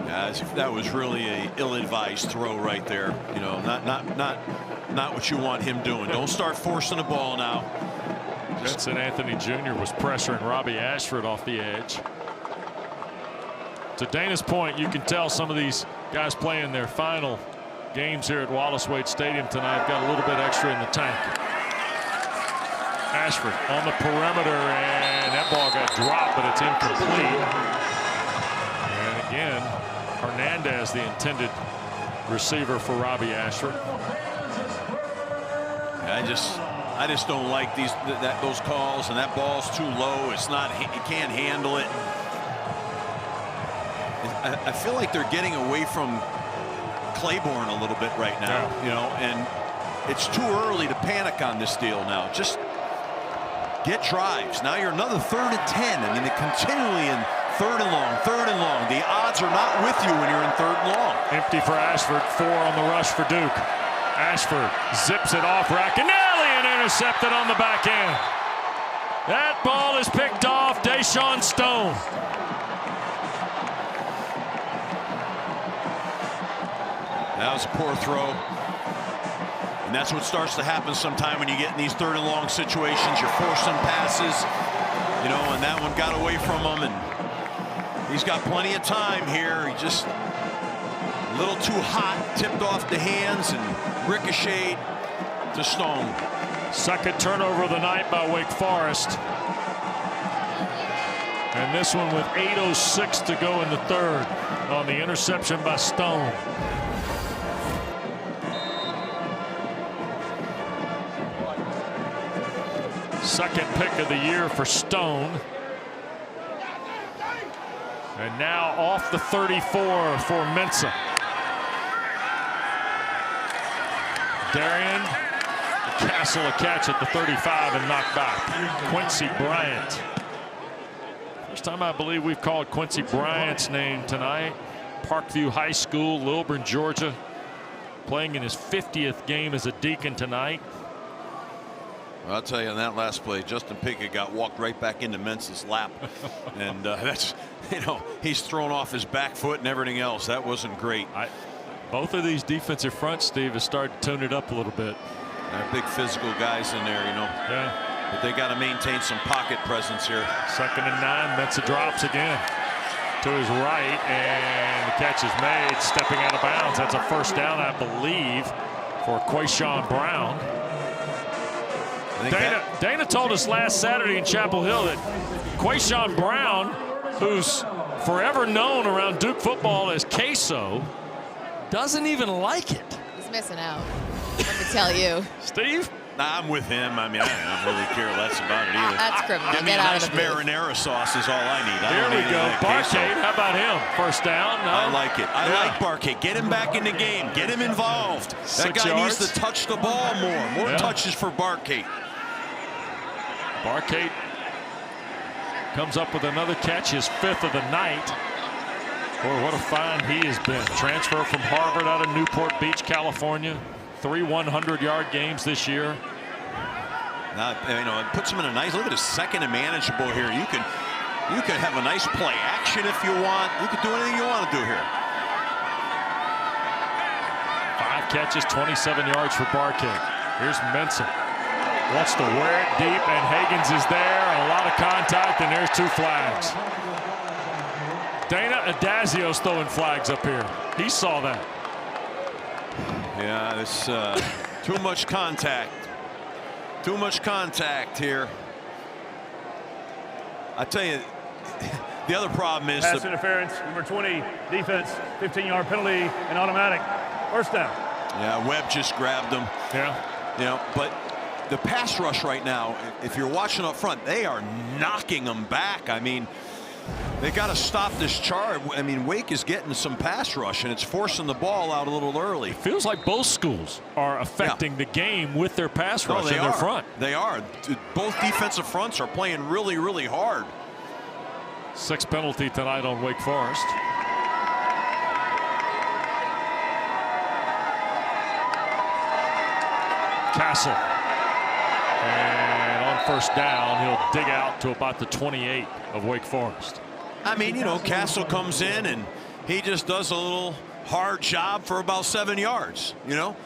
Yeah, that was really a ill-advised throw right there. You know, not what you want him doing. Don't start forcing the ball now. Vincent Anthony Jr. was pressuring Robbie Ashford off the edge. To Dana's point, you can tell some of these guys playing their final games here at Wallace Wade Stadium tonight have got a little bit extra in the tank. Ashford on the perimeter, and that ball got dropped, but it's incomplete. And again, Hernandez, the intended receiver for Robbie Ashford. I just don't like those calls, and that ball's too low. It's not, he can't handle it. I feel like they're getting away from Claiborne a little bit right now, you know, and it's too early to panic on this deal now. Just get drives. Now you're another 3rd and 10. I mean, they're continually in 3rd and long, 3rd and long. The odds are not with you when you're in 3rd and long. Empty for Ashford, 4 on the rush for Duke. Ashford zips it off Racanelli and intercepted on the back end. That ball is picked off Deshaun Stone. That was a poor throw. And that's what starts to happen sometime when you get in these 3rd and long situations. You're forcing passes, you know, and that one got away from him, and he's got plenty of time here. He just a little too hot, tipped off the hands and ricocheted to Stone. 2nd turnover of the night by Wake Forest. And this one with 8:06 to go in the 3rd on the interception by Stone. Second pick of the year for Stone. And now off the 34 for Mensah. Darian Castle a catch at the 35 and knocked back. Quincy Bryant. First time I believe we've called Quincy Bryant's name tonight. Parkview High School, Lilburn, Georgia. Playing in his 50th game as a Deacon tonight. Well, I'll tell you, on that last play, Justin Pickett got walked right back into Mensah's lap. And that's, you know, he's thrown off his back foot and everything else. That wasn't great. Both of these defensive fronts, Steve, have started to tune it up a little bit. They're big physical guys in there, you know. Yeah. But they got to maintain some pocket presence here. 2nd and 9. Mensah drops again to his right, and the catch is made, stepping out of bounds. That's a first down, I believe, for Quayshawn Brown. Dana told us last Saturday in Chapel Hill that Quayshawn Brown, who's forever known around Duke football as Queso, doesn't even like it. He's missing out. Let me tell you. Steve? Nah, I'm with him. I mean, I don't really care less about it either. That's criminal. Give me a nice marinara sauce is all I need. Here we go. Barcade, how about him? First down? No? I like it. I like Barcade. Get him back in the game. Get him involved. That guy needs to touch the ball more. More touches for Barcade. Barcade comes up with another catch, his 5th of the night. Boy, what a find he has been. Transfer from Harvard out of Newport Beach, California. 3 100-yard games this year. Now, you know, it puts him in a nice, look at his 2nd and manageable here. You can have a nice play action if you want. You can do anything you want to do here. 5 catches, 27 yards for Barcade. Here's Mensah. Wants to wear it deep, and Higgins is there. A lot of contact, and there's 2 flags. Dana Adasio's throwing flags up here. He saw that. Yeah, this too much contact. Too much contact here. I tell you, the other problem is pass interference, number 20, defense, 15-yard penalty, and automatic first down. Yeah, Webb just grabbed him. Yeah. You know, but the pass rush right now, if you're watching up front, they are knocking them back. I mean, they got to stop this charge. I mean, Wake is getting some pass rush, and it's forcing the ball out a little early. It feels like both schools are affecting the game with their pass rush in their front. They are. Both defensive fronts are playing really, really hard. 6th penalty tonight on Wake Forest. Castle. And on first down, he'll dig out to about the 28 of Wake Forest. I mean, you know, Castle comes in and he just does a little hard job for about 7 yards. You know,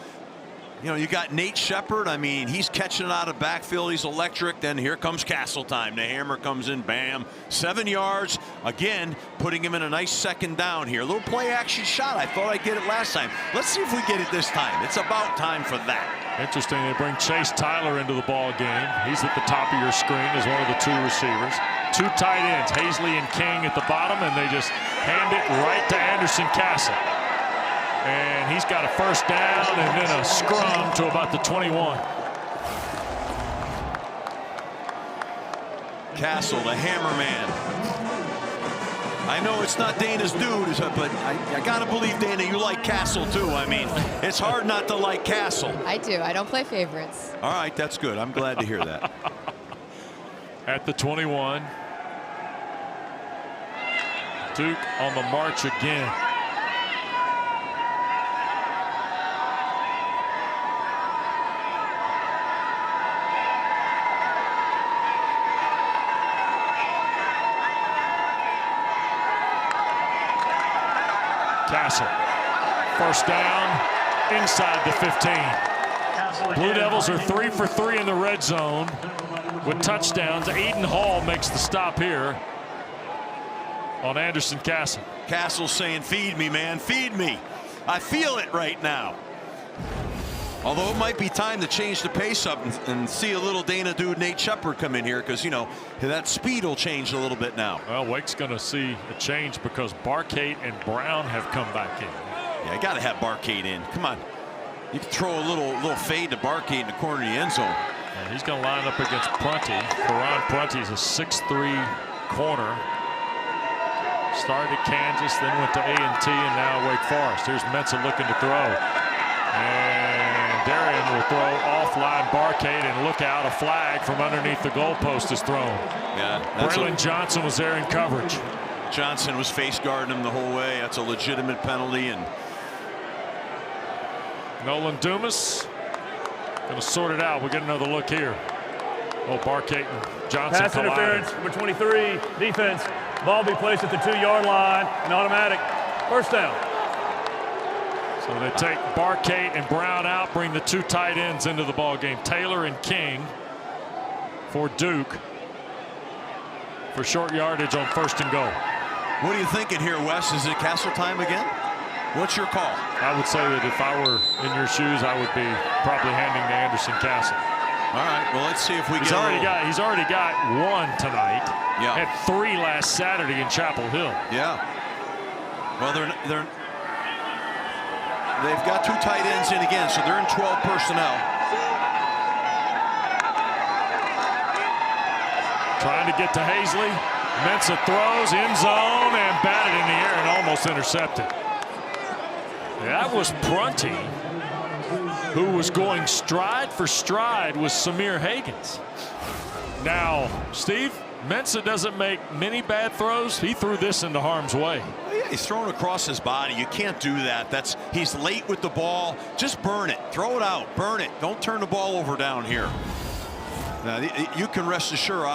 you got Nate Shepard. I mean, he's catching it out of backfield. He's electric. Then here comes Castle time. The hammer comes in. Bam. 7 yards. Again, putting him in a nice 2nd down here. A little play action shot. I thought I'd get it last time. Let's see if we get it this time. It's about time for that. Interesting, they bring Chase Tyler into the ball game. He's at the top of your screen as one of the 2 receivers. 2 tight ends, Hazley and King at the bottom, and they just hand it right to Anderson Castle. And he's got a first down and then a scrum to about the 21. Castle, the hammer man. I know it's not Dana's dude, but I got to believe, Dana, you like Castle too. I mean, it's hard not to like Castle. I do. I don't play favorites. All right, that's good. I'm glad to hear that. At the 21. Duke on the march again. Castle. First down inside the 15. Blue Devils are 3 for 3 in the red zone with touchdowns. Aiden Hall makes the stop here on Anderson Castle. Castle's saying, feed me, man, feed me. I feel it right now. Although it might be time to change the pace up and see a little Dana dude Nate Shepard come in here, because, you know, that speed will change a little bit now. Well, Wake's going to see a change because Barcate and Brown have come back in. Yeah, you got to have Barcate in. Come on. You can throw a little fade to Barcate in the corner of the end zone. And he's going to line up against Prunty. Karan Prunty is a 6'3" corner. Started at Kansas, then went to A&T, and now Wake Forest. Here's Mensah looking to throw. And Darian will throw offline Barcade, and look out, a flag from underneath the goalpost is thrown. Yeah, Braylon Johnson was there in coverage. Johnson was face guarding him the whole way. That's a legitimate penalty. And Nolan Dumas going to sort it out. We'll get another look here. Oh, Barcade and Johnson pass collided. interference, number 23, defense. Ball be placed at the 2-yard line, and automatic first down. So they take Barcate and Brown out, bring the 2 tight ends into the ball game. Taylor and King for Duke for short yardage on 1st and goal. What are you thinking here, Wes? Is it Castle time again? What's your call? I would say that if I were in your shoes, I would be probably handing to Anderson Castle. All right, well, let's see if we He's already got 1 tonight. Yeah. Had 3 last Saturday in Chapel Hill. Yeah. Well, they've got 2 tight ends in again, so they're in 12 personnel. Trying to get to Hazley. Mensah throws, end zone, and batted in the air and almost intercepted. That was Prunty, who was going stride for stride with Samir Higgins. Now, Steve, Mensah doesn't make many bad throws. He threw this into harm's way. Yeah, he's thrown across his body. You can't do that. He's late with the ball. Just burn it. Throw it out. Burn it. Don't turn the ball over down here. Now, you can rest assured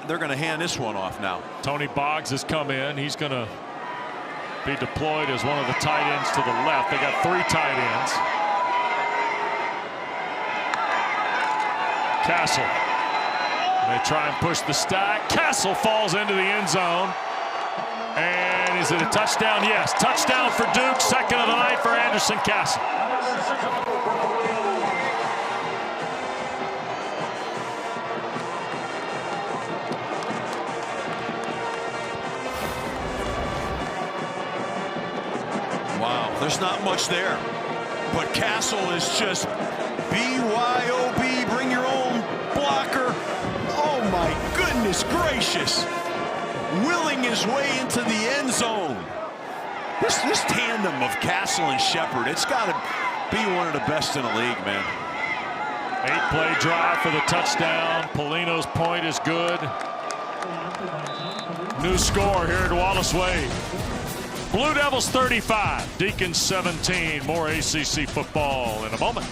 they're going to hand this one off now. Tony Boggs has come in. He's going to be deployed as one of the tight ends to the left. They got 3 tight ends. Castle. They try and push the stack. Castle falls into the end zone. And is it a touchdown? Yes, touchdown for Duke. Second of the night for Anderson Castle. Wow, there's not much there. But Castle is just BYOB, bring your own blocker. Oh my goodness gracious. Willing his way into the end zone. This tandem of Castle and Shepard, it's got to be one of the best in the league, man. 8-play drive for the touchdown. Polino's point is good. New score here at Wallace Wade. Blue Devils 35, Deacons 17. More ACC football in a moment.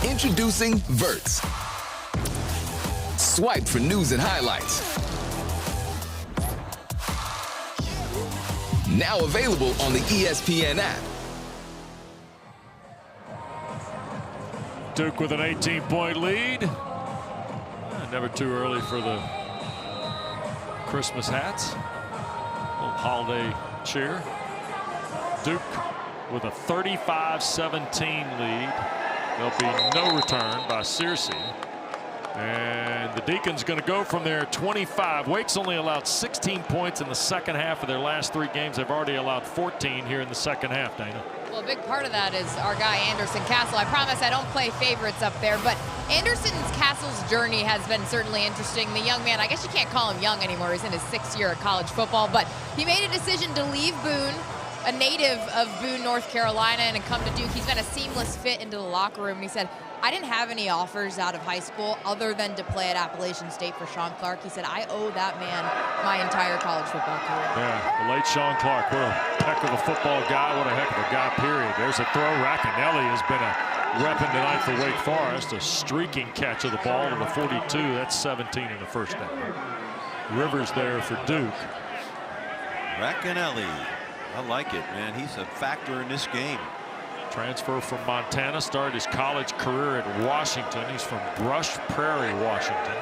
Introducing Verts. Swipe for news and highlights. Now available on the ESPN app. Duke with an 18-point lead. Never too early for the Christmas hats. Little holiday cheer. Duke with a 35-17 lead. There'll be no return by Searcy. And the Deacons going to go from there 25. Wake's only allowed 16 points in the second half of their last 3 games. They've already allowed 14 here in the second half, Dana. Well, a big part of that is our guy Anderson Castle. I promise I don't play favorites up there, but Anderson's Castle's journey has been certainly interesting. The young man, I guess you can't call him young anymore. He's in his 6th year of college football, but he made a decision to leave Boone, a native of Boone, North Carolina, and come to Duke. He's been a seamless fit into the locker room. And he said, I didn't have any offers out of high school other than to play at Appalachian State for Sean Clark. He said, I owe that man my entire college football career. Yeah, the late Sean Clark. What a heck of a football guy. What a heck of a guy, period. There's a throw. Racanelli has been a weapon tonight for Wake Forest. A streaking catch of the ball to the 42. That's 17 in the first down. Rivers there for Duke. Racanelli. I like it, man. He's a factor in this game. Transfer from Montana, started his college career at Washington. He's from Brush Prairie, Washington.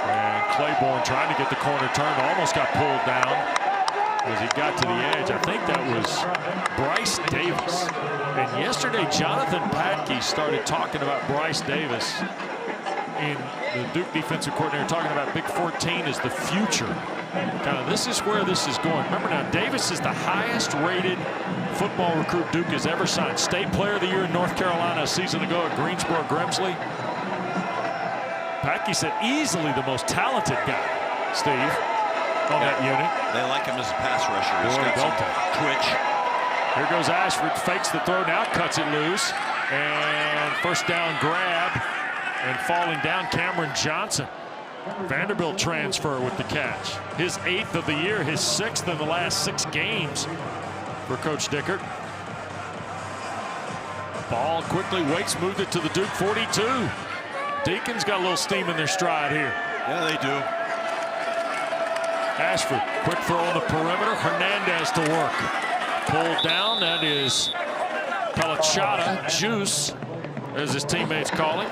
And Claiborne trying to get the corner turned, almost got pulled down as he got to the edge. I think that was Bryce Davis. And yesterday, Jonathan Patke started talking about Bryce Davis, in the Duke defensive coordinator, talking about Big 14 as the future. Kind of, this is where this is going. Remember now, Davis is the highest rated football recruit Duke has ever signed. State Player of the Year in North Carolina a season ago at Greensboro Grimsley. Patke said easily the most talented guy, Steve, on that unit. They like him as a pass rusher. He's got some twitch. Here goes Ashford, fakes the throw, now cuts it loose. And first down grab, and falling down, Cameron Johnson. Vanderbilt transfer with the catch. His 8th of the year, his 6th in the last 6 games for Coach Dickert. Ball quickly, Wake's moved it to the Duke 42. Deacons got a little steam in their stride here. Yeah, they do. Ashford, quick throw on the perimeter. Hernandez to work. Pulled down, that is Pelachata, Juice, as his teammates call him.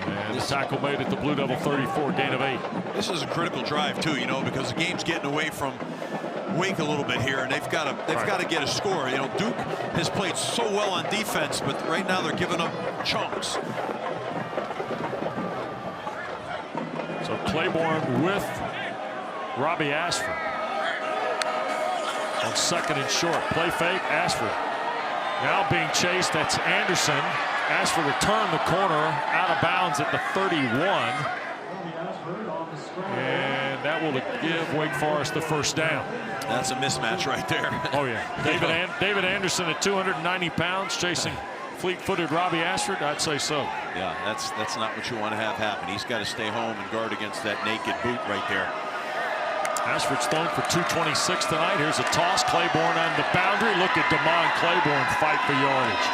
And the tackle made at the Blue Devil 34, gain of 8. This is a critical drive too, you know, because the game's getting away from Wake a little bit here, and they've got to get a score. You know, Duke has played so well on defense, but right now they're giving up chunks. So Claiborne with Robbie Ashford on 2nd and short. Play fake, Ashford now being chased. That's Anderson. Ashford to turn the corner out of bounds at the 31. And that will give Wake Forest the first down. That's a mismatch right there. Oh, yeah. David Anderson at 290 pounds chasing fleet-footed Robbie Ashford. I'd say so. Yeah, that's not what you want to have happen. He's got to stay home and guard against that naked boot right there. Ashford's thrown for 226 tonight. Here's a toss. Claiborne on the boundary. Look at DeMond Claiborne fight for yardage.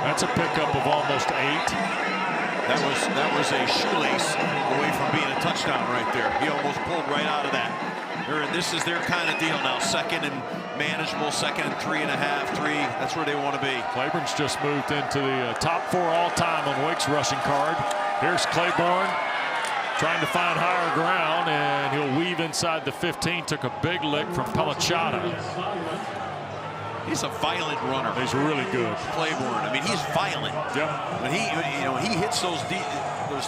That's a pickup of almost 8. That was a shoelace away from being a touchdown right there. He almost pulled right out of that. This is their kind of deal now. 2nd and manageable, 2nd and 3.5, 3. That's where they want to be. Claiborne's just moved into the top 4 all-time on Wake's rushing card. Here's Claiborne trying to find higher ground, and he'll weave inside the 15. Took a big lick from Pelachata. He's a violent runner. He's really good. Claiborne. I mean, he's violent. Yep. When he hits those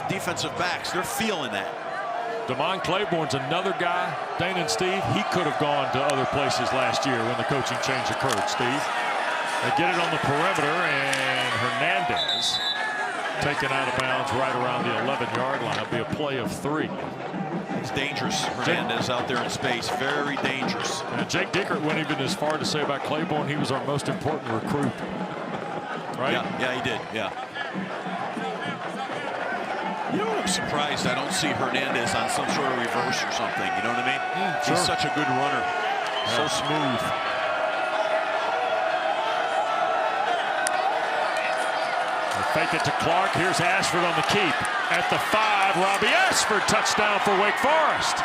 defensive backs, they're feeling that. DeMond Claiborne's another guy, Dane and Steve, he could have gone to other places last year when the coaching change occurred, Steve. They get it on the perimeter, and Hernandez taken out of bounds right around the 11-yard line. It'll be a play of 3. He's dangerous. Hernandez out there in space, very dangerous. And Jake Dickert went even as far to say about Claiborne, he was our most important recruit. Right? Yeah, he did, yeah. You know what, I'm surprised I don't see Hernandez on some sort of reverse or something. You know what I mean? Sure. He's such a good runner. Yeah. So smooth. They fake it to Clark. Here's Ashford on the keep. At the 5, Robbie Ashford, touchdown for Wake Forest.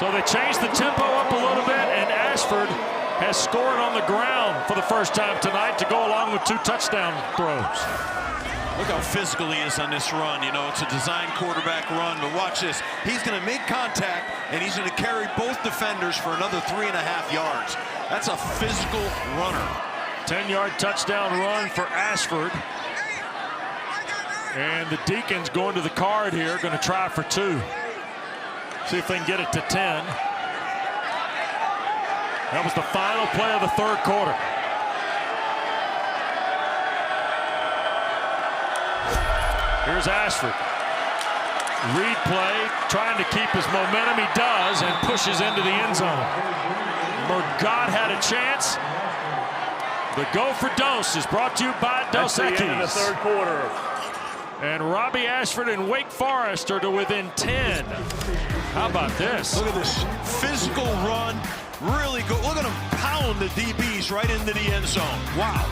So they changed the tempo up a little bit, and Ashford has scored on the ground for the first time tonight to go along with 2 touchdown throws. Look how physical he is on this run. You know, it's a design quarterback run, but watch this. He's going to make contact, and he's going to carry both defenders for another 3.5 yards. That's a physical runner. 10-yard touchdown run for Ashford. And the Deacons going to the card here, going to try for 2. See if they can get it to 10. That was the final play of the 3rd quarter. Here's Ashford. Read play, trying to keep his momentum. He does, and pushes into the end zone. Murgott had a chance. The Go for Dos is brought to you by Dos Equis. At the end of the 3rd quarter. And Robbie Ashford and Wake Forest are to within 10. How about this? Look at this physical run. Really good. Look at him pound the DBs right into the end zone. Wow.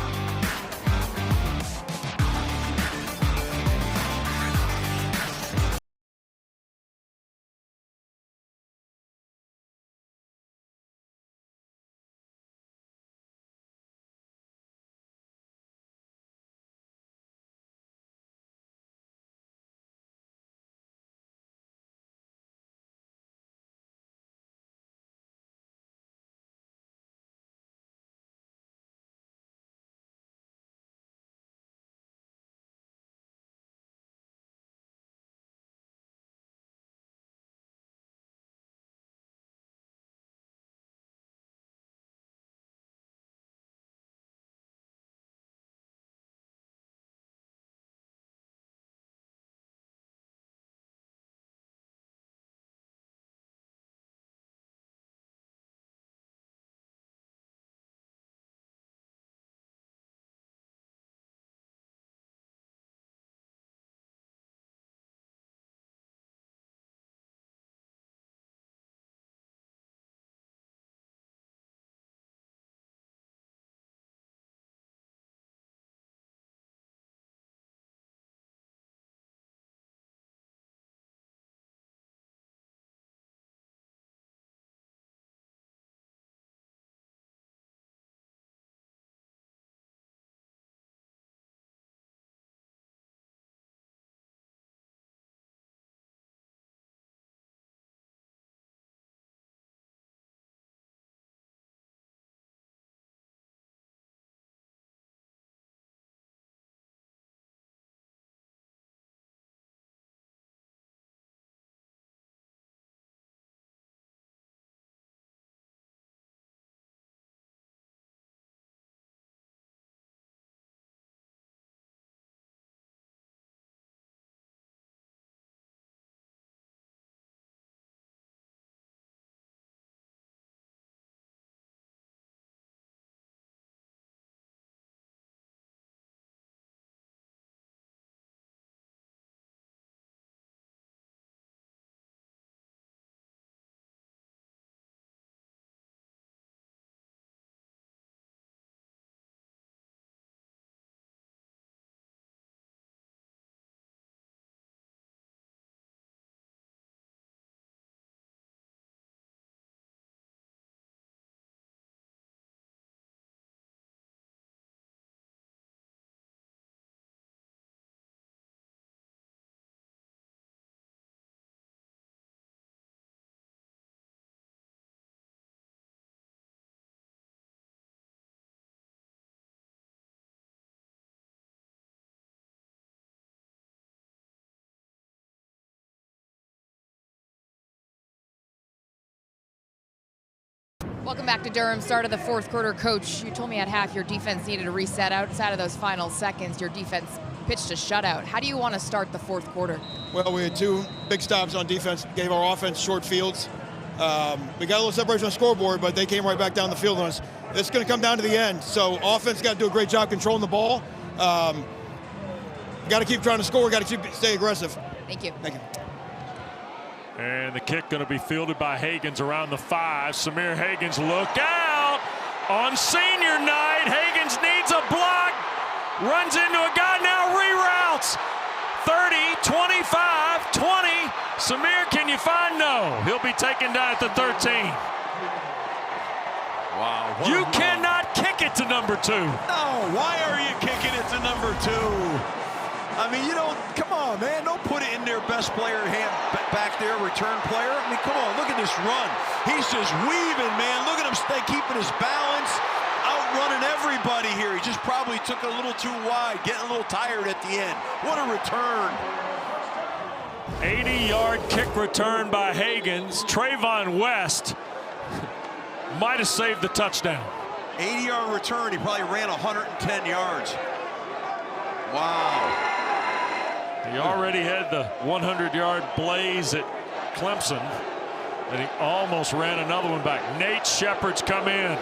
Welcome back to Durham. Start of the fourth quarter. Coach, you told me at half your defense needed a reset. Outside of those final seconds, your defense pitched a shutout. How do you want to start the fourth quarter? Well, we had two big stops on defense, gave our offense short fields. We got a little separation on the scoreboard, but they came right back down the field on us. It's going to come down to the end. So offense got to do a great job controlling the ball. Got to keep trying to score. Got to stay aggressive. Thank you. Thank you. And the kick going to be fielded by Hagans around the 5. Samir Hagans, look out! On senior night, Hagans needs a block. Runs into a guy, now reroutes. 30, 25, 20. Samir, can you find? No. He'll be taken down at the 13. Wow. You cannot kick it to number 2. No, why are you kicking it to number 2? I mean, you don't, come on, man. Don't put it in their best player hand back there, return player. I mean, come on, look at this run. He's just weaving, man. Look at him stay keeping his balance, outrunning everybody here. He just probably took a little too wide, getting a little tired at the end. What a return. 80-yard kick return by Hagans. Trayvon West might have saved the touchdown. 80-yard return. He probably ran 110 yards. Wow. He already had the 100-yard blaze at Clemson, and he almost ran another one back. Nate Shepard's come in.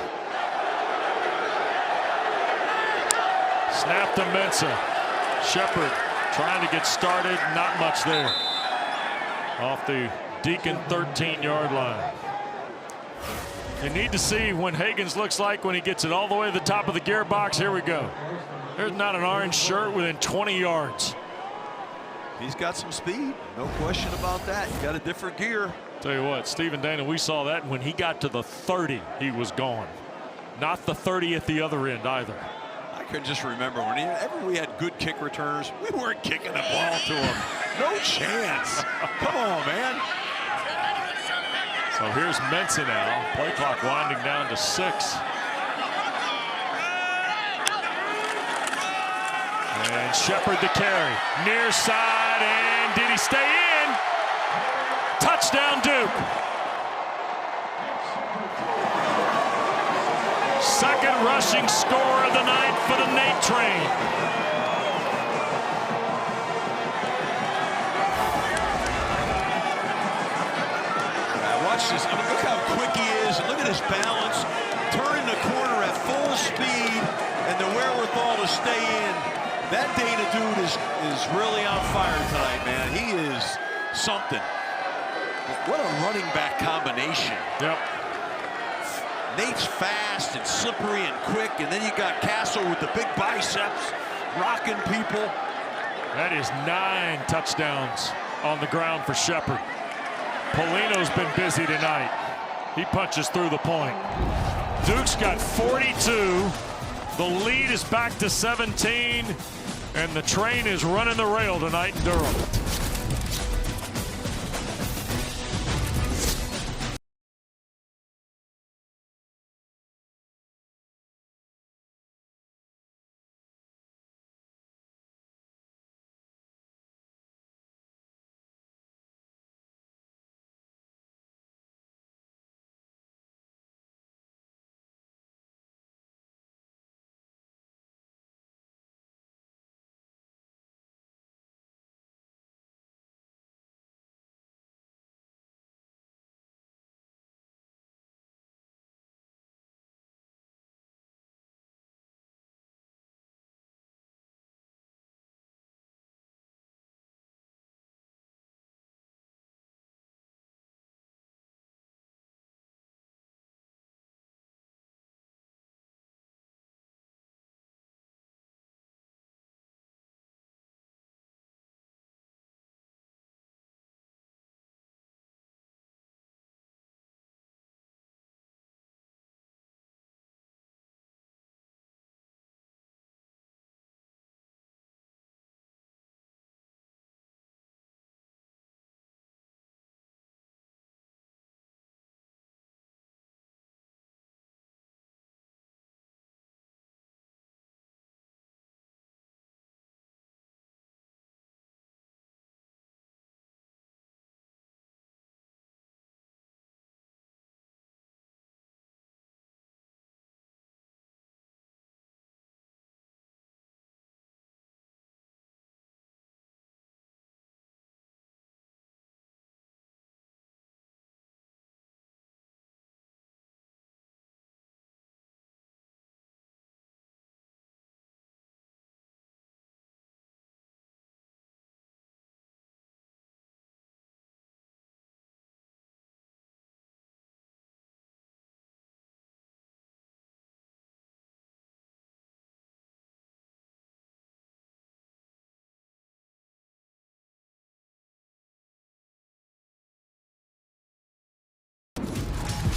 Snap to Mensah. Shepard trying to get started, not much there. Off the Deacon 13-yard line. You need to see when Hagans looks like when he gets it all the way to the top of the gearbox. Here we go. There's not an orange shirt within 20 yards. He's got some speed, no question about that. He got a different gear. Tell you what, Stephen Dana, we saw that when he got to the 30, he was gone. Not the 30 at the other end either. I can just remember whenever we had good kick returners, we weren't kicking the ball to him. No chance. Come on, man. So here's Mensah now. Play clock winding down to 6. And Shepard the carry. Near side, and did he stay in? Touchdown, Duke. Second rushing score of the night for the Nate train. Watch this. I mean, look how quick he is. And look at his balance. Turning the corner at full speed and the wherewithal to stay in. That Dana dude is really on fire tonight, man. He is something. What a running back combination. Yep. Nate's fast and slippery and quick, and then you got Castle with the big biceps, rocking people. That is 9 touchdowns on the ground for Shepard. Polino's been busy tonight. He punches through the point. Duke's got 42. The lead is back to 17, and the train is running the rail tonight in Durham.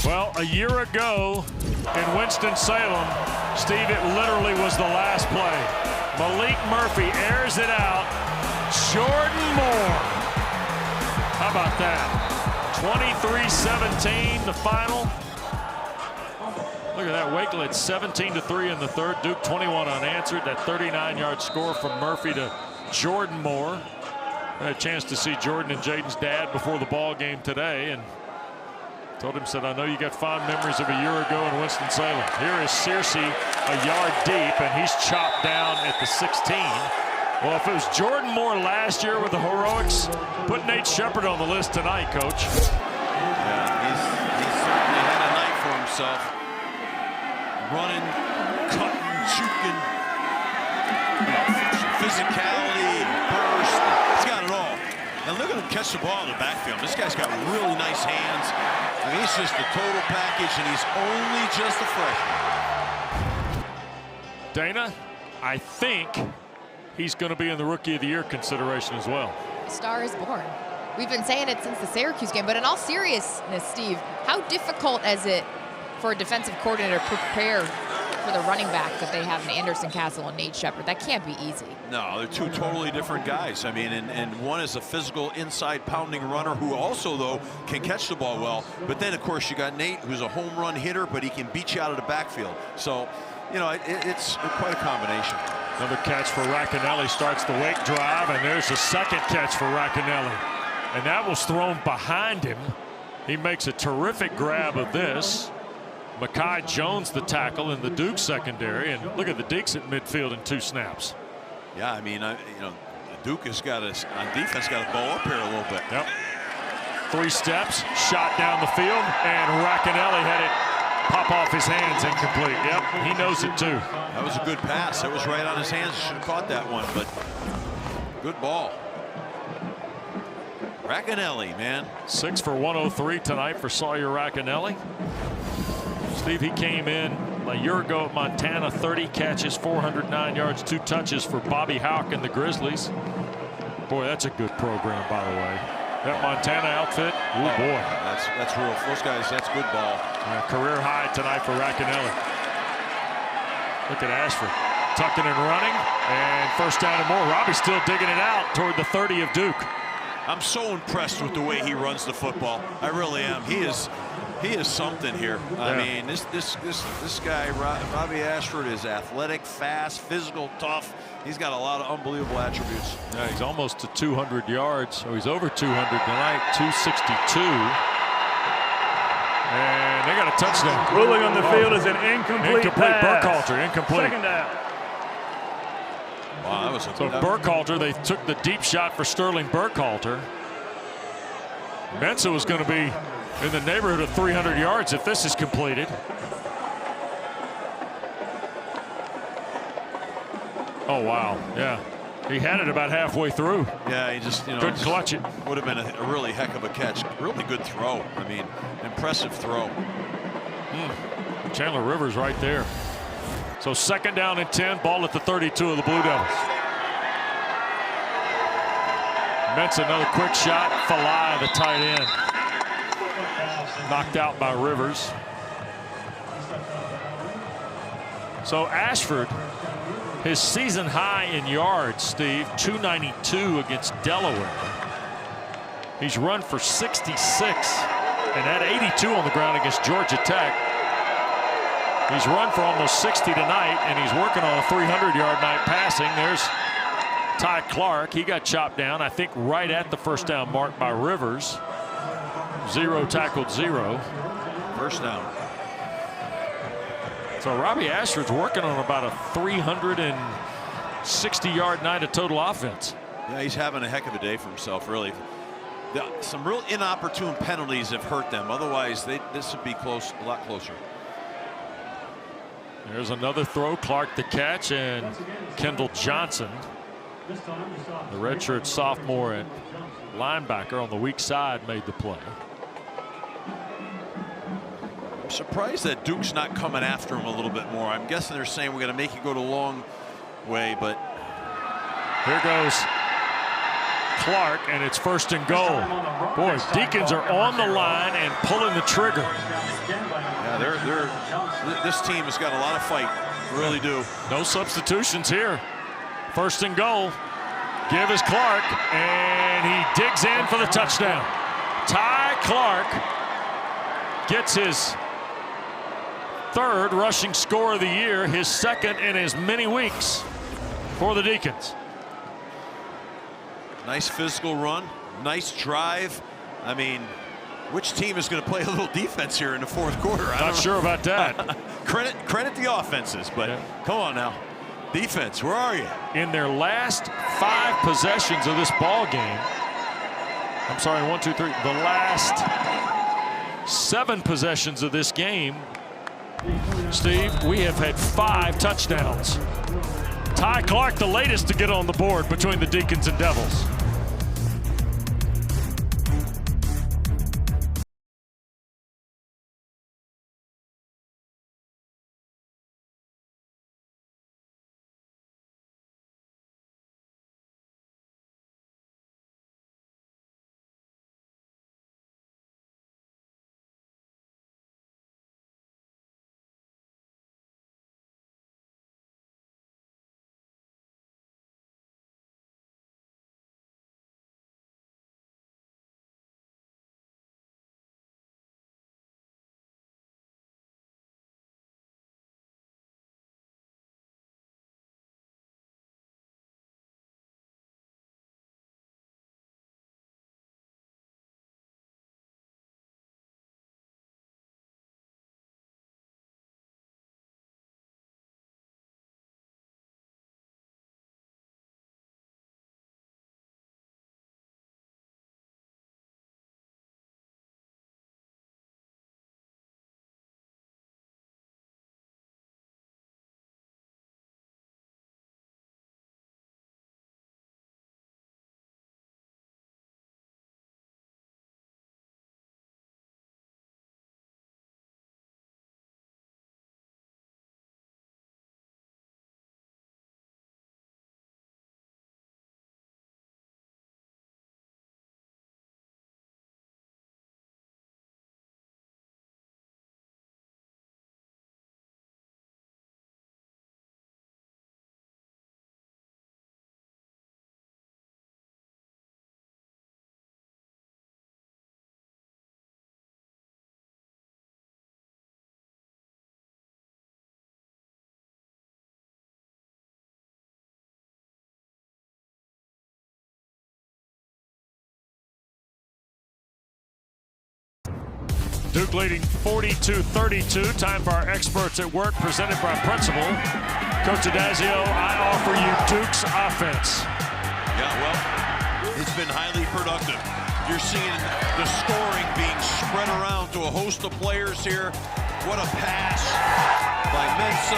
Well, a year ago in Winston-Salem, Steve, it literally was the last play. Malik Murphy airs it out. Jordan Moore. How about that? 23-17, the final. Look at that, Wakelet 17-3 in the third. Duke 21 unanswered. That 39-yard score from Murphy to Jordan Moore. I had a chance to see Jordan and Jaden's dad before the ball game today, and told him, said, I know you got fond memories of a year ago in Winston-Salem. Here is Searcy a yard deep, and he's chopped down at the 16. Well, if it was Jordan Moore last year with the heroics, put Nate Shepard on the list tonight, Coach. Yeah, he's certainly had a night for himself. Running, cutting, shooting, physicality, burst. He's got it all. And look at him catch the ball in the backfield. This guy's got really nice hands. I mean, he's just a total package, and he's only just a freshman. Dana, I think he's going to be in the Rookie of the Year consideration as well. A star is born. We've been saying it since the Syracuse game, but in all seriousness, Steve, how difficult is it for a defensive coordinator to prepare for the running back that they have in Anderson Castle and Nate Shepard? That can't be easy. No, they're two totally different guys. I mean, and one is a physical inside pounding runner who also, though, can catch the ball well. But then, of course, you got Nate, who's a home run hitter, but he can beat you out of the backfield. So, you know, it's quite a combination. Another catch for Racanelli starts the Wake drive, and there's a second catch for Racanelli. And that was thrown behind him. He makes a terrific grab of this. Mekhi Jones the tackle in the Duke secondary, and look at the Deeks at midfield in 2 snaps. Yeah, I mean, you know, Duke has got to, on defense, got to bow up here a little bit. Yep. 3 steps, shot down the field, and Racanelli had it pop off his hands, incomplete. Yep, he knows it too. That was a good pass. That was right on his hands. He should have caught that one, but good ball. Racanelli, man. 6 for 103 tonight for Sawyer Racanelli. Steve, he came in a year ago at Montana, 30 catches, 409 yards, 2 touches for Bobby Houck and the Grizzlies. Boy, that's a good program, by the way. That Montana outfit, oh boy. That's real. Those guys, that's good ball. Yeah, career high tonight for Racanelli. Look at Ashford, tucking and running, and first down and more. Robbie's still digging it out toward the 30 of Duke. I'm so impressed with the way he runs the football. I really am. He is something here. Yeah. I mean, this guy, Robbie Ashford, is athletic, fast, physical, tough. He's got a lot of unbelievable attributes. Yeah, he's almost to 200 yards. So he's over 200 tonight, 262. And they got a touchdown. Ruling on the field is an incomplete pass. Burkhalter, incomplete. Second down. Wow, that was so Burkhalter, they took the deep shot for Sterling Burkhalter. Mensa was going to be in the neighborhood of 300 yards if this is completed. Oh, wow. Yeah. He had it about halfway through. Yeah, he just, you know, couldn't clutch it. Would have been a really heck of a catch. Really good throw. I mean, impressive throw. Chandler Rivers right there. So second down and 10, ball at the 32 of the Blue Devils. Mensa, another quick shot. Falai, the tight end. Knocked out by Rivers. So Ashford, his season high in yards, Steve, 292 against Delaware. He's run for 66 and had 82 on the ground against Georgia Tech. He's run for almost 60 tonight, and he's working on a 300-yard night passing. There's Ty Clark. He got chopped down, I think, right at the first down mark by Rivers. 0 tackled 0. First down. So Robbie Ashford's working on about a 360-yard night of total offense. Yeah, he's having a heck of a day for himself, really. Some real inopportune penalties have hurt them. Otherwise, this would be close, a lot closer. There's another throw. Clark the catch, and Kendall Johnson, the redshirt sophomore at linebacker on the weak side, made the play. I'm surprised that Duke's not coming after him a little bit more. I'm guessing they're saying we're going to make you go the long way, but here goes Clark, and it's 1st and goal. Boy, Deacons are on the line and pulling the trigger. Yeah, this team has got a lot of fight. Really do. No substitutions here. 1st and goal. Give is Clark, and he digs in for the touchdown. Ty Clark gets his 3rd rushing score of the year, his 2nd in as many weeks for the Deacons. Nice physical run, nice drive. I mean, which team is going to play a little defense here in the 4th quarter? Not sure about that. Credit the offenses, but come on now. Defense, where are you? In their last 5 possessions of this ball game, I'm sorry, 1, 2, 3, the last 7 possessions of this game, Steve, we have had 5 touchdowns. Ty Clark, the latest to get on the board between the Deacons and Devils. Duke leading 42-32. Time for our experts at work, presented by Principal. Coach Adazio, I offer you Duke's offense. Yeah, well, it's been highly productive. You're seeing the scoring being spread around to a host of players here. What a pass by Mensa.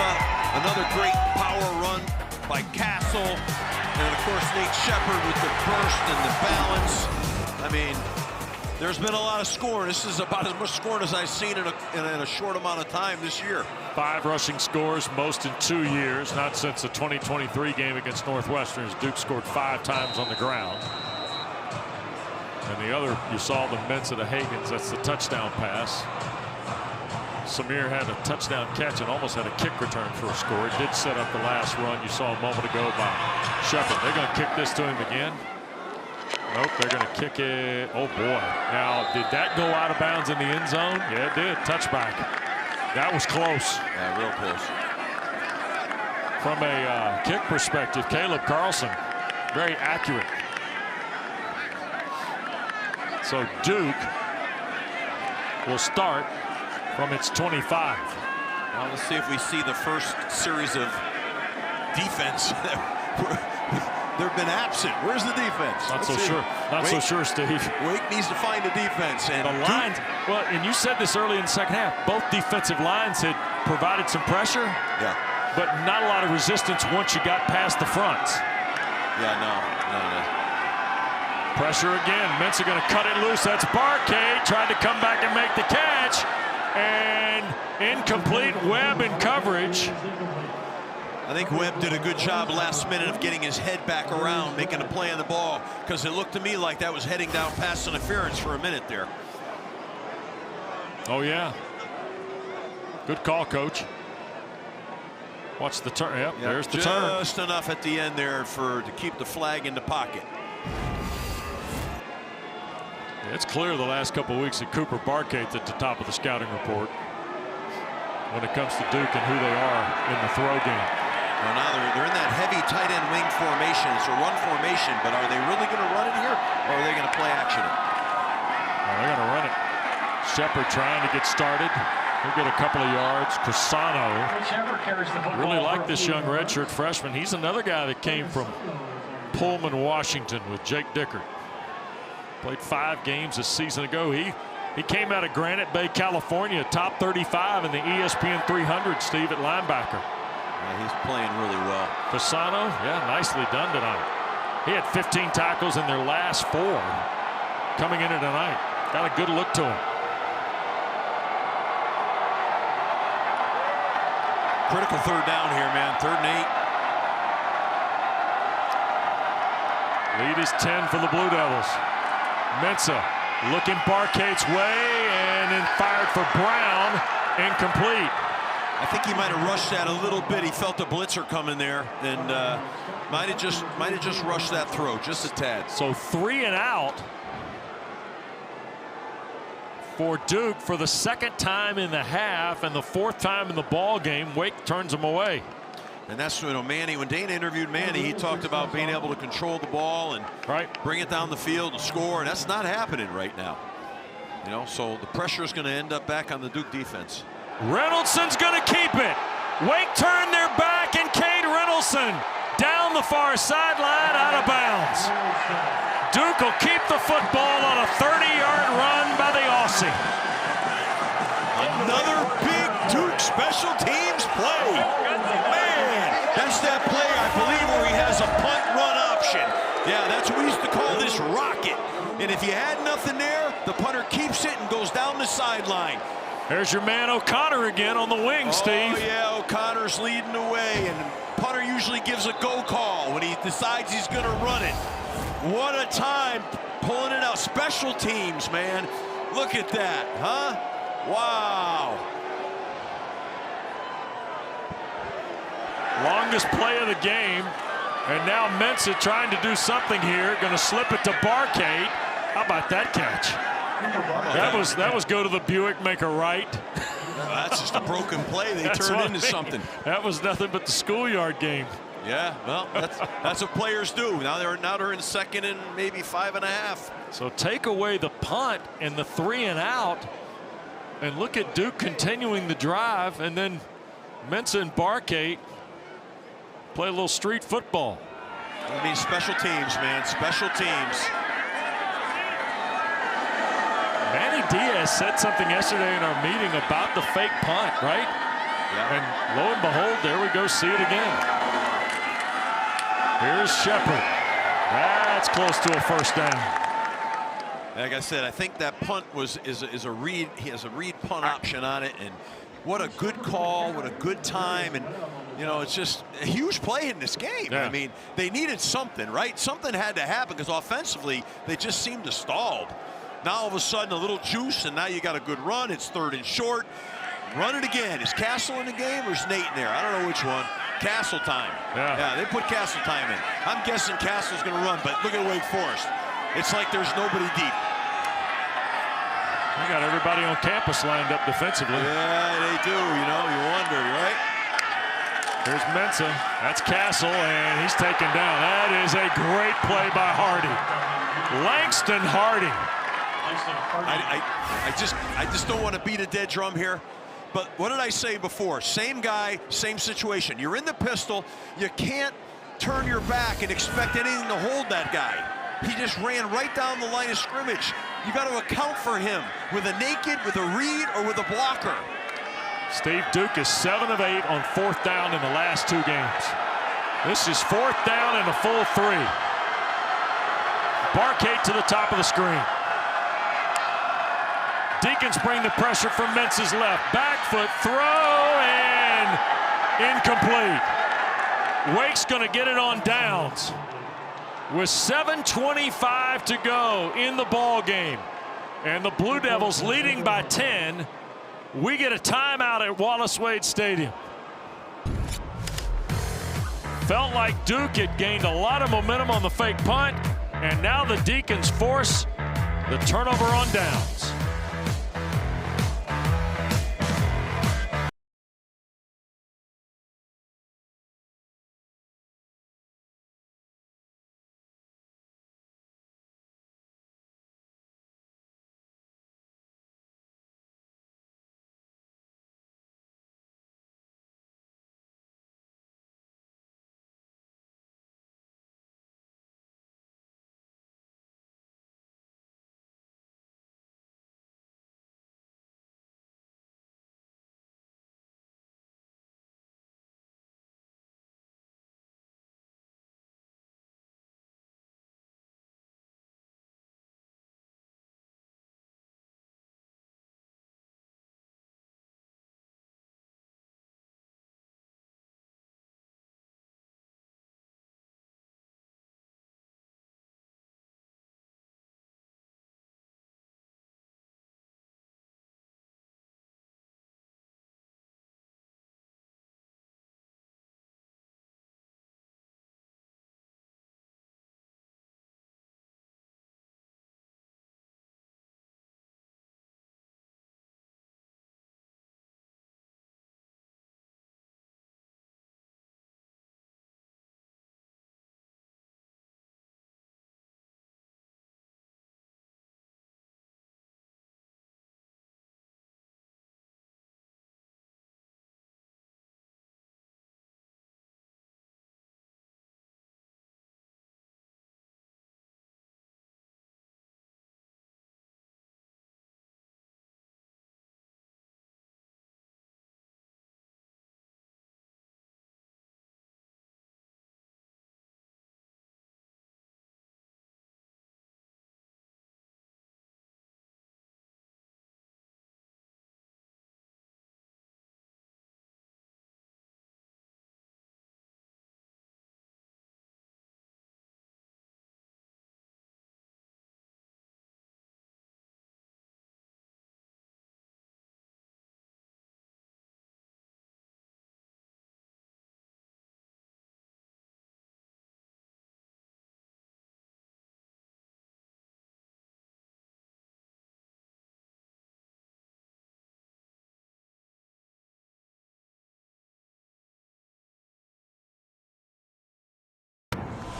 Another great power run by Castle. And of course, Nate Shepard with the burst and the balance. I mean, there's been a lot of scoring. This is about as much scoring as I've seen in a short amount of time this year. 5 rushing scores, most in 2 years, not since the 2023 game against Northwestern, as Duke scored 5 times on the ground. And the other, you saw the Mensa to Higgins, that's the touchdown pass. Samir had a touchdown catch and almost had a kick return for a score. It did set up the last run you saw a moment ago by Shepard. They're going to kick this to him again. Nope, they're going to kick it. Oh, boy. Now, did that go out of bounds in the end zone? Yeah, it did. Touchback. That was close. Yeah, real close. From a kick perspective, Caleb Carlson, very accurate. So Duke will start from its 25. Now let's see if we see the first series of defense. They've been absent. Where's the defense? Not so sure. Not so sure, Steve. Wake needs to find a defense. And the lines, well, and you said this early in the second half, both defensive lines had provided some pressure. Yeah. But not a lot of resistance once you got past the fronts. Yeah, no. Pressure again. Mensa going to cut it loose. That's Barkay trying to come back and make the catch. And incomplete. Webb in coverage. I think Webb did a good job last minute of getting his head back around, making a play on the ball, because it looked to me like that was heading down pass interference for a minute there. Oh, yeah. Good call, Coach. Watch the turn. Yep, there's the turn. Just enough at the end there to keep the flag in the pocket. It's clear the last couple of weeks that Cooper Barkate's at the top of the scouting report when it comes to Duke and who they are in the throw game. Well, now they're in that heavy tight end wing formation. It's a run formation, but are they really going to run it here, or are they going to play action it? They're going to run it. Shepard trying to get started. He'll get a couple of yards. Crisano. Really like this young redshirt freshman. He's another guy that came from Pullman, Washington with Jake Dickert. Played 5 games a season ago. He came out of Granite Bay, California, top 35 in the ESPN 300, Steve, at linebacker. Yeah, he's playing really well. Fasano, yeah, nicely done tonight. He had 15 tackles in their last 4 coming into tonight. Got a good look to him. Critical third down here, man. 3rd and 8. Lead is 10 for the Blue Devils. Mensah looking Barkate's way and then fired for Brown. Incomplete. I think he might have rushed that a little bit. He felt the blitzer coming there and might have just rushed that throw just a tad. So 3 and out for Duke for the 2nd time in the half and the 4th time in the ball game. Wake turns them away. And that's, you know, Manny, when Dana interviewed Manny, he talked about being able to control the ball and bring it down the field and score, and that's not happening right now. You know, so the pressure is going to end up back on the Duke defense. Reynoldson's going to keep it. Wake turn their back, and Cade Reynolson down the far sideline, out of bounds. Duke will keep the football on a 30-yard run by the Aussie. Another big Duke special teams play. Man, that's that play, I believe, where he has a punt run option. Yeah, that's what we used to call this rocket. And if you had nothing there, the punter keeps it and goes down the sideline. There's your man O'Connor again on the wing, Steve. Oh, yeah, O'Connor's leading the way, and punter usually gives a go call when he decides he's going to run it. What a time pulling it out. Special teams, man. Look at that, huh? Wow. Longest play of the game. And now Mensah trying to do something here. Going to slip it to Barkate. How about that catch? That was go to the Buick, make a right. Well, that's just a broken play. They turned into something. That was nothing but the schoolyard game. Yeah, well, that's what players do. Now they're in 2nd and maybe 5.5. So take away the punt and the 3 and out, and look at Duke continuing the drive, and then Mensah and Barkate play a little street football. I mean, special teams, man, special teams. Manny Diaz said something yesterday in our meeting about the fake punt, right? Yeah. And lo and behold, there we go, see it again. Here's Shepard. That's close to a 1st down. Like I said, I think that punt is a read. He has a read punt option on it, and what a good call, what a good time, and you know, it's just a huge play in this game. Yeah. I mean, they needed something, right? Something had to happen because offensively they just seemed to stall. Now all of a sudden a little juice, and now you got a good run. It's 3rd and short. Run it again. Is Castle in the game or is Nate in there? I don't know which one. Castle time. Yeah, they put Castle time in. I'm guessing Castle's going to run, but look at Wake Forest. It's like there's nobody deep. They got everybody on campus lined up defensively. Yeah, they do. You know, you wonder, right? Here's Mensah. That's Castle, and he's taken down. That is a great play by Hardy. Langston Hardy. I just don't want to beat a dead drum here. But what did I say before? Same guy, same situation. You're in the pistol. You can't turn your back and expect anything to hold that guy. He just ran right down the line of scrimmage. You got to account for him with a naked, with a read, or with a blocker. Steve, Duke is 7 of 8 on 4th down in the last 2 games. This is 4th down and a full 3. Barkate to the top of the screen. Deacons bring the pressure from Mensah's left. Back foot throw and incomplete. Wake's going to get it on downs with 7:25 to go in the ball game, and the Blue Devils leading by 10. We get a timeout at Wallace Wade Stadium. Felt like Duke had gained a lot of momentum on the fake punt, and now the Deacons force the turnover on downs.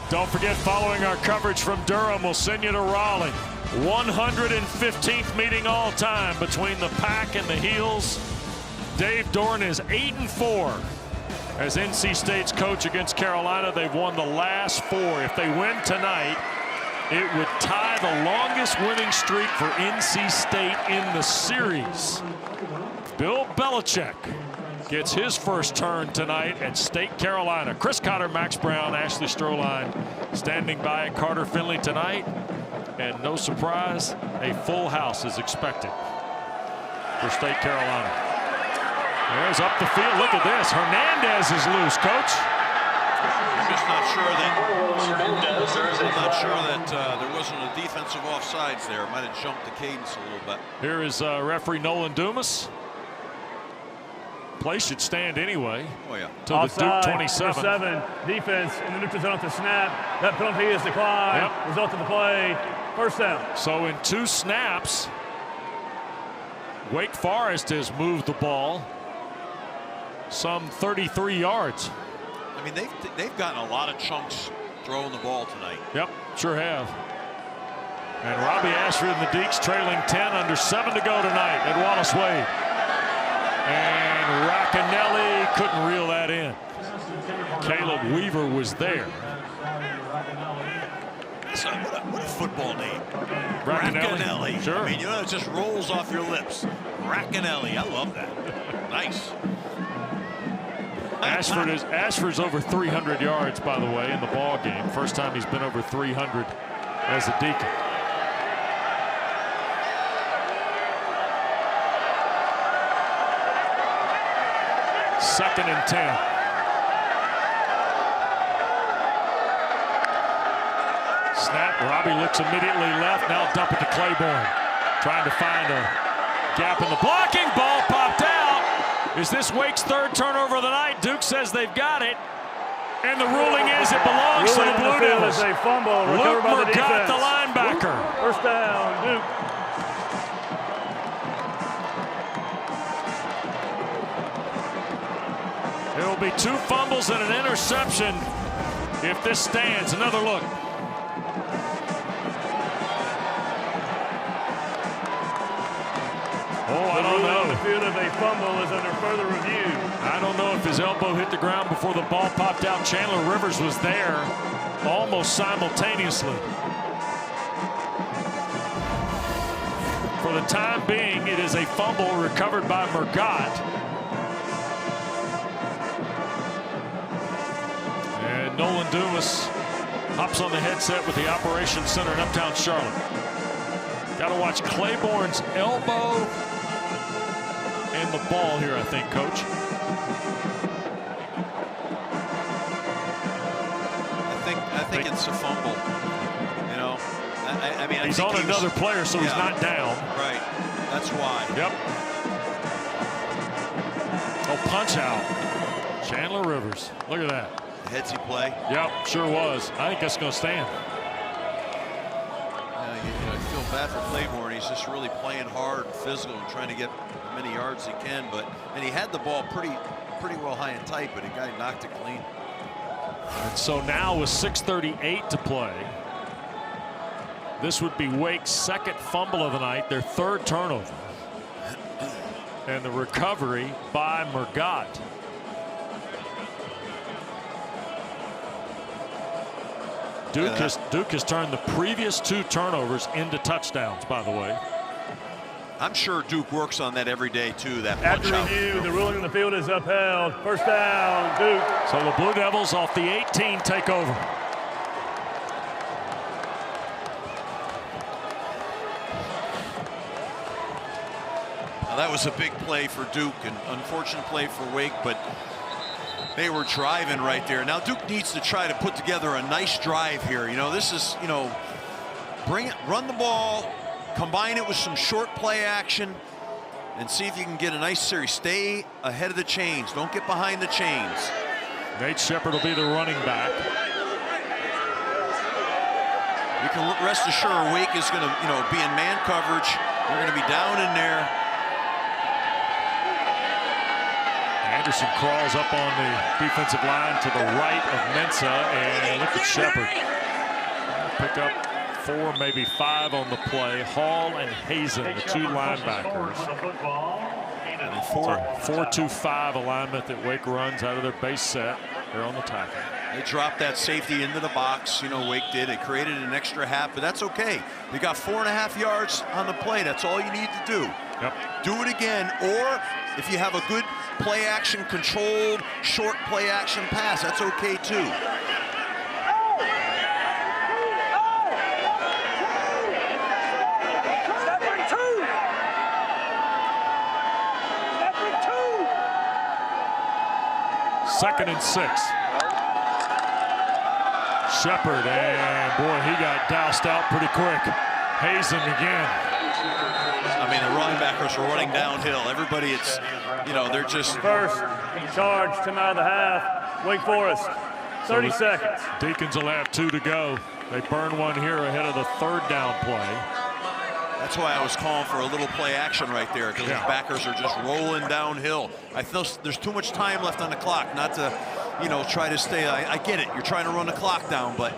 Don't forget, following our coverage from Durham, we'll send you to Raleigh. 115th meeting all time between the Pack and the Heels. Dave Doran is 8-4 as NC State's coach against Carolina. They've won the last 4. If they win tonight, it would tie the longest winning streak for NC State in the series. Bill Belichick gets his first turn tonight at State Carolina. Chris Cotter, Max Brown, Ashley Stroline standing by at Carter Finley tonight. And no surprise, a full house is expected for State Carolina. There's up the field. Look at this. Hernandez is loose, Coach. I'm just not sure that there wasn't a defensive offsides there. Might have jumped the cadence a little bit. Here is referee Nolan Dumas. Play should stand anyway. Oh, yeah. To the Duke 27. Number 7, defense in the neutral zone at the snap. That penalty is declined. Yep. Result of the play, first down. So in 2 snaps, Wake Forest has moved the ball some 33 yards. I mean, they've gotten a lot of chunks throwing the ball tonight. Yep, sure have. And Robbie Ashford and the Deeks trailing 10 under 7 to go tonight at Wallace Wade. And Racanelli couldn't reel that in. Caleb Weaver was there. What a football name. Racanelli. Sure. I mean, you know, it just rolls off your lips. Racanelli. I love that. Nice. Ashford's over 300 yards, by the way, in the ball game. First time he's been over 300 as a Deacon. Second and 10. Snap. Robbie looks immediately left. Now dump it to Claiborne. Trying to find a gap in the blocking. Ball popped out. Is this Wake's third turnover of the night? Duke says they've got it. And the ruling is it belongs to the Blue Devils. A fumble Luke recovered by the Mercott, defense. the linebacker. First down, Duke. There will be 2 fumbles and an interception if this stands. Another look. Oh, I don't know. The field of a fumble is under further review. I don't know if his elbow hit the ground before the ball popped out. Chandler Rivers was there almost simultaneously. For the time being, it is a fumble recovered by Mercott. And Nolan Dumas hops on the headset with the Operations Center in Uptown Charlotte. Got to watch Claiborne's elbow and the ball here, I think, Coach. I think it's a fumble. You know, I mean, he's on another player, so he's not down. Right. That's why. Yep. Oh, punch out. Chandler Rivers. Look at that. Headsy play. Yep, sure was. I think that's going to stand. I feel bad for Claiborne. He's just really playing hard, physical, and trying to get as many yards as he can. And he had the ball pretty well high and tight, but the guy knocked it clean. And so now with 6:38 to play, this would be Wake's second fumble of the night, their third turnover, and the recovery by Mercott. Duke has turned the previous 2 turnovers into touchdowns, by the way. I'm sure Duke works on that every day, too, that After punch review, out. the ruling on the field is upheld. First down, Duke. So the Blue Devils off the 18 take over. Now, that was a big play for Duke, an unfortunate play for Wake, but they were driving right there. Now Duke needs to try to put together a nice drive here. You know, this is, you know, run the ball, combine it with some short play action, and see if you can get a nice series. Stay ahead of the chains. Don't get behind the chains. Nate Shepard will be the running back. You can rest assured Wake is going to, you know, be in man coverage. They're going to be down in there. Anderson crawls up on the defensive line to the right of Mensa, and look at Shepard. Pick up 4, maybe 5 on the play. Hall and Hazen, the 2 linebackers. 4-2-5 alignment that Wake runs out of their base set. They're on the tackle. They dropped that safety into the box. You know, Wake did. It created an extra half, but that's okay. You got 4.5 yards on the play. That's all you need to do. Yep. Do it again, or if you have a good play action, controlled, short play action pass, that's okay too. Second and 6. Shepard, and boy, he got doused out pretty quick. Hazen again. I mean, the linebackers are running downhill. Everybody, it's, you know, they're just... First charge, 10 out of the half. Wake Forest, 30 seconds. Deacons will have 2 to go. They burn one here ahead of the 3rd down play. That's why I was calling for a little play action right there, because the backers are just rolling downhill. I feel there's too much time left on the clock not to, you know, try to stay. I get it. You're trying to run the clock down, but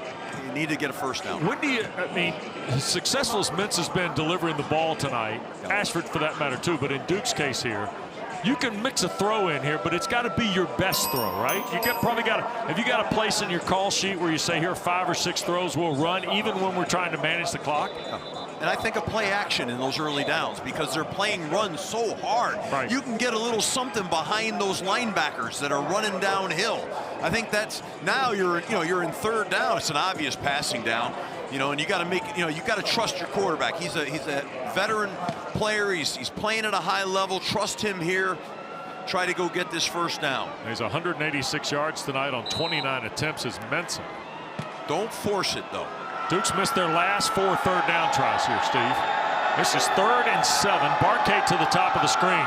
you need to get a first down. When do you, I mean, as successful as Mintz has been delivering the ball tonight, Ashford for that matter too, but in Duke's case here, you can mix a throw in here, but it's got to be your best throw, right? You probably got to, have you got a place in your call sheet where you say here 5 or 6 throws we'll run even when we're trying to manage the clock? And I think a play action in those early downs, because they're playing runs so hard. Right. You can get a little something behind those linebackers that are running downhill. I think that's, now you're in 3rd down. It's an obvious passing down, you know, and you got to make, you know, you got to trust your quarterback. He's a veteran player. He's playing at a high level. Trust him here. Try to go get this first down. He's 186 yards tonight on 29 attempts as Mensa. Don't force it though. Duke's missed their last 4 third down tries here, Steve. This is 3rd and 7. Barkate to the top of the screen.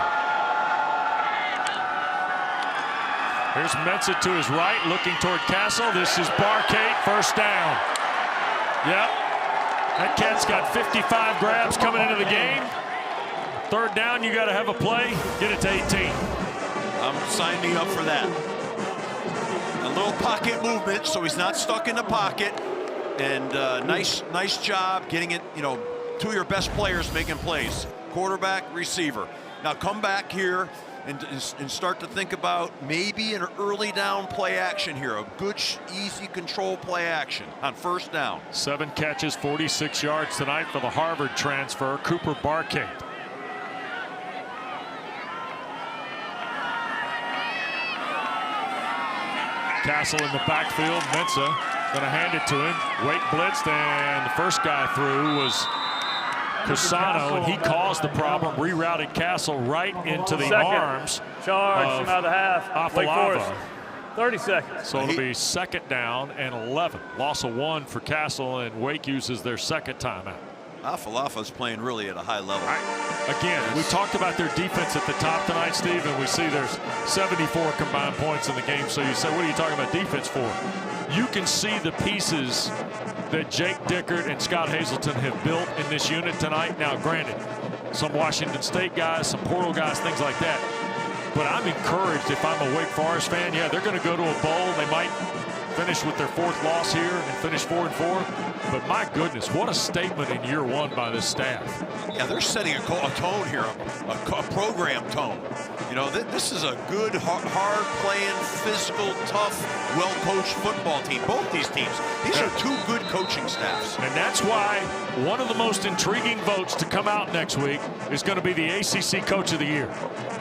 Here's Mensah to his right, looking toward Castle. This is Barkate, first down. Yep. That cat's got 55 grabs coming into the game. 3rd down, you got to have a play. Get it to 18. I'm signing up for that. A little pocket movement, so he's not stuck in the pocket. And nice job getting it, you know, to your best players making plays. Quarterback, receiver. Now come back here and start to think about maybe an early down play action here. A good, easy control play action on 1st down. 7 catches, 46 yards tonight for the Harvard transfer, Cooper Barkate. Castle in the backfield. Mensah going to hand it to him. Wake blitzed, and the first guy through was Cusano, and he caused the problem. Rerouted Castle right into the arms charge of from out of the half. Wake Forest. Afalava. 30 seconds. So it'll be 2nd down and 11. Loss of 1 for Castle, and Wake uses their 2nd timeout. Afalafa's playing really at a high level. Again, we talked about their defense at the top tonight, Steve, and we see there's 74 combined points in the game. So you say, what are you talking about defense for? You can see the pieces that Jake Dickert and Scott Hazelton have built in this unit tonight. Now, granted, some Washington State guys, some portal guys, things like that. But I'm encouraged if I'm a Wake Forest fan. Yeah, they're going to go to a bowl. They might finish with their 4th loss here and finish 4-4. But my goodness, what a statement in year 1 by this staff. Yeah, they're setting a tone here, a program tone. You know, this is a good, hard-playing, physical, tough, well-coached football team. Both these teams. These are 2 good coaching staffs. And that's why one of the most intriguing votes to come out next week is going to be the ACC Coach of the Year.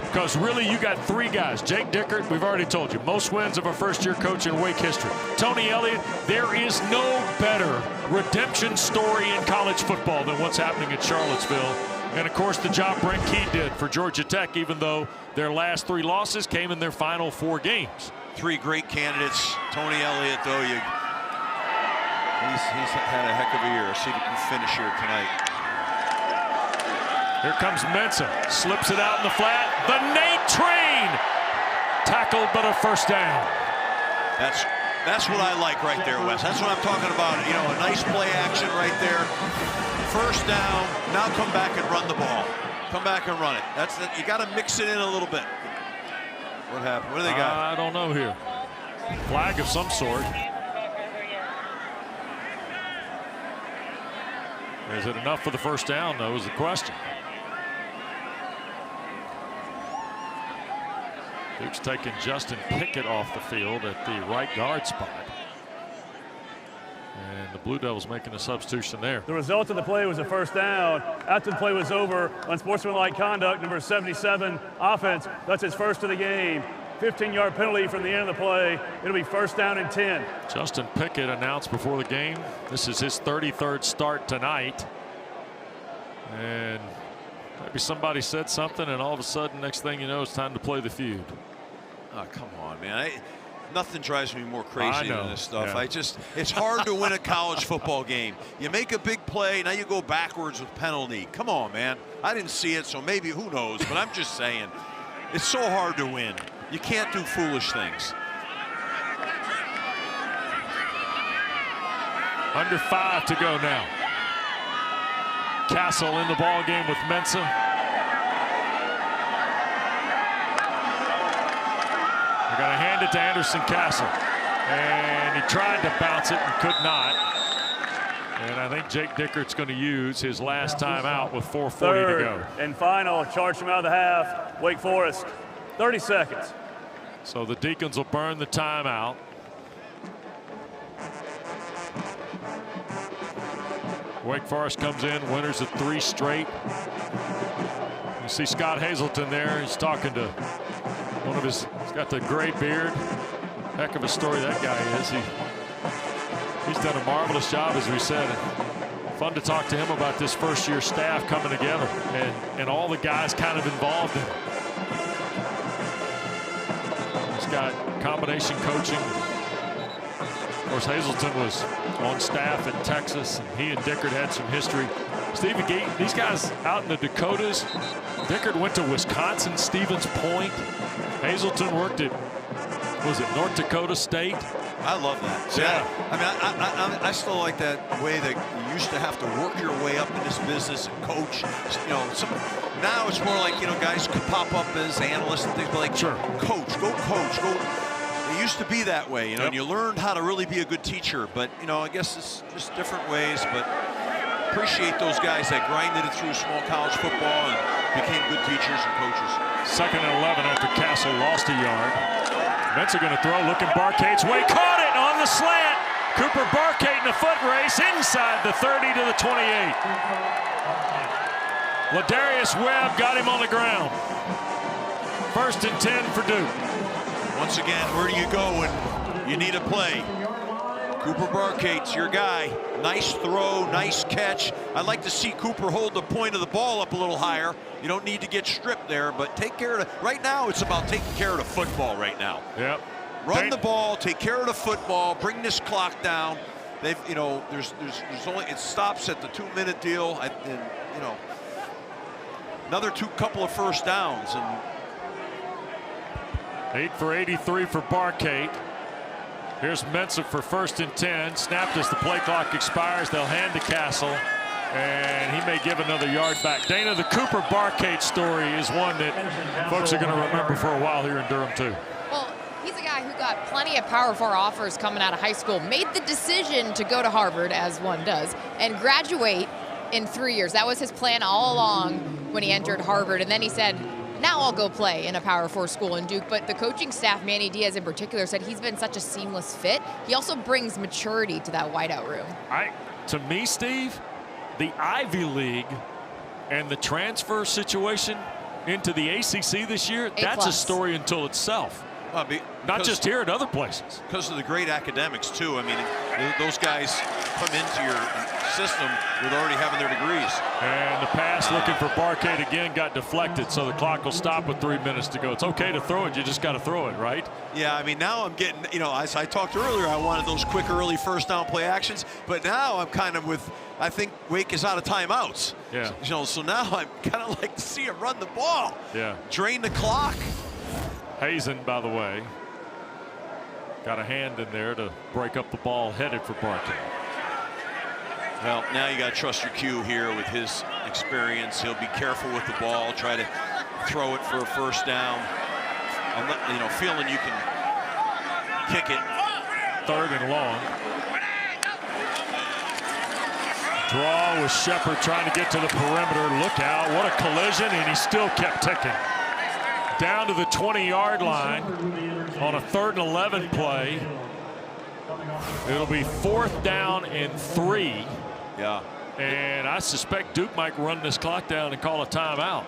Because really, you got 3 guys. Jake Dickert, we've already told you, most wins of a first-year coach in Wake history. Tony Elliott, there is no better redemption story in college football than what's happening at Charlottesville. And, of course, the job Brent Key did for Georgia Tech, even though their last 3 losses came in their final 4 games. 3 great candidates. Tony Elliott, though, he's had a heck of a year. See if he can finish here tonight. Here comes Mensah, slips it out in the flat. The Nate Train tackled, but a 1st down. That's what I like right there, Wes. That's what I'm talking about. You know, a nice play action right there. 1st down. Now come back and run the ball. Come back and run it. You got to mix it in a little bit. What happened? What do they got? I don't know here. Flag of some sort. Is it enough for the 1st down, though, is the question. Duke's taking Justin Pickett off the field at the right guard spot. And the Blue Devils making a substitution there. The result of the play was a 1st down. After the play was over, unsportsmanlike conduct, number 77, offense. That's his 1st of the game. 15-yard penalty from the end of the play. It'll be 1st down and 10. Justin Pickett announced before the game, this is his 33rd start tonight. And maybe somebody said something, and all of a sudden, next thing you know, it's time to play the feud. Oh, come on, man. Nothing drives me more crazy than this stuff. Yeah. It's hard to win a college football game. You make a big play, now you go backwards with penalty. Come on, man. I didn't see it, so maybe, who knows, but I'm just saying, it's so hard to win. You can't do foolish things. Under 5 to go now. Castle in the ball game with Mensah. They're going to hand it to Anderson Castle. And he tried to bounce it and could not. And I think Jake Dickert's going to use his last time out with 4:40 to go. And final, charge from out of the half. Wake Forest, 30 seconds. So the Deacons will burn the timeout. Wake Forest comes in, winners of 3 straight. You see Scott Hazelton there. He's talking to one of his, he's got the gray beard. Heck of a story that guy is. He's done a marvelous job, as we said. Fun to talk to him about this first-year staff coming together and all the guys kind of involved in it. He's got combination coaching, Of course, Hazelton was on staff in Texas, and he and Dickert had some history. Stevie Gate, these guys out in the Dakotas. Dickert went to Wisconsin, Stevens Point. Hazelton worked at, was it North Dakota State? I love that. Yeah. I mean, I still like that way that you used to have to work your way up in this business and coach. You know, now it's more like, you know, guys could pop up as analysts and things, but like, sure, coach, go coach, go. It used to be that way, you know, and you learned how to really be a good teacher. But, you know, I guess it's just different ways. But appreciate those guys that grinded it through small college football and became good teachers and coaches. 2nd and 11 after Castle lost a yard. Mets are going to throw, looking Barcade's way, caught it on the slant. Cooper Barcade in a foot race inside the 30 to the 28. Ladarius Webb got him on the ground. 1st and 10 for Duke. Once again, where do you go when you need a play? Cooper Barcade's your guy. Nice throw, nice catch. I'd like to see Cooper hold the point of the ball up a little higher. You don't need to get stripped there, but take care of it. Right now, it's about taking care of the football right now. Yep. Run the ball, take care of the football, bring this clock down. They've, you know, there's only, it stops at the 2-minute deal, and you know, another couple of first downs. And 8 for 83 for Barcade. Here's Mensah for 1st and 10. Snapped as the play clock expires. They'll hand to Castle, and he may give another yard back. Dana, the Cooper Barcade story is one that folks are going to remember for a while here in Durham, too. Well, he's a guy who got plenty of Power 4 offers coming out of high school, made the decision to go to Harvard, as one does, and graduate in 3 years. That was his plan all along when he entered Harvard, and then he said, now I'll go play in a Power 4 school in Duke. But the coaching staff, Manny Diaz in particular, said he's been such a seamless fit. He also brings maturity to that wideout room. To me, Steve, the Ivy League and the transfer situation into the ACC this year, that's a story until itself. Not just here, at other places. Because of the great academics, too. I mean, those guys come into your system with already having their degrees. And the pass looking for Barcade again got deflected, so the clock will stop with 3 minutes to go. It's okay to throw it, you just got to throw it, right? Yeah, I mean, now I'm getting, you know, as I talked earlier, I wanted those quick early first down play actions, but now I'm kind of with, I think Wake is out of timeouts. Yeah. You know, so now I'm kind of like to see him run the ball. Yeah. Drain the clock. Hazen, by the way, got a hand in there to break up the ball headed for Barcade. Well, now you got to trust your cue here with his experience. He'll be careful with the ball, try to throw it for a first down. I'm not, you know, feeling you can kick it. 3rd and long. Draw with Shepard trying to get to the perimeter. Look out, what a collision, and he still kept ticking. Down to the 20-yard line on a 3rd and 11 play. It'll be 4th down and 3. Yeah. And I suspect Duke might run this clock down and call a timeout.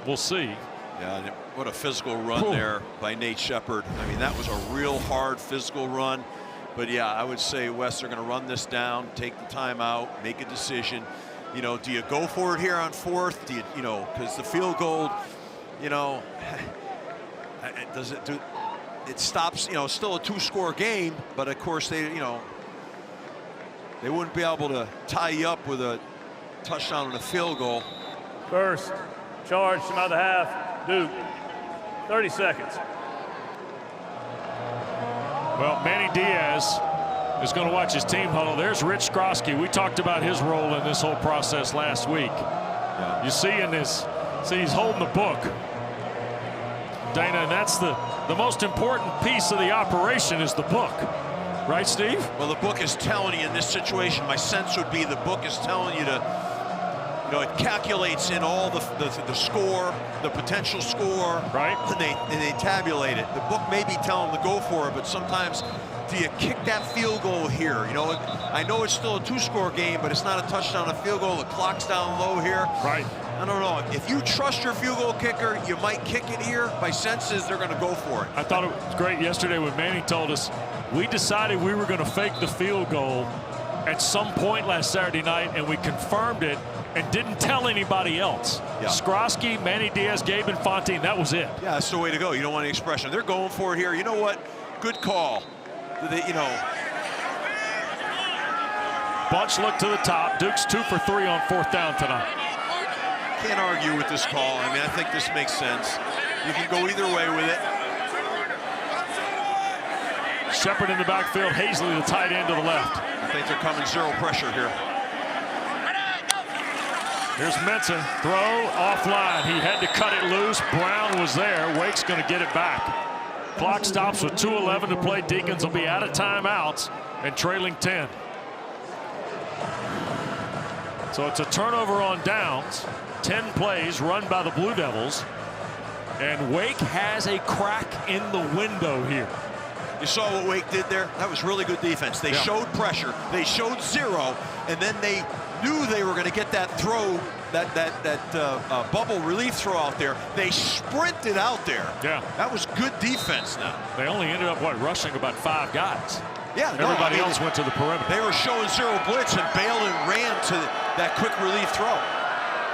We'll see. Yeah, what a physical run there by Nate Shepard. I mean, that was a real hard physical run. But yeah, I would say West are going to run this down, take the timeout, make a decision. You know, do you go for it here on 4th? Do you know, because the field goal, you know, does it do? It stops, you know, still a 2-score game, but of course they, you know, they wouldn't be able to tie you up with a touchdown and a field goal. First charge from out of the half, Duke. 30 seconds. Well, Manny Diaz is going to watch his team huddle. There's Rich Skrosky. We talked about his role in this whole process last week. Yeah. You see in this, see he's holding the book. Dana, and that's the most important piece of the operation is the book. Right, Steve? Well, the book is telling you in this situation, my sense would be the book is telling you to, you know, it calculates in all the score, the potential score. Right. And they tabulate it. The book may be telling them to go for it, but sometimes do you kick that field goal here? You know, I know it's still a 2-score game, but it's not a touchdown, a field goal. The clock's down low here. Right. I don't know. If you trust your field goal kicker, you might kick it here. My sense is they're going to go for it. I thought it was great yesterday when Manny told us we decided we were going to fake the field goal at some point last Saturday night, and we confirmed it and didn't tell anybody else. Yeah. Skrosky, Manny Diaz, Gabe Infante, and that was it. Yeah, that's the way to go. You don't want any expression. They're going for it here. You know what? Good call. You know, bunch look to the top. Duke's 2 for 3 on 4th down tonight. Can't argue with this call. I mean, I think this makes sense. You can go either way with it. Shepard in the backfield, Hazley the tight end to the left. I think they're coming zero pressure here. Here's Mensah, throw offline. He had to cut it loose. Brown was there. Wake's going to get it back. Clock stops with 2:11 to play. Deacons will be out of timeouts and trailing 10. So it's a turnover on downs. 10 plays run by the Blue Devils. And Wake has a crack in the window here. You saw what Wake did there? That was really good defense. They showed pressure. They showed zero, and then they knew they were going to get that throw, that bubble relief throw out there. They sprinted out there. Yeah. That was good defense now. They only ended up, rushing about 5 guys. Yeah, Everybody else went to the perimeter. They were showing zero blitz, and bailed and ran to that quick relief throw.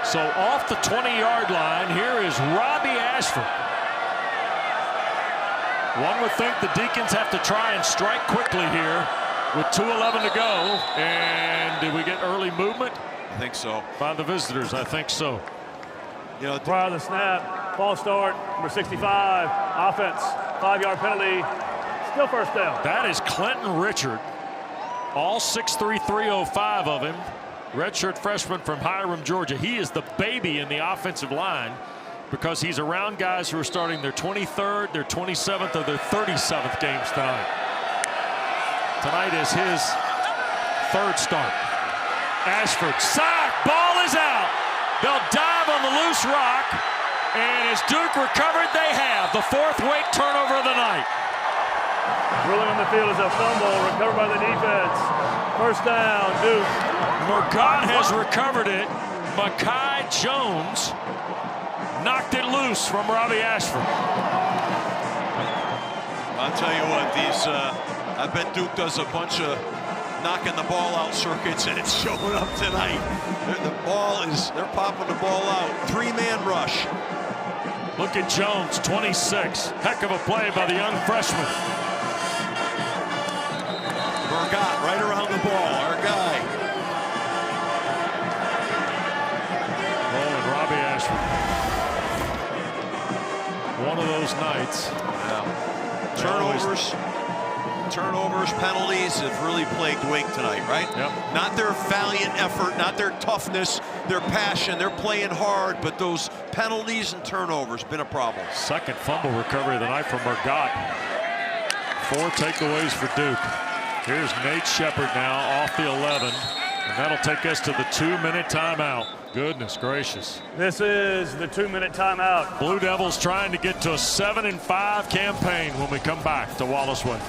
So off the 20-yard line, here is Robbie Ashford. One would think the Deacons have to try and strike quickly here with 2:11 to go. And did we get early movement? I think so. By the visitors, I think so. You know, Prior to the snap, false start, number 65, offense, 5-yard penalty, still first down. That is Clinton Richard. All 6'3", 305 of him. Redshirt freshman from Hiram, Georgia. He is the baby in the offensive line because he's around guys who are starting their 23rd, their 27th, or their 37th games tonight. Tonight is his 3rd start. Ashford, sack, ball is out. They'll dive on the loose rock, and as Duke recovered, they have the 4th Wake turnover of the night. Ruling on the field is a fumble, recovered by the defense. First down, Duke. Murgaut has recovered it. Makai Jones knocked it loose from Robbie Ashford. I'll tell you what, I bet Duke does a bunch of knocking the ball out circuits, and it's showing up tonight. They're popping the ball out. 3-man rush. Look at Jones, 26. Heck of a play by the young freshman. Murgaut right around the ball, our guy. Oh, and Robbie Ashford. One of those nights. Yeah. Turnovers, penalties have really plagued Wake tonight, right? Yep. Not their valiant effort, not their toughness, their passion. They're playing hard, but those penalties and turnovers been a problem. Second fumble recovery of the night from Murgaut. 4 takeaways for Duke. Here's Nate Shepard now off the 11, and that'll take us to the 2-minute timeout. Goodness gracious. This is the 2-minute timeout. Blue Devils trying to get to a 7-5 campaign when we come back to Wallace Wade.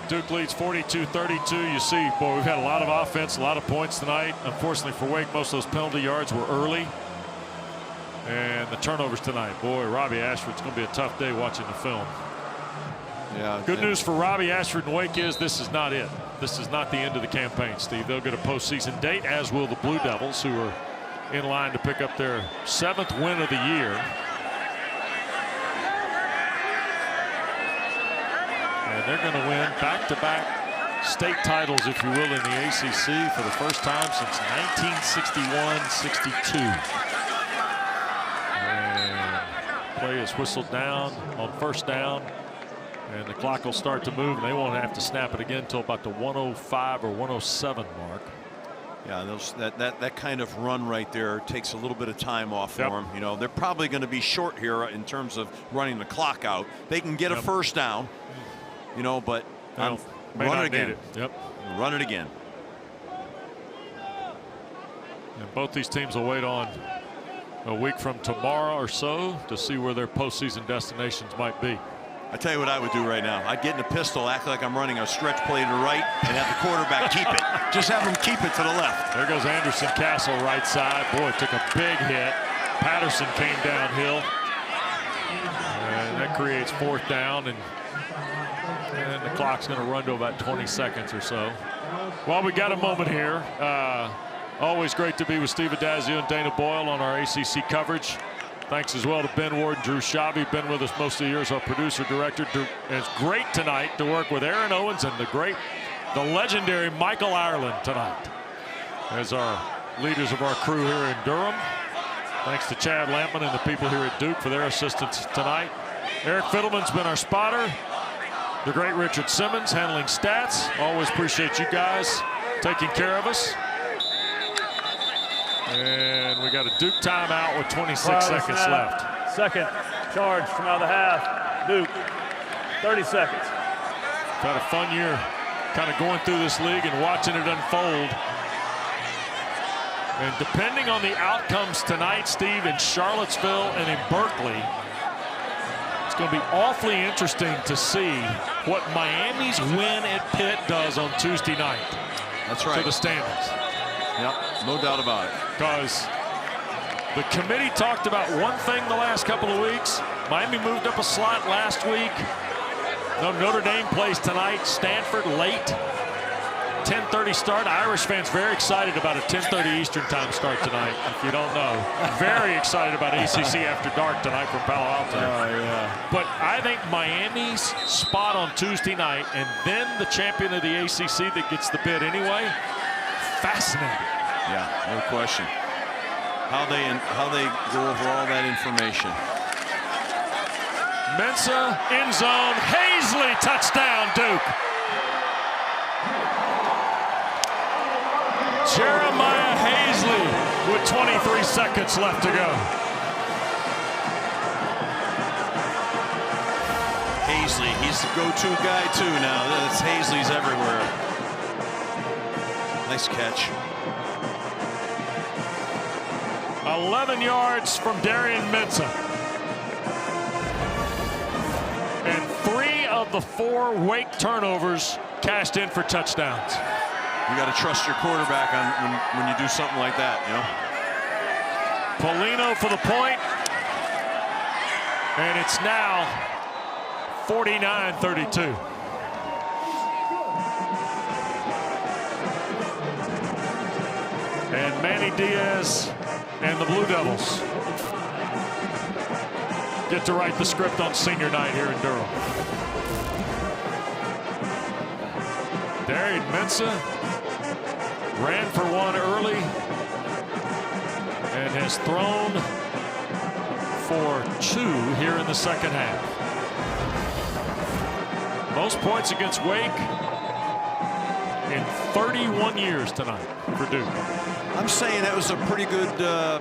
Duke leads 42-32. You see, boy, we've had a lot of offense, a lot of points tonight. Unfortunately for Wake, most of those penalty yards were early. And the turnovers tonight. Boy, Robbie Ashford's going to be a tough day watching the film. Yeah. Good news for Robbie Ashford and Wake is this is not it. This is not the end of the campaign, Steve. They'll get a postseason date, as will the Blue Devils, who are in line to pick up their 7th win of the year. And they're going to win back-to-back state titles, if you will, in the ACC for the first time since 1961-62. And play is whistled down on first down. And the clock will start to move, and they won't have to snap it again until about the 105 or 107 mark. Yeah, that kind of run right there takes a little bit of time off for them. You know, they're probably going to be short here in terms of running the clock out. They can get a first down, you know, but run it again. Run it again. And both these teams will wait on a week from tomorrow or so to see where their postseason destinations might be. I tell you what I would do right now. I'd get in a pistol, act like I'm running a stretch play to the right, and have the quarterback keep it. Just have him keep it to the left. There goes Anderson Castle right side. Boy, took a big hit. Patterson came downhill. And that creates 4th down, and the clock's going to run to about 20 seconds or so. Well, we got a moment here. Always great to be with Steve Adazio and Dana Boyle on our ACC coverage. Thanks as well to Ben Ward and Drew Schaube. Been with us most of the year as our producer director. And it's great tonight to work with Aaron Owens and the legendary Michael Ireland tonight as our leaders of our crew here in Durham. Thanks to Chad Lampman and the people here at Duke for their assistance tonight. Eric Fiddleman's been our spotter. The great Richard Simmons handling stats. Always appreciate you guys taking care of us. And we got a Duke timeout with 26 seconds left. Second charge from out of the half. Duke, 30 seconds. Had a fun year kind of going through this league and watching it unfold. And depending on the outcomes tonight, Steve, in Charlottesville and in Berkeley, it's going to be awfully interesting to see what Miami's win at Pitt does on Tuesday night. That's right. To the standings. Yep, no doubt about it. Because the committee talked about one thing the last couple of weeks. Miami moved up a slot last week. Notre Dame plays tonight. Stanford late. 10:30 start. Irish fans very excited about a 10:30 Eastern time start tonight, if you don't know. Very excited about ACC After Dark tonight from Palo Alto. Oh, yeah. But I think Miami's spot on Tuesday night, and then the champion of the ACC that gets the bid anyway, fascinating. Yeah, no question. How they go over all that information. Mensah, end zone, Hazley, touchdown, Duke. Jeremiah Hazley with 23 seconds left to go. Hazley, he's the go-to guy too now. That's Hazley's everywhere. Nice catch. 11 yards from Darian Mensah. And 3 of the 4 Wake turnovers cashed in for touchdowns. You got to trust your quarterback when you do something like that, you know. Polino for the point. And it's now 49-32. And Manny Diaz and the Blue Devils get to write the script on senior night here in Durham. Darian Mensah ran for one early and has thrown for 2 here in the second half. Most points against Wake in 31 years tonight for Duke. I'm saying that was a pretty good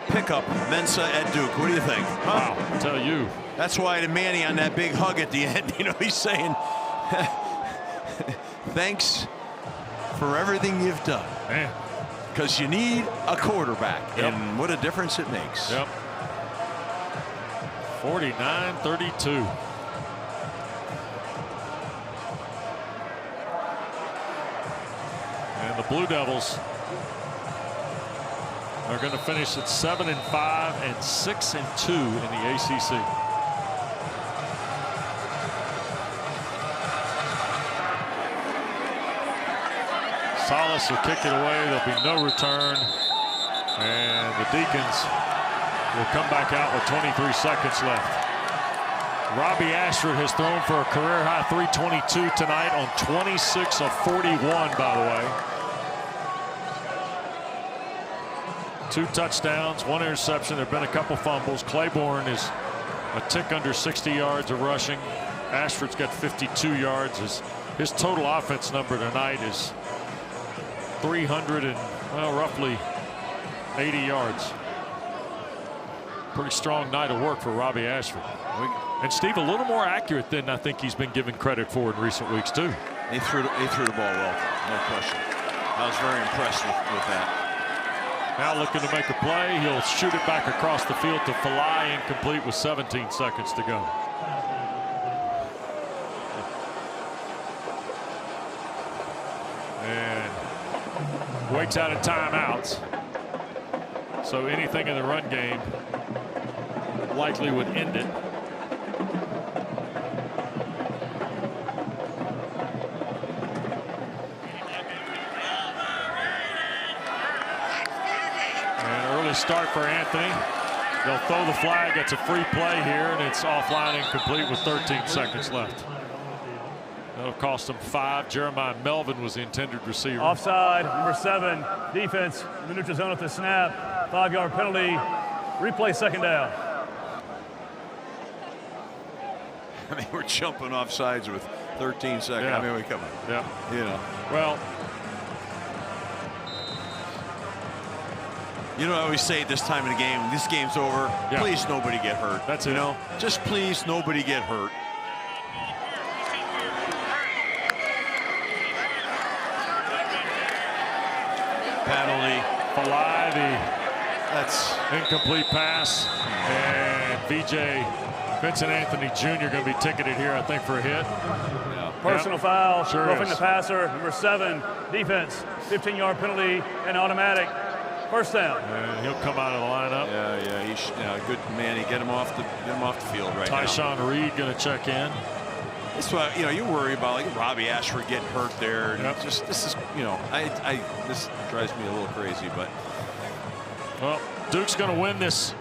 pickup, Mensah at Duke. What do you think? Wow, I'll tell you. That's why to Manny on that big hug at the end, you know, he's saying, thanks for everything you've done. Man. Because you need a quarterback, and what a difference it makes. Yep. 49-32. And the Blue Devils are going to finish at 7-5 and 6-2 in the ACC. Salas will kick it away. There'll be no return. And the Deacons will come back out with 23 seconds left. Robbie Ashford has thrown for a career-high 322 tonight on 26 of 41, by the way. 2 touchdowns, 1 interception. There have been a couple fumbles. Claiborne is a tick under 60 yards of rushing. Ashford's got 52 yards. His total offense number tonight is 300 and, well, roughly 80 yards. Pretty strong night of work for Robbie Ashford. And Steve, a little more accurate than I think he's been given credit for in recent weeks, too. He threw the ball well, no question. I was very impressed with that. Now looking to make a play. He'll shoot it back across the field to Falai, incomplete with 17 seconds to go. And Wake's out of timeouts. So anything in the run game likely would end it. Start for Anthony. They'll throw the flag. It's a free play here, and it's offline incomplete with 13 seconds left. That'll cost them 5. Jeremiah Melvin was the intended receiver. Offside, number 7, defense in the neutral zone at the snap. 5-yard penalty. Replay, second down. I mean, we're jumping off sides with 13 seconds. Yeah. I mean, come on. Yeah. You know. Well, you know, I always say at this time of the game, this game's over, yeah, please nobody get hurt. That's you it. know, just please nobody get hurt. Penalty. Falai, That's incomplete pass. And Vincent Anthony Jr. going to be ticketed here, I think, for a hit. yeah. Personal foul, Sure roughing is. the passer. Number 7, defense, 15-yard penalty and automatic. First down. And he'll come out of the lineup. Yeah, good man. Get him off the field right now. Tyshawn Reed going to check in. That's why, you know, you worry about like Robbie Ashford getting hurt there. And Yep. just this is, you know, this drives me a little crazy, but Well, Duke's going to win this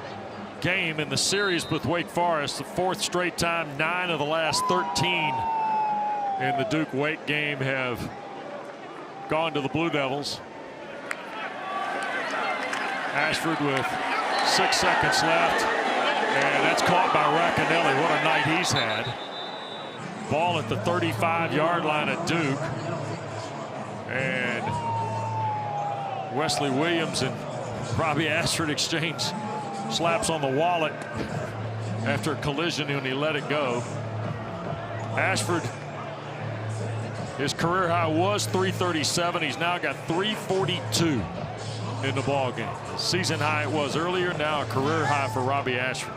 game in the series with Wake Forest, the 4th straight time. 9 of the last 13 in the Duke-Wake game have gone to the Blue Devils. Ashford with 6 seconds left, and that's caught by Racanelli. What a night he's had. Ball at the 35-yard line at Duke, and Wesley Williams and Robbie Ashford exchange slaps on the wallet after a collision when he let it go. Ashford, his career high was 337. He's now got 342 in the ball game. The season high it was earlier, now a career high for Robbie Ashford.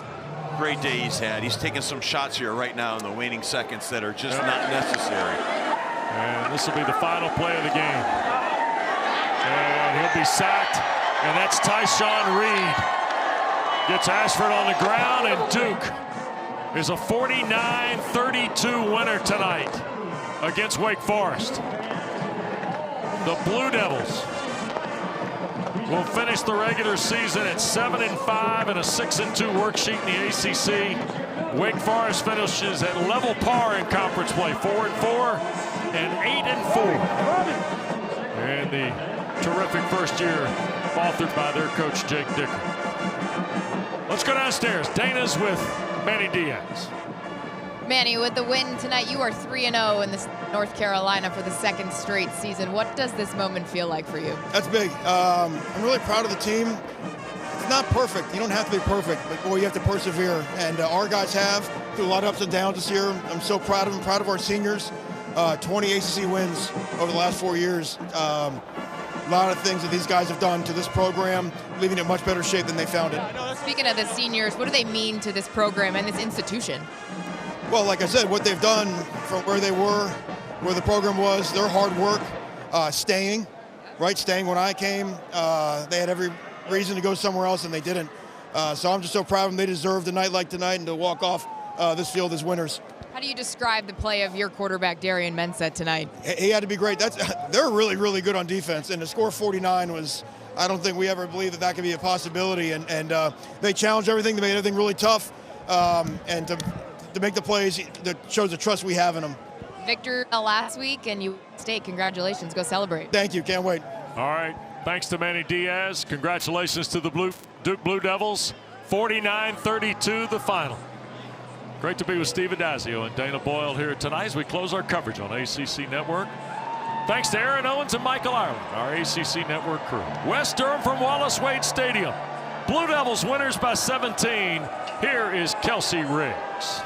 great day he's had. He's taking some shots here right now in the waning seconds that are just not necessary. And this will be the final play of the game. And he'll be sacked, and that's Tyshawn Reed. Gets Ashford on the ground, and Duke is a 49-32 winner tonight against Wake Forest. The Blue Devils will finish the regular season at 7-5 and a 6-2 worksheet in the ACC. Wake Forest finishes at level par in conference play, 4-4 and 8-4. And the terrific first year authored by their coach, Jake Dicker. Let's go downstairs. Dana's with Manny Diaz. Manny, with the win tonight, you are 3-0 in this North Carolina for the second straight season. What does this moment feel like for you? That's big. I'm really proud of the team. It's not perfect. You don't have to be perfect, but boy, you have to persevere. And our guys have through a lot of ups and downs this year. I'm so proud of them, proud of our seniors. 20 ACC wins over the last 4 years. A lot of things that these guys have done to this program, leaving it in much better shape than they found it. Speaking of the seniors, what do they mean to this program and this institution? Well, like I said, what they've done from where they were, where the program was, their hard work, staying, right staying when I came. They had every reason to go somewhere else, and they didn't. So I'm just so proud of them. They deserved a night like tonight and to walk off this field as winners. How do you describe the play of your quarterback, Darian Mensah, tonight? He had to be great. They're really, really good on defense, and to score 49 was, I don't think we ever believed that could be a possibility, and they challenged everything. They made everything really tough, and to make the plays that shows the trust we have in them. Victor last week, and you State. Congratulations. Go celebrate. Thank you. Can't wait. All right. Thanks to Manny Diaz. Congratulations to the Duke Blue Devils. 49-32 the final. Great to be with Steve Adazio and Dana Boyle here tonight as we close our coverage on ACC Network. Thanks to Aaron Owens and Michael Ireland, our ACC Network crew. West Durham from Wallace Wade Stadium. Blue Devils winners by 17. Here is Kelsey Riggs.